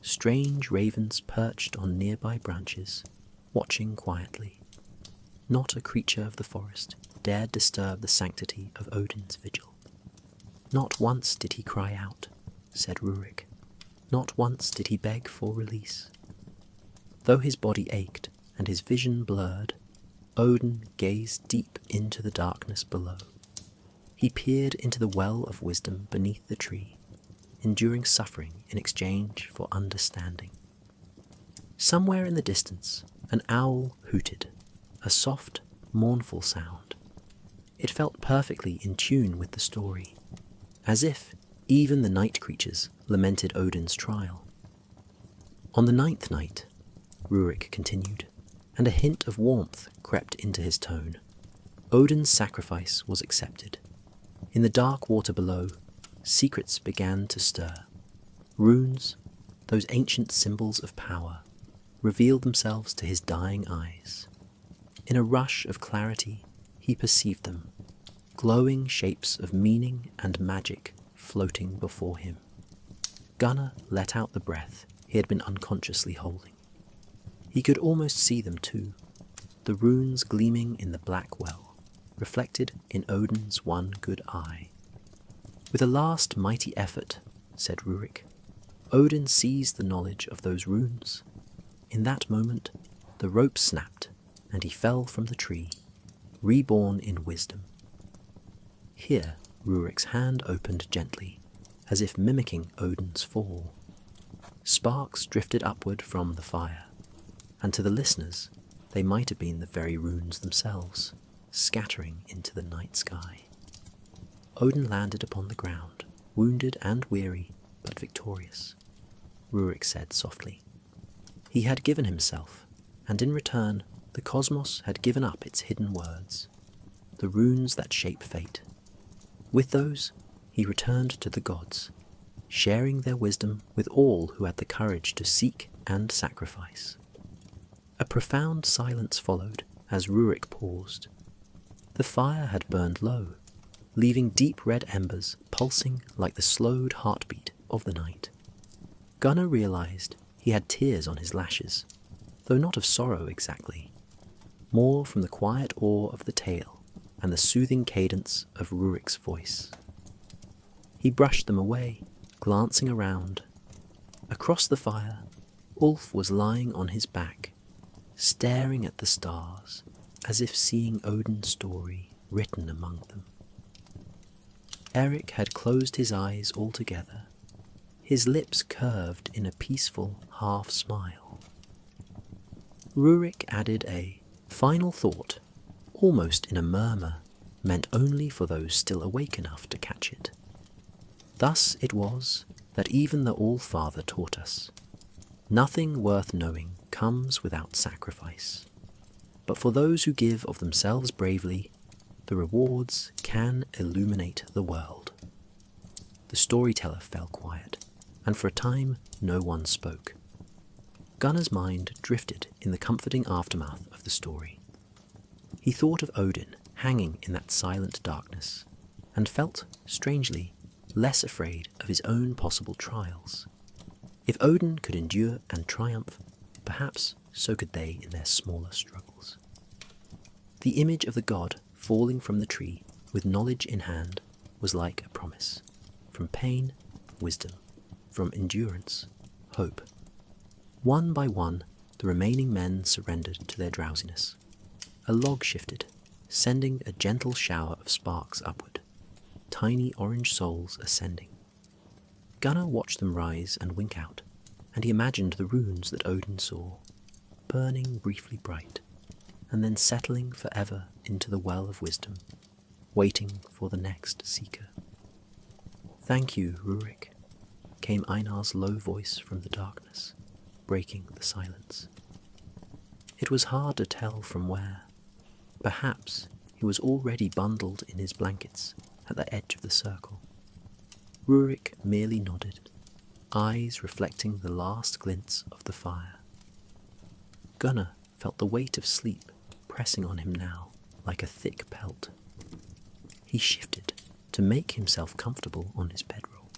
Strange ravens perched on nearby branches, watching quietly. Not a creature of the forest dared disturb the sanctity of Odin's vigil. Not once did he cry out, said Rurik. Not once did he beg for release. Though his body ached and his vision blurred, Odin gazed deep into the darkness below. He peered into the well of wisdom beneath the tree, enduring suffering in exchange for understanding. Somewhere in the distance, an owl hooted, a soft, mournful sound. It felt perfectly in tune with the story, as if even the night creatures lamented Odin's trial. On the 9th night, Rurik continued, and a hint of warmth crept into his tone. Odin's sacrifice was accepted. In the dark water below, secrets began to stir. Runes, those ancient symbols of power, revealed themselves to his dying eyes. In a rush of clarity, he perceived them, glowing shapes of meaning and magic floating before him. Gunnar let out the breath he had been unconsciously holding. He could almost see them too, the runes gleaming in the black well, reflected in Odin's one good eye. With a last mighty effort, said Rurik, Odin seized the knowledge of those runes. In that moment, the rope snapped, and he fell from the tree, reborn in wisdom. Here, Rurik's hand opened gently, as if mimicking Odin's fall. Sparks drifted upward from the fire, and to the listeners, they might have been the very runes themselves, scattering into the night sky. Odin landed upon the ground, wounded and weary, but victorious. Rurik said softly. He had given himself, and in return, the cosmos had given up its hidden words, the runes that shape fate. With those, he returned to the gods, sharing their wisdom with all who had the courage to seek and sacrifice. A profound silence followed as Rurik paused. The fire had burned low, leaving deep red embers pulsing like the slowed heartbeat of the night. Gunnar realized he had tears on his lashes, though not of sorrow exactly, more from the quiet awe of the tale and the soothing cadence of Rurik's voice. He brushed them away, glancing around. Across the fire, Ulf was lying on his back, staring at the stars as if seeing Odin's story written among them. Eric had closed his eyes altogether, his lips curved in a peaceful half-smile. Rurik added a final thought, almost in a murmur, meant only for those still awake enough to catch it. Thus it was that even the All-Father taught us, nothing worth knowing comes without sacrifice, but for those who give of themselves bravely, the rewards can illuminate the world. The storyteller fell quiet, and for a time no one spoke. Gunnar's mind drifted in the comforting aftermath of the story. He thought of Odin hanging in that silent darkness, and felt, strangely, less afraid of his own possible trials. If Odin could endure and triumph, perhaps so could they in their smaller struggles. The image of the god falling from the tree with knowledge in hand was like a promise. From pain, wisdom. From endurance, hope. One by one, the remaining men surrendered to their drowsiness. A log shifted, sending a gentle shower of sparks upward, tiny orange souls ascending. Gunnar watched them rise and wink out, and he imagined the runes that Odin saw, burning briefly bright, and then settling forever into the well of wisdom, waiting for the next seeker. "Thank you, Rurik," came Einar's low voice from the darkness, breaking the silence. It was hard to tell from where. Perhaps he was already bundled in his blankets at the edge of the circle. Rurik merely nodded, eyes reflecting the last glints of the fire. Gunnar felt the weight of sleep pressing on him now like a thick pelt. He shifted to make himself comfortable on his bedroll.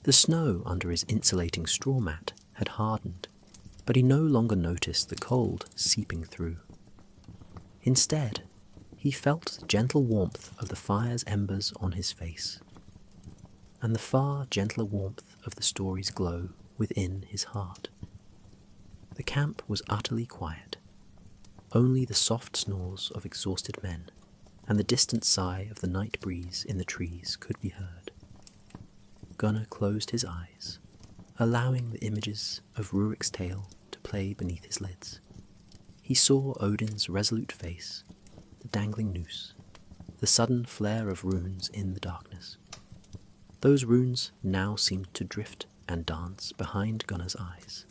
The snow under his insulating straw mat had hardened, but he no longer noticed the cold seeping through. Instead, he felt the gentle warmth of the fire's embers on his face, and the far gentler warmth of the story's glow within his heart. The camp was utterly quiet. Only the soft snores of exhausted men and the distant sigh of the night breeze in the trees could be heard. Gunnar closed his eyes, allowing the images of Rurik's tale to play beneath his lids. He saw Odin's resolute face, the dangling noose, the sudden flare of runes in the darkness. Those runes now seemed to drift and dance behind Gunnar's eyes,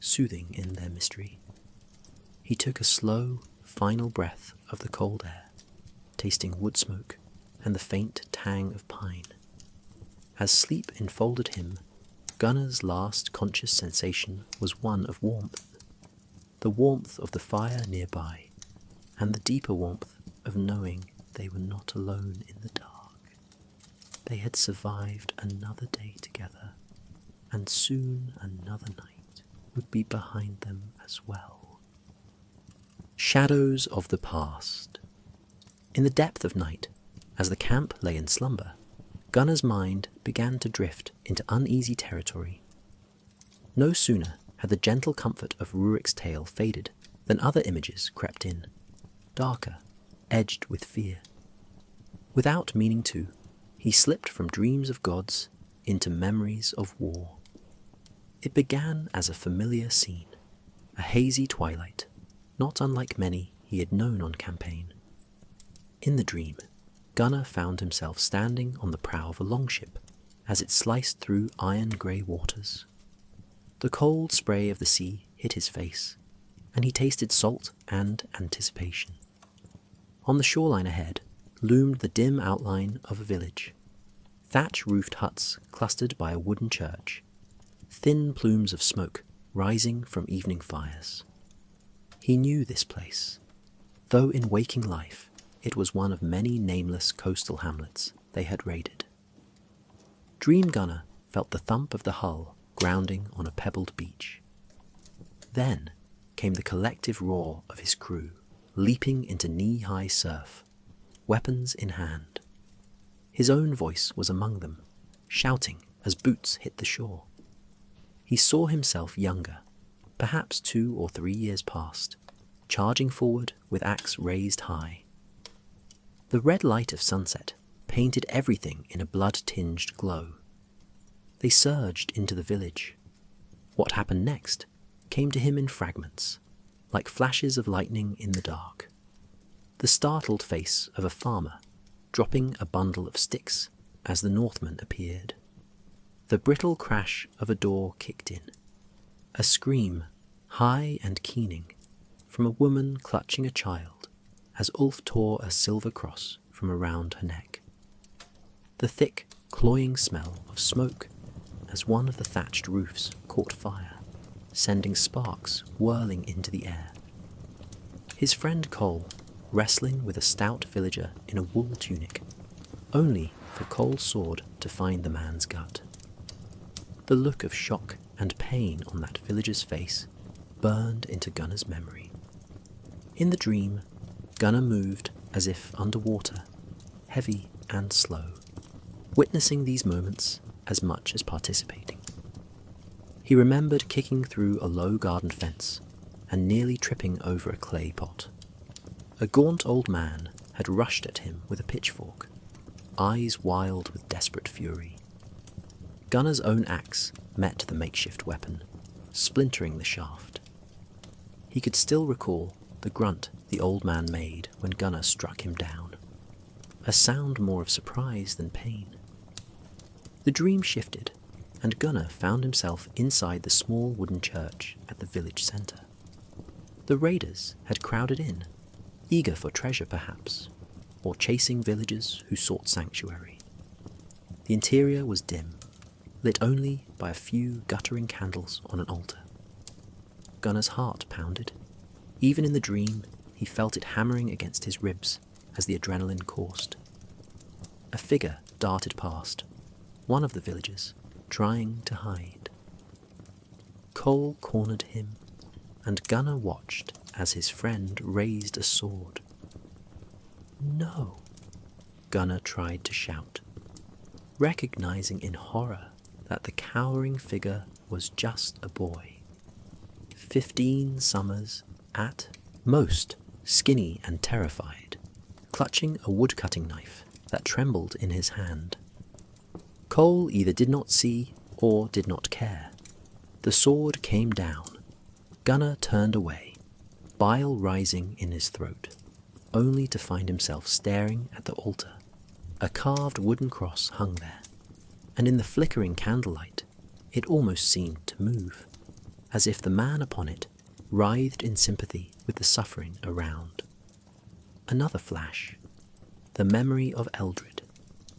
soothing in their mystery. He took a slow, final breath of the cold air, tasting wood smoke and the faint tang of pine. As sleep enfolded him, Gunnar's last conscious sensation was one of warmth, the warmth of the fire nearby, and the deeper warmth of knowing they were not alone in the dark. They had survived another day together, and soon another night would be behind them as well. Shadows of the past. In the depth of night, as the camp lay in slumber, Gunnar's mind began to drift into uneasy territory. No sooner had the gentle comfort of Rurik's tale faded than other images crept in, darker, edged with fear. Without meaning to, he slipped from dreams of gods into memories of war. It began as a familiar scene, a hazy twilight, not unlike many he had known on campaign. In the dream, Gunnar found himself standing on the prow of a longship as it sliced through iron-grey waters. The cold spray of the sea hit his face, and he tasted salt and anticipation. On the shoreline ahead loomed the dim outline of a village. Thatch-roofed huts clustered by a wooden church, thin plumes of smoke rising from evening fires. He knew this place. though in waking life it was one of many nameless coastal hamlets they had raided. Dream Gunner felt the thump of the hull grounding on a pebbled beach. Then came the collective roar of his crew, leaping into knee-high surf, weapons in hand. His own voice was among them, shouting as boots hit the shore. He saw himself younger, perhaps 2 or 3 years past, charging forward with axe raised high. The red light of sunset painted everything in a blood-tinged glow. They surged into the village. What happened next came to him in fragments, like flashes of lightning in the dark. The startled face of a farmer, dropping a bundle of sticks as the Northman appeared. The brittle crash of a door kicked in. A scream, high and keening, from a woman clutching a child as Ulf tore a silver cross from around her neck. The thick, cloying smell of smoke as one of the thatched roofs caught fire, sending sparks whirling into the air. His friend Cole, wrestling with a stout villager in a wool tunic, only for Cole's sword to find the man's gut. The look of shock and pain on that villager's face burned into Gunner's memory. In the dream, Gunner moved as if underwater, heavy and slow, witnessing these moments as much as participating. He remembered kicking through a low garden fence and nearly tripping over a clay pot. A gaunt old man had rushed at him with a pitchfork, eyes wild with desperate fury. Gunner's own axe met the makeshift weapon, splintering the shaft. He could still recall the grunt the old man made when Gunner struck him down, a sound more of surprise than pain. The dream shifted, and Gunner found himself inside the small wooden church at the village centre. The raiders had crowded in, eager for treasure perhaps, or chasing villagers who sought sanctuary. The interior was dim, lit only by a few guttering candles on an altar. Gunner's heart pounded. Even in the dream, he felt it hammering against his ribs as the adrenaline coursed. A figure darted past, one of the villagers, trying to hide. Cole cornered him, and Gunner watched as his friend raised a sword. "No," Gunner tried to shout, recognizing in horror that the cowering figure was just a boy. 15 summers, at most skinny and terrified, clutching a wood-cutting knife that trembled in his hand. Cole either did not see or did not care. The sword came down. Gunner turned away, bile rising in his throat, only to find himself staring at the altar. A carved wooden cross hung there, and in the flickering candlelight, it almost seemed to move, as if the man upon it writhed in sympathy with the suffering around. Another flash, the memory of Eldred,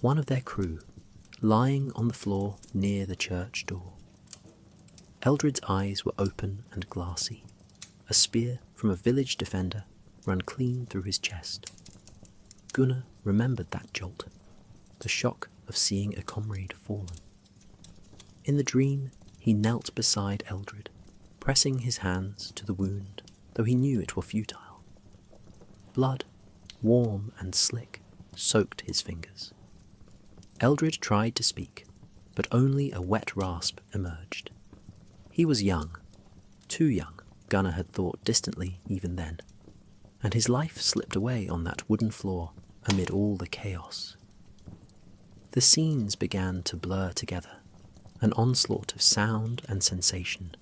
one of their crew, lying on the floor near the church door. Eldred's eyes were open and glassy, a spear from a village defender ran clean through his chest. Gunnar remembered that jolt, the shock of seeing a comrade fallen. In the dream, he knelt beside Eldred, pressing his hands to the wound, though he knew it were futile. Blood, warm and slick, soaked his fingers. Eldred tried to speak, but only a wet rasp emerged. He was young, too young, Gunnar had thought distantly even then, and his life slipped away on that wooden floor amid all the chaos. The scenes began to blur together, an onslaught of sound and sensation.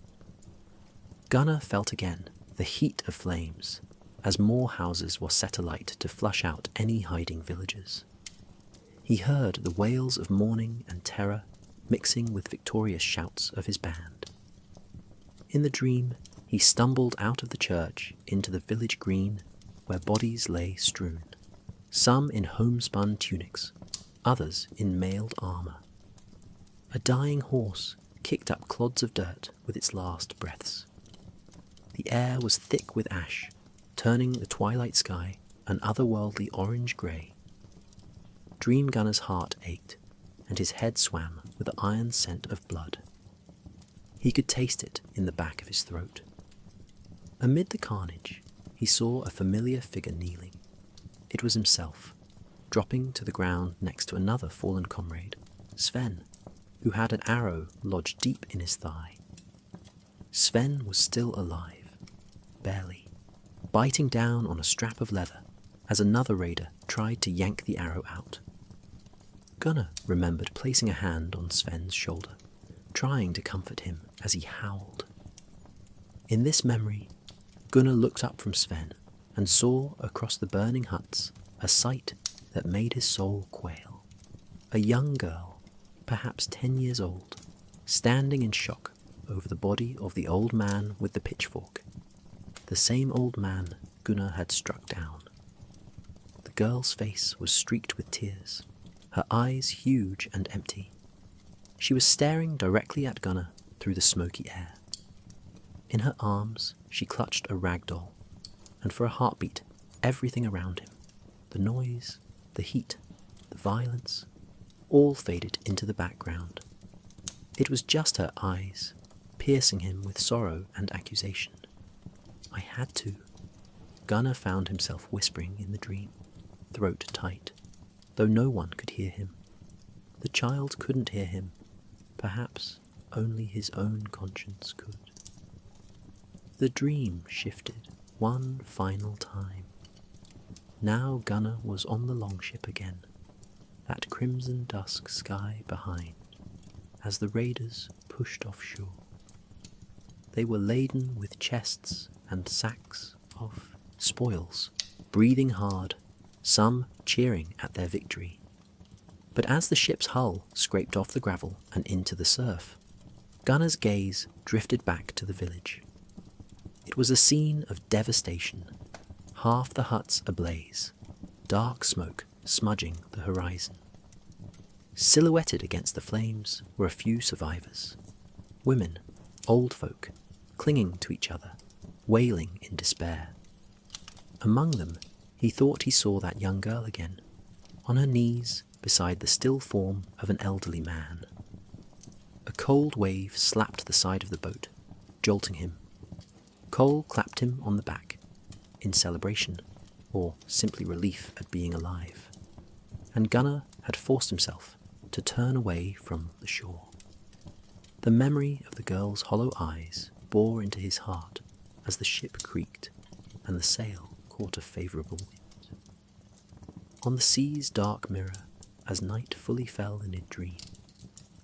Gunnar felt again the heat of flames as more houses were set alight to flush out any hiding villagers. He heard the wails of mourning and terror mixing with victorious shouts of his band. In the dream, he stumbled out of the church into the village green where bodies lay strewn, some in homespun tunics, others in mailed armour. A dying horse kicked up clods of dirt with its last breaths. The air was thick with ash, turning the twilight sky an otherworldly orange-grey. Dream Gunner's heart ached, and his head swam with the iron scent of blood. He could taste it in the back of his throat. Amid the carnage, he saw a familiar figure kneeling. It was himself, dropping to the ground next to another fallen comrade, Sven, who had an arrow lodged deep in his thigh. Sven was still alive, barely, biting down on a strap of leather as another raider tried to yank the arrow out. Gunnar remembered placing a hand on Sven's shoulder, trying to comfort him as he howled. In this memory, Gunnar looked up from Sven and saw across the burning huts a sight that made his soul quail. A young girl, perhaps 10 years old, standing in shock over the body of the old man with the pitchfork, the same old man Gunnar had struck down. The girl's face was streaked with tears, her eyes huge and empty. She was staring directly at Gunnar through the smoky air. In her arms, she clutched a rag doll, and for a heartbeat, everything around him, the noise, the heat, the violence, all faded into the background. It was just her eyes, piercing him with sorrow and accusation. I had to. Gunnar found himself whispering in the dream, throat tight, though no one could hear him. The child couldn't hear him. Perhaps only his own conscience could. The dream shifted one final time. Now Gunnar was on the longship again, that crimson dusk sky behind, as the raiders pushed offshore. They were laden with chests and sacks of spoils, breathing hard, some cheering at their victory. But as the ship's hull scraped off the gravel and into the surf, Gunnar's gaze drifted back to the village. It was a scene of devastation, half the huts ablaze, dark smoke smudging the horizon. Silhouetted against the flames were a few survivors, women, old folk, clinging to each other, wailing in despair. Among them, he thought he saw that young girl again, on her knees beside the still form of an elderly man. A cold wave slapped the side of the boat, jolting him. Cole clapped him on the back, in celebration, or simply relief at being alive, and Gunnar had forced himself to turn away from the shore. The memory of the girl's hollow eyes bore into his heart as the ship creaked and the sail caught a favourable wind. On the sea's dark mirror, as night fully fell in a dream,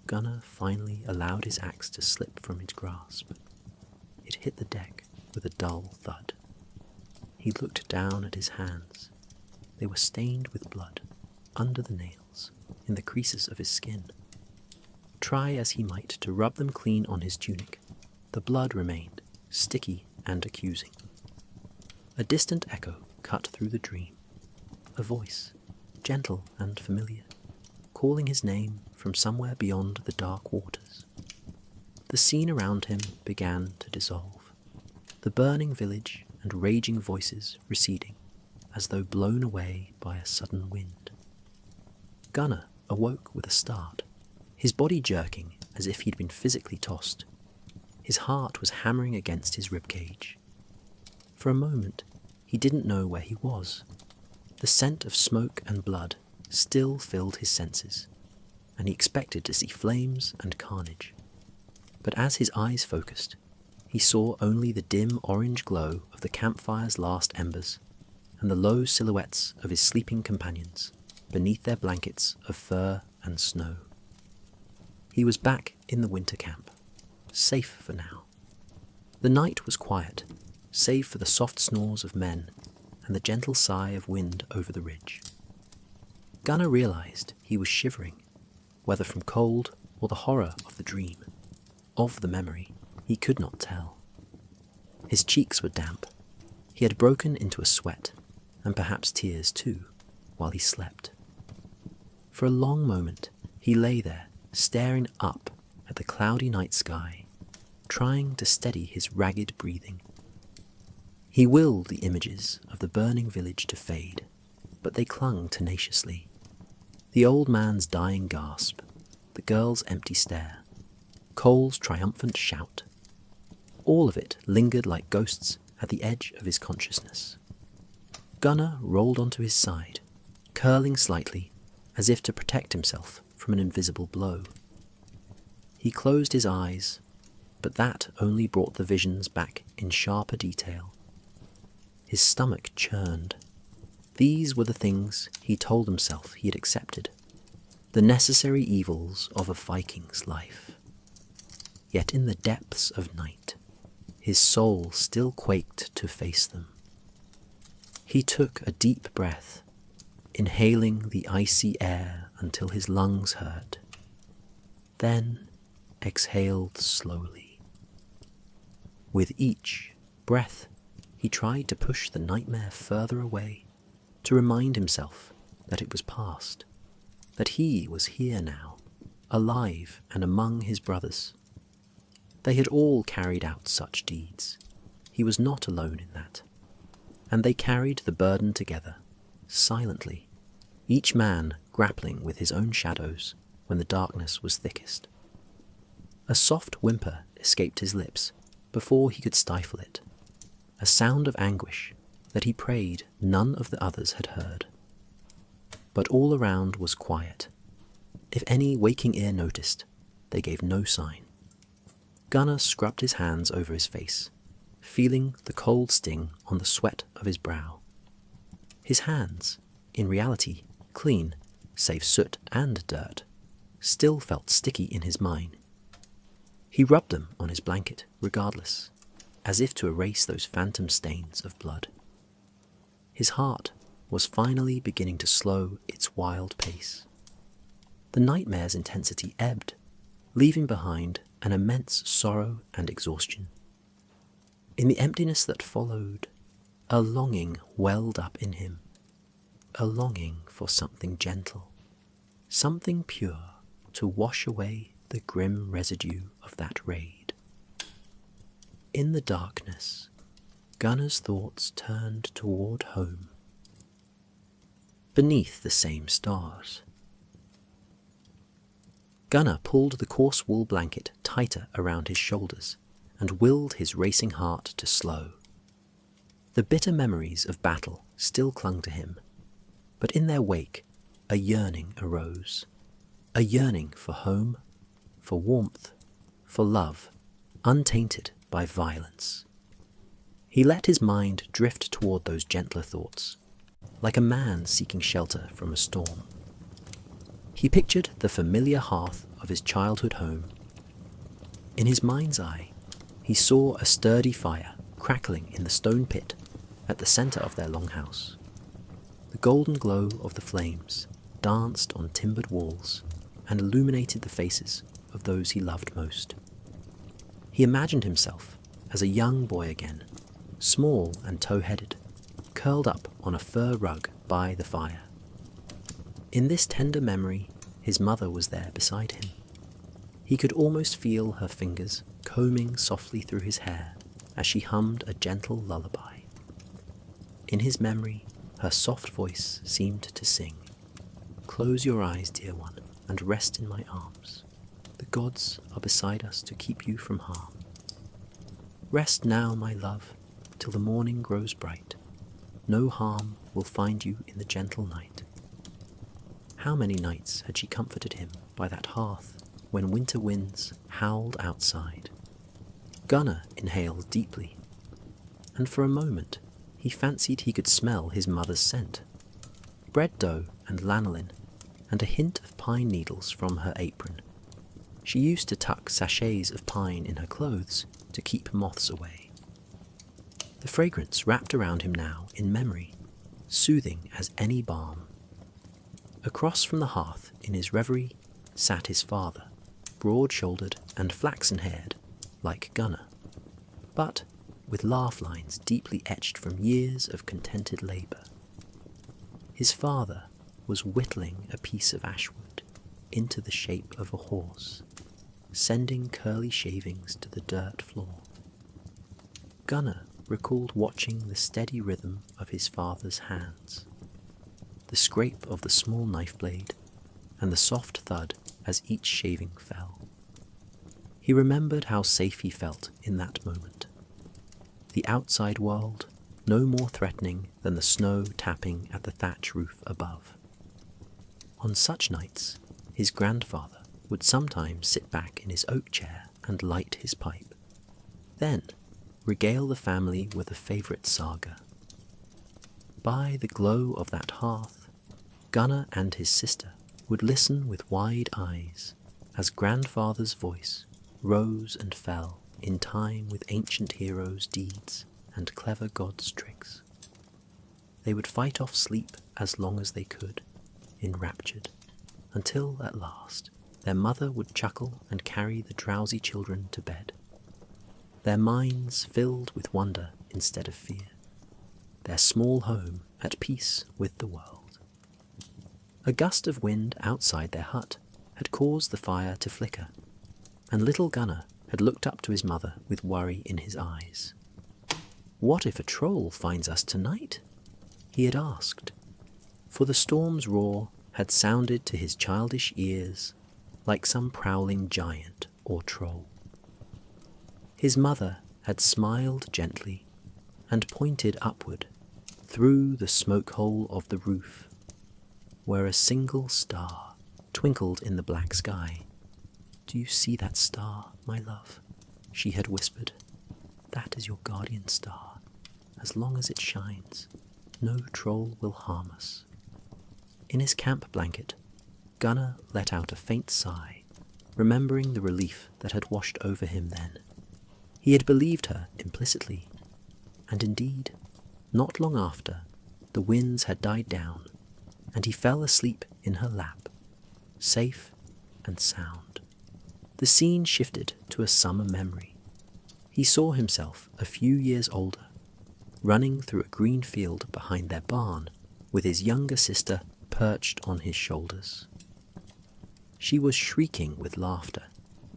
Gunnar finally allowed his axe to slip from his grasp. It hit the deck with a dull thud. He looked down at his hands. They were stained with blood, under the nails, in the creases of his skin. Try as he might to rub them clean on his tunic, the blood remained, sticky and accusing. A distant echo cut through the dream, a voice, gentle and familiar, calling his name from somewhere beyond the dark waters. The scene around him began to dissolve, the burning village and raging voices receding, as though blown away by a sudden wind. Gunnar awoke with a start, his body jerking as if he'd been physically tossed. His heart was hammering against his ribcage. For a moment, he didn't know where he was. The scent of smoke and blood still filled his senses, and he expected to see flames and carnage. But as his eyes focused, he saw only the dim orange glow of the campfire's last embers, and the low silhouettes of his sleeping companions beneath their blankets of fur and snow. He was back in the winter camp, safe for now. The night was quiet, save for the soft snores of men and the gentle sigh of wind over the ridge. Gunnar realized he was shivering, whether from cold or the horror of the dream. Of the memory, he could not tell. His cheeks were damp. He had broken into a sweat, and perhaps tears too, while he slept. For a long moment, he lay there, staring up at the cloudy night sky, trying to steady his ragged breathing. He willed the images of the burning village to fade, but they clung tenaciously. The old man's dying gasp, the girl's empty stare, Cole's triumphant shout, all of it lingered like ghosts at the edge of his consciousness. Gunnar rolled onto his side, curling slightly as if to protect himself from an invisible blow. He closed his eyes, but that only brought the visions back in sharper detail. His stomach churned. These were the things he told himself he had accepted, the necessary evils of a Viking's life. Yet in the depths of night, his soul still quaked to face them. He took a deep breath, inhaling the icy air until his lungs hurt, then exhaled slowly. With each breath, he tried to push the nightmare further away, to remind himself that it was past, that he was here now, alive and among his brothers. They had all carried out such deeds. He was not alone in that. And they carried the burden together, silently, each man grappling with his own shadows when the darkness was thickest. A soft whimper escaped his lips before he could stifle it, a sound of anguish that he prayed none of the others had heard. But all around was quiet. If any waking ear noticed, they gave no sign. Gunnar scrubbed his hands over his face, feeling the cold sting on the sweat of his brow. His hands, in reality clean, save soot and dirt, still felt sticky in his mind. He rubbed them on his blanket, regardless, as if to erase those phantom stains of blood. His heart was finally beginning to slow its wild pace. The nightmare's intensity ebbed, leaving behind an immense sorrow and exhaustion. In the emptiness that followed, a longing welled up in him, a longing for something gentle, something pure to wash away the grim residue of that raid. In the darkness, Gunnar's thoughts turned toward home. Beneath the same stars. Gunnar pulled the coarse wool blanket tighter around his shoulders and willed his racing heart to slow. The bitter memories of battle still clung to him, but in their wake a yearning arose, a yearning for home, for warmth, for love, untainted by violence. He let his mind drift toward those gentler thoughts, like a man seeking shelter from a storm. He pictured the familiar hearth of his childhood home. In his mind's eye, he saw a sturdy fire crackling in the stone pit at the center of their longhouse. The golden glow of the flames danced on timbered walls and illuminated the faces of those he loved most. He imagined himself as a young boy again, small and tow-headed, curled up on a fur rug by the fire. In this tender memory, his mother was there beside him. He could almost feel her fingers combing softly through his hair as she hummed a gentle lullaby. In his memory, her soft voice seemed to sing, "Close your eyes, dear one, and rest in my arms. The gods are beside us to keep you from harm. Rest now, my love, till the morning grows bright. No harm will find you in the gentle night." How many nights had she comforted him by that hearth when winter winds howled outside? Gunnar inhaled deeply, and for a moment he fancied he could smell his mother's scent. Bread dough and lanolin, and a hint of pine needles from her apron. She used to tuck sachets of pine in her clothes to keep moths away. The fragrance wrapped around him now in memory, soothing as any balm. Across from the hearth in his reverie sat his father, broad-shouldered and flaxen-haired, like Gunnar, but with laugh lines deeply etched from years of contented labour. His father was whittling a piece of ashwood into the shape of a horse, sending curly shavings to the dirt floor. Gunnar recalled watching the steady rhythm of his father's hands, the scrape of the small knife blade, and the soft thud as each shaving fell. He remembered how safe he felt in that moment. The outside world no more threatening than the snow tapping at the thatch roof above. On such nights, his grandfather would sometimes sit back in his oak chair and light his pipe, then regale the family with a favourite saga. By the glow of that hearth, Gunnar and his sister would listen with wide eyes as grandfather's voice rose and fell in time with ancient heroes' deeds and clever gods' tricks. They would fight off sleep as long as they could, enraptured, until at last their mother would chuckle and carry the drowsy children to bed, their minds filled with wonder instead of fear, their small home at peace with the world. A gust of wind outside their hut had caused the fire to flicker, and little Gunnar had looked up to his mother with worry in his eyes. "What if a troll finds us tonight?" he had asked, for the storm's roar had sounded to his childish ears like some prowling giant or troll. His mother had smiled gently and pointed upward through the smoke hole of the roof, where a single star twinkled in the black sky. "Do you see that star, my love?" she had whispered. "That is your guardian star. As long as it shines, no troll will harm us." In his camp blanket, Gunnar let out a faint sigh, remembering the relief that had washed over him then. He had believed her implicitly, and indeed, not long after, the winds had died down, and he fell asleep in her lap, safe and sound. The scene shifted to a summer memory. He saw himself a few years older, running through a green field behind their barn, with his younger sister perched on his shoulders. She was shrieking with laughter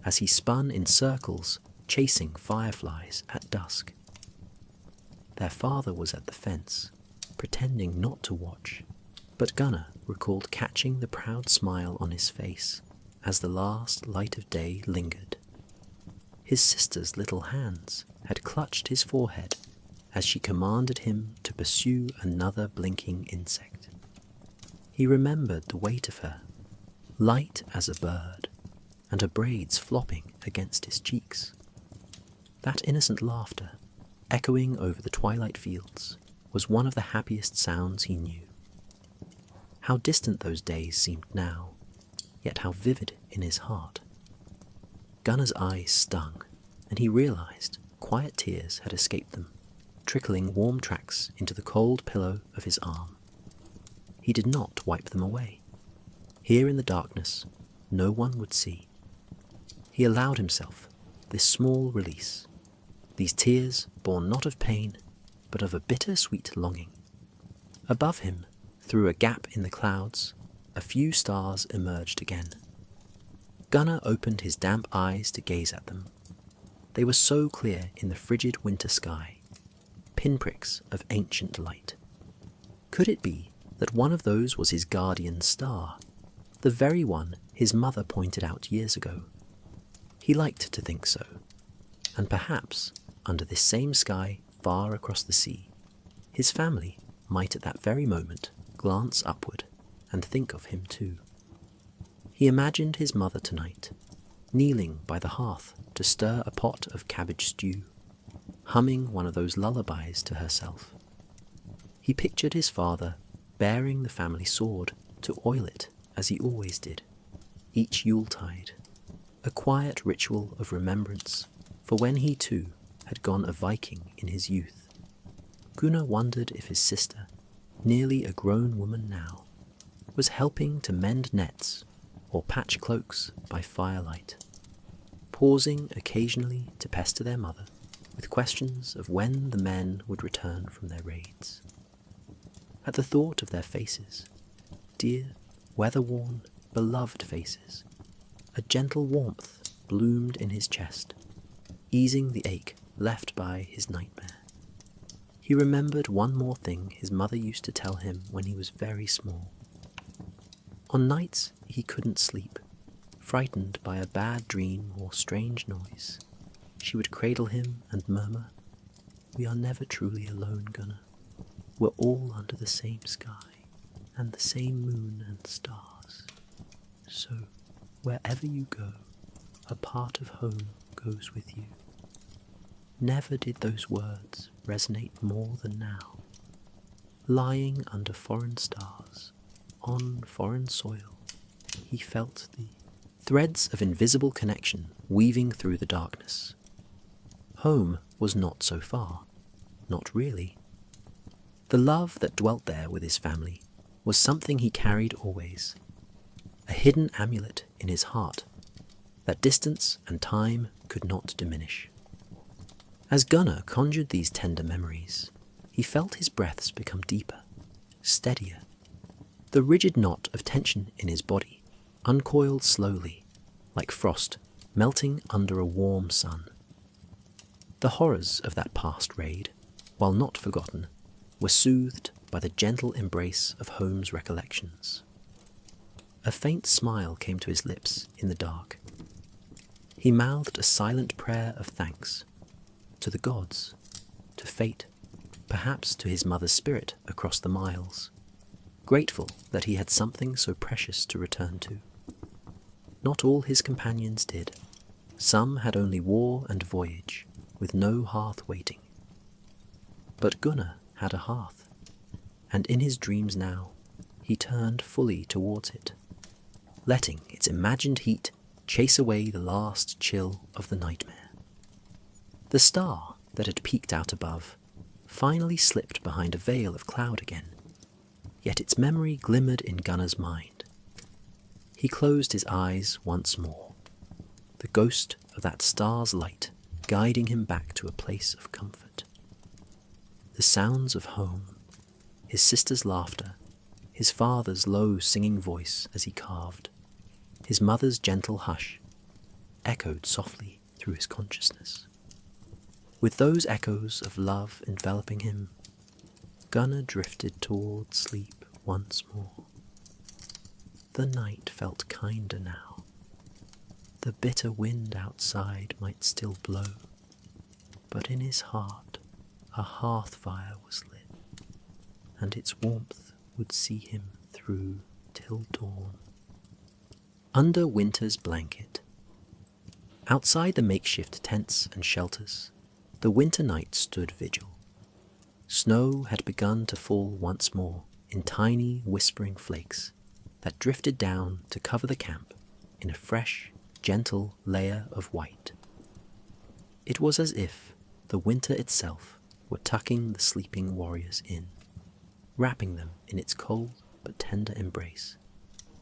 as he spun in circles, chasing fireflies at dusk. Their father was at the fence, pretending not to watch, but Gunnar recalled catching the proud smile on his face as the last light of day lingered. His sister's little hands had clutched his forehead as she commanded him to pursue another blinking insect. He remembered the weight of her, light as a bird, and her braids flopping against his cheeks. That innocent laughter, echoing over the twilight fields, was one of the happiest sounds he knew. How distant those days seemed now, yet how vivid in his heart. Gunnar's eyes stung, and he realized quiet tears had escaped them, trickling warm tracks into the cold pillow of his arm. He did not wipe them away. Here in the darkness, no one would see. He allowed himself this small release, these tears born not of pain, but of a bitter-sweet longing. Above him, through a gap in the clouds, a few stars emerged again. Gunnar opened his damp eyes to gaze at them. They were so clear in the frigid winter sky, pinpricks of ancient light. Could it be that one of those was his guardian star, the very one his mother pointed out years ago? He liked to think so, and perhaps, under this same sky far across the sea, his family might at that very moment glance upward and think of him too. He imagined his mother tonight, kneeling by the hearth to stir a pot of cabbage stew, humming one of those lullabies to herself. He pictured his father bearing the family sword to oil it as he always did, each Yuletide, a quiet ritual of remembrance for when he too had gone a Viking in his youth. Gunnar wondered if his sister, nearly a grown woman now, was helping to mend nets or patch cloaks by firelight, pausing occasionally to pester their mother with questions of when the men would return from their raids. At the thought of their faces, dear, weather-worn, beloved faces, a gentle warmth bloomed in his chest, easing the ache left by his nightmare. He remembered one more thing his mother used to tell him when he was very small. On nights he couldn't sleep, frightened by a bad dream or strange noise, she would cradle him and murmur, "We are never truly alone, Gunnar. We're all under the same sky, and the same moon and stars. So, wherever you go, a part of home goes with you." Never did those words resonate more than now. Lying under foreign stars, on foreign soil, he felt the threads of invisible connection weaving through the darkness. Home was not so far, not really. The love that dwelt there with his family was something he carried always, a hidden amulet in his heart that distance and time could not diminish. As Gunnar conjured these tender memories, he felt his breaths become deeper, steadier. The rigid knot of tension in his body uncoiled slowly, like frost melting under a warm sun. The horrors of that past raid, while not forgotten, were soothed by the gentle embrace of home's recollections. A faint smile came to his lips in the dark. He mouthed a silent prayer of thanks to the gods, to fate, perhaps to his mother's spirit across the miles, grateful that he had something so precious to return to. Not all his companions did. Some had only war and voyage, with no hearth waiting. But Gunnar had a hearth, and in his dreams now he turned fully towards it, letting its imagined heat chase away the last chill of the nightmare. The star that had peeked out above finally slipped behind a veil of cloud again, yet its memory glimmered in Gunnar's mind. He closed his eyes once more, the ghost of that star's light guiding him back to a place of comfort. The sounds of home, his sister's laughter, his father's low singing voice as he carved, his mother's gentle hush, echoed softly through his consciousness. With those echoes of love enveloping him, Gunnar drifted toward sleep once more. The night felt kinder now. The bitter wind outside might still blow, but in his heart a hearth fire was lit, and its warmth would see him through till dawn. Under winter's blanket. Outside the makeshift tents and shelters, the winter night stood vigil. Snow had begun to fall once more in tiny, whispering flakes that drifted down to cover the camp in a fresh, gentle layer of white. It was as if the winter itself were tucking the sleeping warriors in, wrapping them in its cold but tender embrace,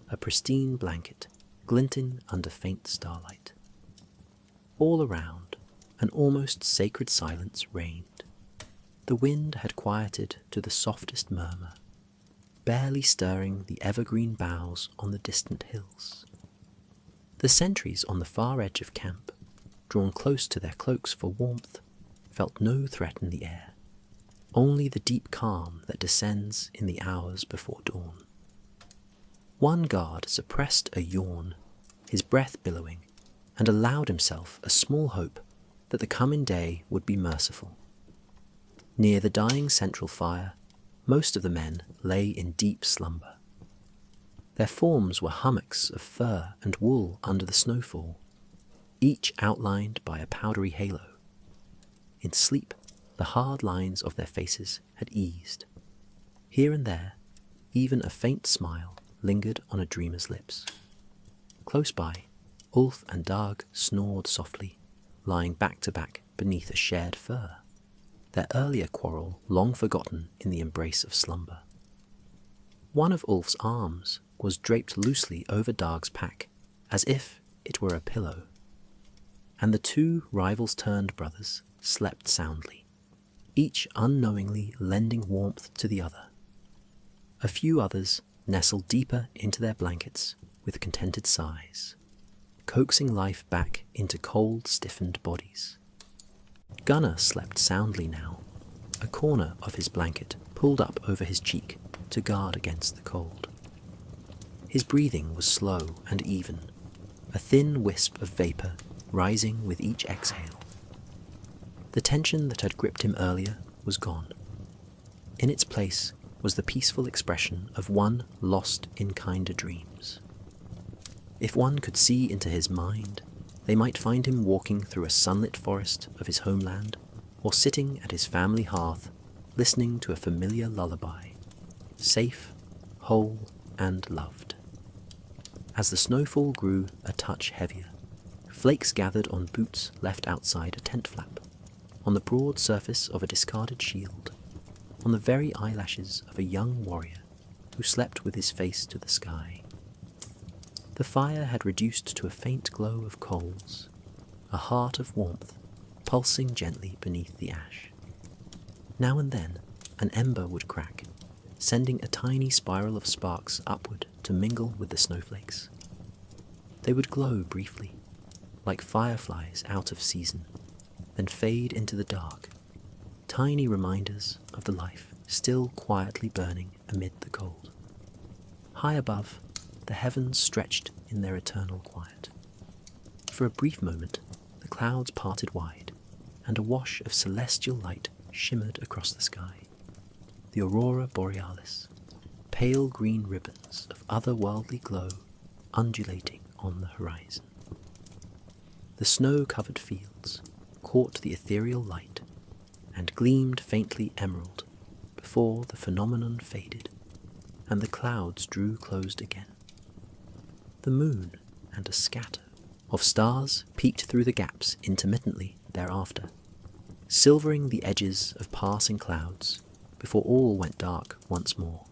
a pristine blanket glinting under faint starlight. All around, an almost sacred silence reigned. The wind had quieted to the softest murmur, barely stirring the evergreen boughs on the distant hills. The sentries on the far edge of camp, drawn close to their cloaks for warmth, felt no threat in the air, only the deep calm that descends in the hours before dawn. One guard suppressed a yawn, his breath billowing, and allowed himself a small hope that the coming day would be merciful. Near the dying central fire, most of the men lay in deep slumber. Their forms were hummocks of fur and wool under the snowfall, each outlined by a powdery halo. In sleep, the hard lines of their faces had eased. Here and there, even a faint smile lingered on a dreamer's lips. Close by, Ulf and Dag snored softly, lying back to back beneath a shared fur, their earlier quarrel long forgotten in the embrace of slumber. One of Ulf's arms was draped loosely over Dag's pack, as if it were a pillow, and the two rivals-turned brothers slept soundly, each unknowingly lending warmth to the other. A few others nestled deeper into their blankets with contented sighs, coaxing life back into cold, stiffened bodies. Gunnar slept soundly now, a corner of his blanket pulled up over his cheek to guard against the cold. His breathing was slow and even, a thin wisp of vapor rising with each exhale. The tension that had gripped him earlier was gone. In its place was the peaceful expression of one lost in kinder dreams. If one could see into his mind, they might find him walking through a sunlit forest of his homeland, or sitting at his family hearth, listening to a familiar lullaby, safe, whole, and loved. As the snowfall grew a touch heavier, flakes gathered on boots left outside a tent flap, on the broad surface of a discarded shield, on the very eyelashes of a young warrior who slept with his face to the sky. The fire had reduced to a faint glow of coals, a heart of warmth pulsing gently beneath the ash. Now and then, an ember would crack, sending a tiny spiral of sparks upward to mingle with the snowflakes. They would glow briefly, like fireflies out of season, then fade into the dark, tiny reminders of the life still quietly burning amid the cold. High above, the heavens stretched in their eternal quiet. For a brief moment, the clouds parted wide, and a wash of celestial light shimmered across the sky. The aurora borealis, pale green ribbons of otherworldly glow undulating on the horizon. The snow-covered fields caught the ethereal light and gleamed faintly emerald before the phenomenon faded and the clouds drew closed again. The moon and a scatter of stars peeked through the gaps intermittently thereafter, silvering the edges of passing clouds before all went dark once more.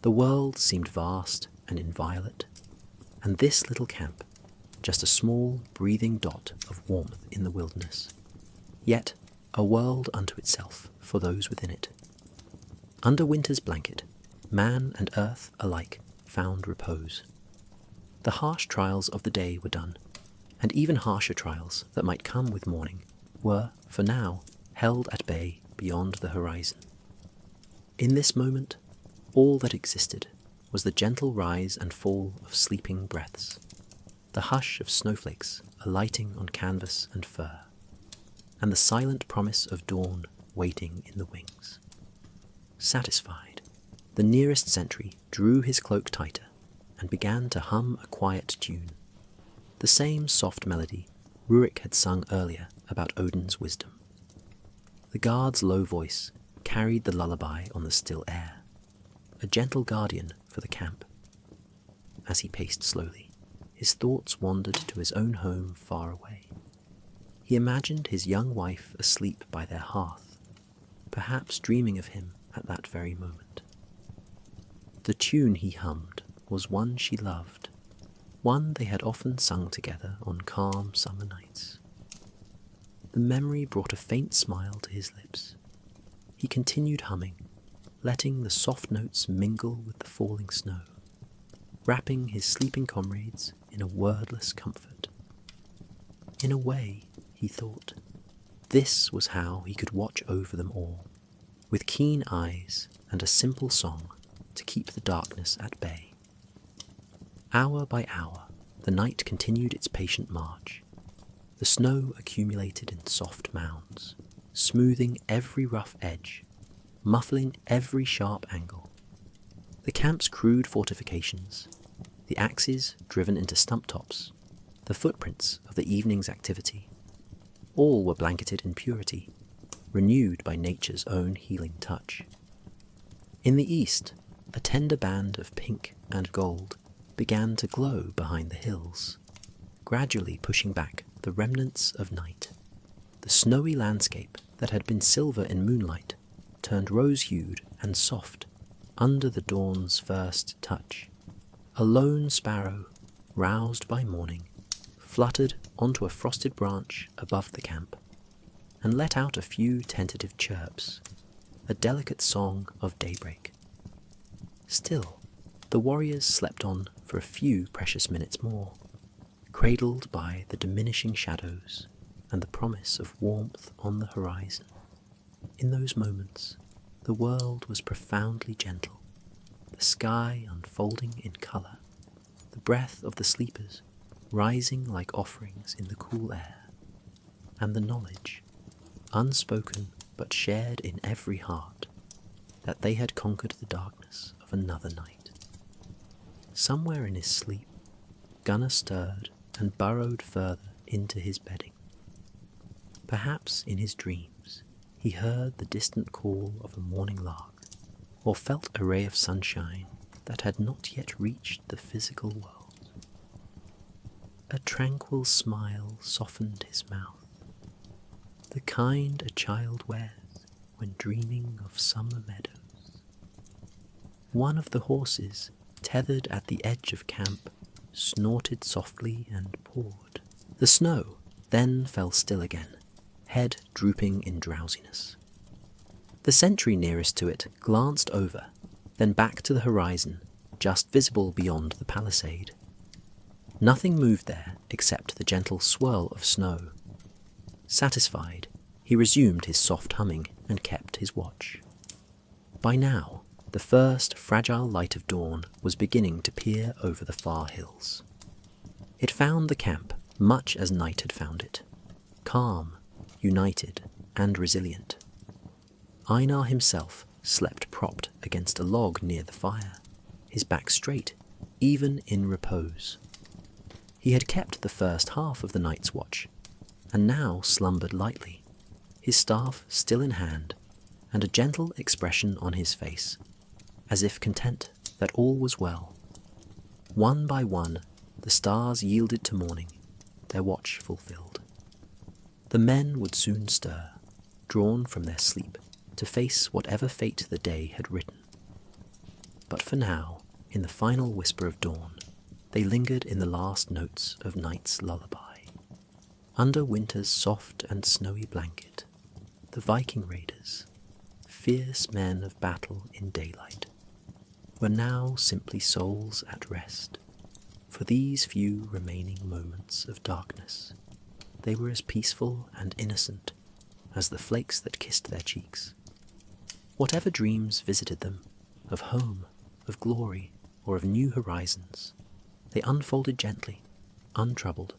The world seemed vast and inviolate, and this little camp just a small breathing dot of warmth in the wilderness, yet a world unto itself for those within it. Under winter's blanket, man and earth alike found repose. The harsh trials of the day were done, and even harsher trials that might come with morning were, for now, held at bay beyond the horizon. In this moment, all that existed was the gentle rise and fall of sleeping breaths, the hush of snowflakes alighting on canvas and fur, and the silent promise of dawn waiting in the wings. Satisfied, the nearest sentry drew his cloak tighter and began to hum a quiet tune, the same soft melody Rurik had sung earlier about Odin's wisdom. The guard's low voice carried the lullaby on the still air, a gentle guardian for the camp. As he paced slowly, his thoughts wandered to his own home far away. He imagined his young wife asleep by their hearth, perhaps dreaming of him at that very moment. The tune he hummed was one she loved, one they had often sung together on calm summer nights. The memory brought a faint smile to his lips. He continued humming, letting the soft notes mingle with the falling snow, wrapping his sleeping comrades in a wordless comfort. In a way, he thought, this was how he could watch over them all, with keen eyes and a simple song to keep the darkness at bay. Hour by hour, the night continued its patient march. The snow accumulated in soft mounds, smoothing every rough edge, muffling every sharp angle. The camp's crude fortifications, the axes driven into stump tops, the footprints of the evening's activity, all were blanketed in purity, renewed by nature's own healing touch. In the east, a tender band of pink and gold began to glow behind the hills, gradually pushing back the remnants of night. The snowy landscape that had been silver in moonlight turned rose-hued and soft under the dawn's first touch. A lone sparrow, roused by morning, fluttered onto a frosted branch above the camp and let out a few tentative chirps, a delicate song of daybreak. Still, the warriors slept on for a few precious minutes more, cradled by the diminishing shadows and the promise of warmth on the horizon. In those moments, the world was profoundly gentle, the sky unfolding in colour, the breath of the sleepers rising like offerings in the cool air, and the knowledge, unspoken but shared in every heart, that they had conquered the darkness of another night. Somewhere in his sleep, Gunnar stirred and burrowed further into his bedding. Perhaps in his dreams he heard the distant call of a morning lark, or felt a ray of sunshine that had not yet reached the physical world. A tranquil smile softened his mouth, the kind a child wears when dreaming of summer meadows. One of the horses, tethered at the edge of camp, snorted softly and pawed. The snow then fell still again, head drooping in drowsiness. The sentry nearest to it glanced over, then back to the horizon, just visible beyond the palisade. Nothing moved there except the gentle swirl of snow. Satisfied, he resumed his soft humming and kept his watch. By now, the first fragile light of dawn was beginning to peer over the far hills. It found the camp much as night had found it, calm, united, and resilient. Einar himself slept propped against a log near the fire, his back straight, even in repose. He had kept the first half of the night's watch, and now slumbered lightly, his staff still in hand, and a gentle expression on his face, as if content that all was well. One by one, the stars yielded to morning, their watch fulfilled. The men would soon stir, drawn from their sleep, to face whatever fate the day had written. But for now, in the final whisper of dawn, they lingered in the last notes of night's lullaby. Under winter's soft and snowy blanket, the Viking raiders, fierce men of battle in daylight, were now simply souls at rest. For these few remaining moments of darkness, they were as peaceful and innocent as the flakes that kissed their cheeks. Whatever dreams visited them, of home, of glory, or of new horizons, they unfolded gently, untroubled.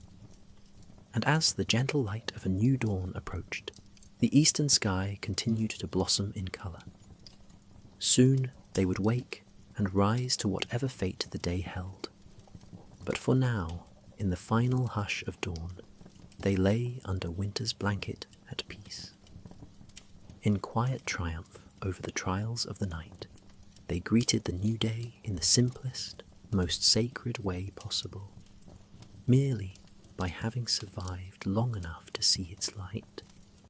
And as the gentle light of a new dawn approached, the eastern sky continued to blossom in colour. Soon they would wake and rise to whatever fate the day held. But for now, in the final hush of dawn, they lay under winter's blanket at peace. In quiet triumph over the trials of the night, they greeted the new day in the simplest, most sacred way possible, merely by having survived long enough to see its light.